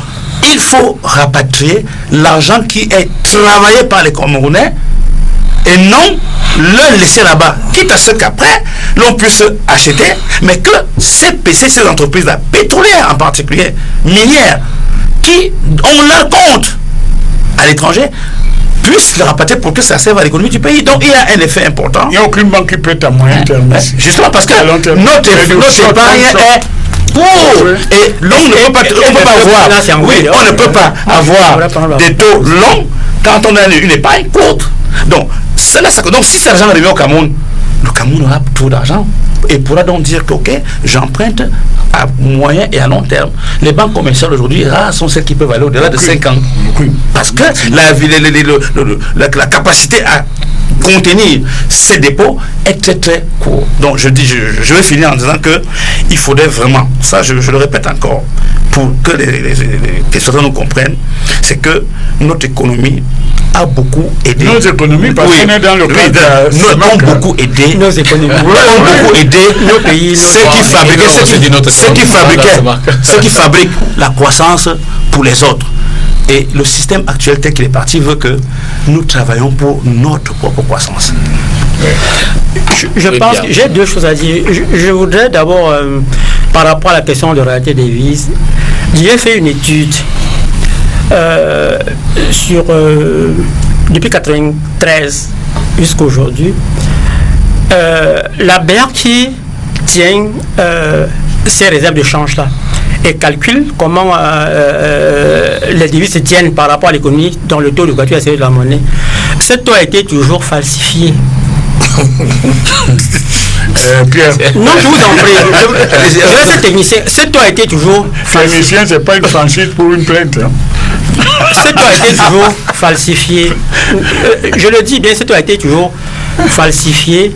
il faut rapatrier l'argent qui est travaillé par les Camerounais et non le laisser là-bas, quitte à ce qu'après l'on puisse acheter, mais que ces entreprises-là, pétrolières en particulier, minières, qui ont leur compte à l'étranger, puissent le rapatrier pour que ça serve à l'économie du pays. Donc il y a un effet important. Il n'y a aucune banque qui peut être à moyen terme. Justement parce que notre épargne est court et l'on ne peut pas avoir. Oui, on ne peut pas avoir des taux longs quand on a une épargne courte. Donc si cet argent revient au Cameroun, le Cameroun aura trop d'argent et pourra donc dire que ok, j'emprunte à moyen et à long terme. Les banques commerciales aujourd'hui rares sont celles qui peuvent aller au-delà de 5 ans. Parce que la capacité à contenir ces dépôts est très très court. Donc je vais finir en disant que il faudrait vraiment, ça je le répète encore, pour que les questions nous comprennent, c'est que notre économie a beaucoup aidé. Nos économies, parce qu'on est dans le cadre ont beaucoup aidé. Nos économies. Ont beaucoup aidé nos pays, ceux qui fabriquent la croissance pour les autres. Et le système actuel tel qu'il est parti veut que nous travaillons pour notre propre croissance. Je pense que j'ai deux choses à dire. Je voudrais d'abord, par rapport à la question de réalité des devises, j'ai fait une étude sur depuis 1993 jusqu'à aujourd'hui. La BER qui tient ces réserves de change là et calcule comment les devises se tiennent par rapport à l'économie dans le taux de couverture de la monnaie. Ce taux a été toujours falsifié. Pierre. Non, je vous en prie. Je vais être technicien. Ce taux a été toujours falsifié. Technicien, c'est pas une franchise pour une plainte. Hein. Ce taux a été toujours falsifié. Je le dis bien, ce taux a été toujours falsifié.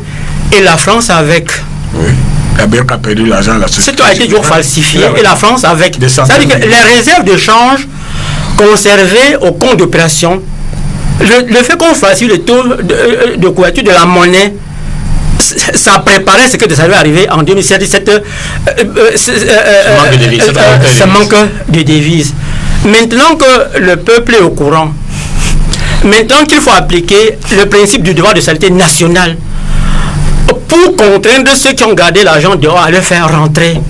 Et la France avec... Oui. La BER a perdu l'argent. Ce taux a été toujours falsifié. Et la France avec... C'est-à-dire que les réserves de change conservées au compte d'opération, le fait qu'on falsifie le taux de couverture de la monnaie, ça préparait ce que ça devait arriver en 2017, ce manque de devises. Maintenant que le peuple est au courant, maintenant qu'il faut appliquer le principe du devoir de saleté national pour contraindre ceux qui ont gardé l'argent dehors à le faire rentrer,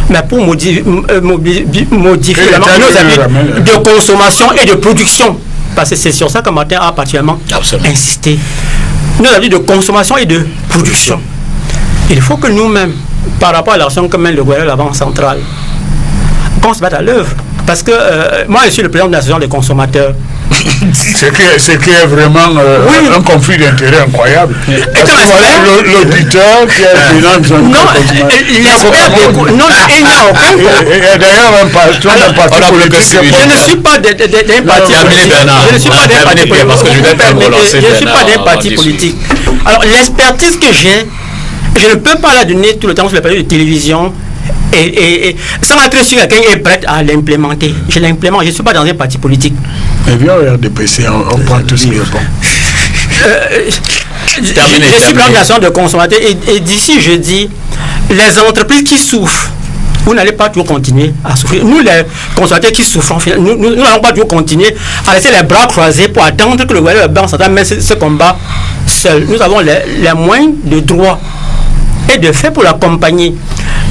mais pour modifier nos habitudes de consommation et de production. Parce que c'est sur ça que Martin a particulièrement insisté. Nos habitudes de consommation et de production. Il faut que nous-mêmes, par rapport à l'action que mène le gouvernement de la Banque centrale, qu'on se mette à l'œuvre. Parce que moi, je suis le président de l'association des consommateurs. Ce qui est vraiment un conflit d'intérêts incroyable. L'auditeur qui est président de l'expert non, il n'y a aucun. Et d'ailleurs, un patron d'un parti politique. Je ne suis pas d'un parti politique. Je ne suis pas d'un parti politique. Je ne suis pas d'un parti politique. Alors, l'expertise que j'ai, je ne peux pas la donner tout le temps sur les plateaux de télévision. Et sans être sûr que quelqu'un est prêt à l'implémenter. Je l'implémente, je ne suis pas dans un parti politique. Mais bien au RDPC, on prend tout ce qui est bon. Je suis président de l'association de consommateurs et d'ici je dis, les entreprises qui souffrent vous n'allez pas toujours continuer à souffrir. Nous, les consommateurs qui souffrent, nous n'allons pas toujours continuer à laisser les bras croisés pour attendre que le gouvernement de la Banque centrale mène ce combat seul. Nous avons les moyens de droit et de fait pour l'accompagner.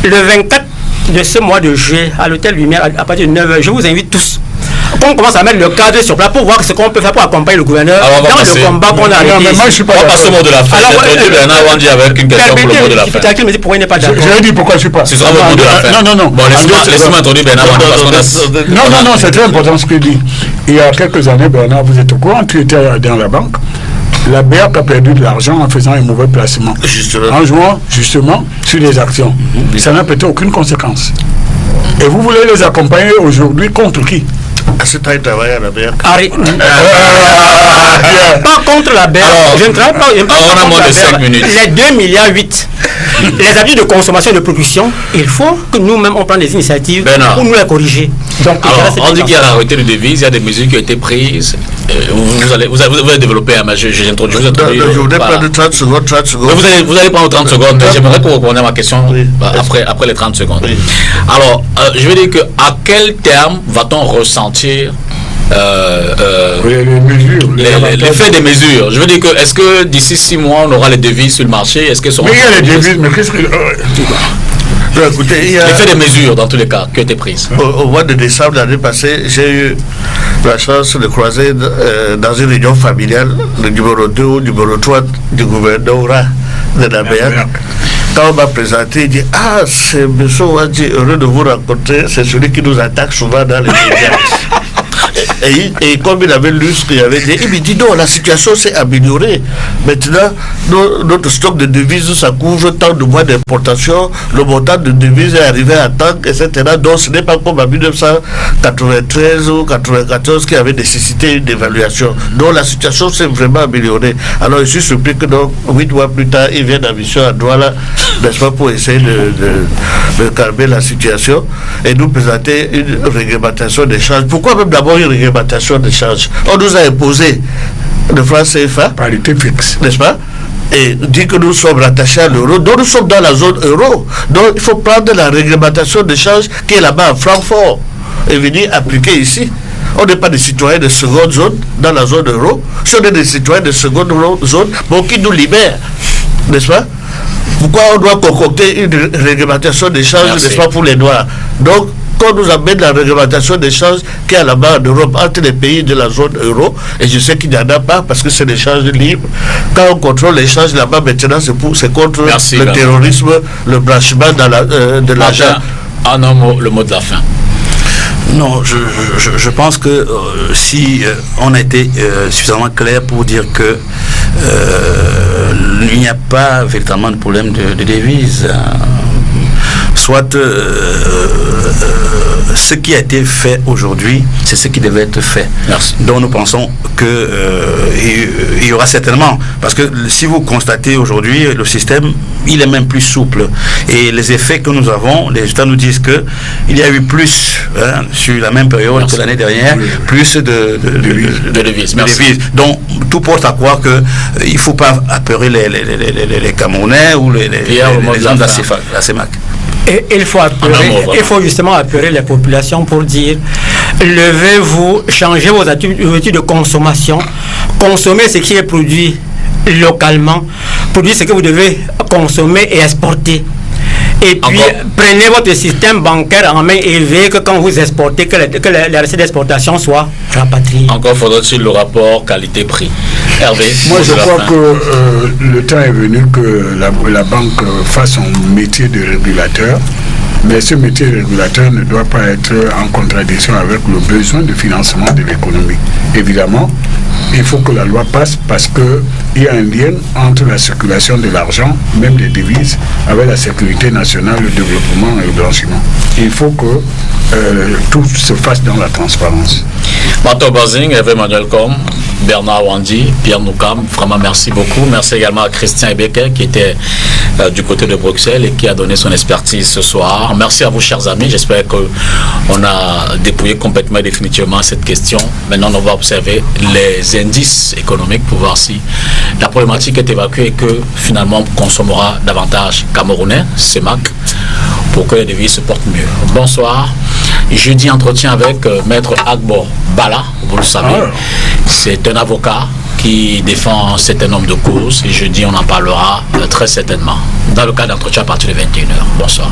Le 24 de ce mois de juillet, à l'hôtel Lumière, à partir de 9h, je vous invite tous. On commence à mettre le cadre sur place pour voir ce qu'on peut faire pour accompagner le gouverneur dans le combat qu'on a arrêté. On va passer au mot de la fin. J'ai Bernard Wandi avec une question pour le mot de la fin. Pourquoi il n'est pas d'accord? J'avais dit pourquoi je ne suis pas. C'est sur le mot de la fin. Non. Bon, laissez-moi introduire Bernard Wandi parce qu'on a... Non, c'est très important ce qu'il dit. Il y a quelques années, Bernard, vous êtes au courant, tu étais dans la banque. La BEAC a perdu de l'argent en faisant un mauvais placement. En jouant justement sur les actions. Ça n'a peut-être aucune conséquence. Et vous voulez les accompagner aujourd'hui contre qui? C'est un travail à la BEAC. Pas contre la BEAC. Je ne travaille pas. On a moins de 5 minutes. Les 2,8 milliards, les habitudes de consommation et de production, il faut que nous-mêmes on prenne des initiatives pour nous les corriger. Donc, alors, on dit qu'il y a l'arrêté de devise, il y a des mesures qui ont été prises. Vous allez développer un majeur. Je voudrais prendre 30 secondes. Vous allez prendre 30 secondes, mais j'aimerais que vous répondiez à ma question après les 30 secondes. Oui. Alors, je veux dire à quel terme va-t-on ressentir l'effet des mesures? Je veux dire que est-ce que d'ici 6 mois on aura les devises sur le marché? Est-ce que mais il y a les devises, mais qu'est-ce que... L'effet des mesures dans tous les cas qui ont été prises. Au mois de décembre l'année passée, j'ai eu la chance de croiser dans une réunion familiale le numéro 2 ou numéro 3 du gouvernement de la BEAC. Quand on m'a présenté, il dit « Ah, c'est M. Wandi, heureux de vous rencontrer, c'est celui qui nous attaque souvent dans les médias. » Et comme il avait lu ce qu'il avait dit, il me dit non, la situation s'est améliorée. Maintenant, notre stock de devises, ça couvre tant de mois d'importation, le montant de devises est arrivé à temps, etc. Donc ce n'est pas comme en 1993 ou 1994 qui avait nécessité une évaluation. Donc la situation s'est vraiment améliorée. Alors je suis surpris que donc 8 mois plus tard, ils viennent en mission à Douala, n'est-ce pas, pour essayer de calmer la situation et nous présenter une réglementation des charges. Pourquoi même d'abord une réglementation des charges? On nous a imposé le franc CFA, parité fixe, n'est-ce pas? Et dit que nous sommes rattachés à l'euro, donc nous sommes dans la zone euro. Donc il faut prendre la réglementation des charges qui est là-bas à Francfort et venir appliquer ici. On n'est pas des citoyens de seconde zone dans la zone euro. Si on est des citoyens de seconde zone, bon, qui nous libère, n'est-ce pas? Pourquoi on doit concocter une réglementation des charges, n'est-ce pas, pour les Noirs? Donc, quand nous amène la réglementation des charges qui est là-bas en Europe entre les pays de la zone euro, et je sais qu'il n'y en a pas parce que c'est des charges libres. Quand on contrôle les charges là-bas, maintenant c'est contre le terrorisme, le blanchiment de l'argent. En un mot, le mot de la fin. Non, je pense que si on a été suffisamment clair pour dire que il n'y a pas véritablement de problème de devise, soit ce qui a été fait aujourd'hui, c'est ce qui devait être fait. Merci. Donc nous pensons que il y aura certainement, parce que si vous constatez aujourd'hui, le système, il est même plus souple. Et les effets que nous avons, les résultats nous disent que il y a eu plus, sur la même période que l'année dernière, plus de devises. Donc tout porte à croire que il ne faut pas apeurer les Camerounais ou les hommes de la CEMAC. Et il faut justement apeurer les populations pour dire levez-vous, changez vos habitudes de consommation, consommez ce qui est produit localement, produisez ce que vous devez consommer et exporter. Et puis, prenez votre système bancaire en main et veillez que quand vous exportez, que les recettes d'exportation soient rapatriées. Encore faudra-t-il le rapport qualité-prix. Hervé, moi je crois que le temps est venu que la banque fasse son métier de régulateur, mais ce métier de régulateur ne doit pas être en contradiction avec le besoin de financement de l'économie. Évidemment, il faut que la loi passe parce qu'il y a un lien entre la circulation de l'argent, même des devises, avec la sécurité nationale, le développement et le blanchiment. Il faut que tout se fasse dans la transparence. Mato Bazing, Hervé Manuel Com, Bernard Wandi, Pierre Noukam, vraiment merci beaucoup. Merci également à Christian Ebeke qui était du côté de Bruxelles et qui a donné son expertise ce soir. Merci à vous, chers amis. J'espère qu'on a dépouillé complètement et définitivement cette question. Maintenant, on va observer les indices économiques pour voir si la problématique est évacuée et que finalement on consommera davantage camerounais, CEMAC, pour que les devises se portent mieux. Bonsoir. Jeudi, entretien avec Maître Agbo Bala, vous le savez. C'est un avocat qui défend un certain nombre de causes et jeudi, on en parlera très certainement dans le cadre d'entretien à partir de 21h. Bonsoir.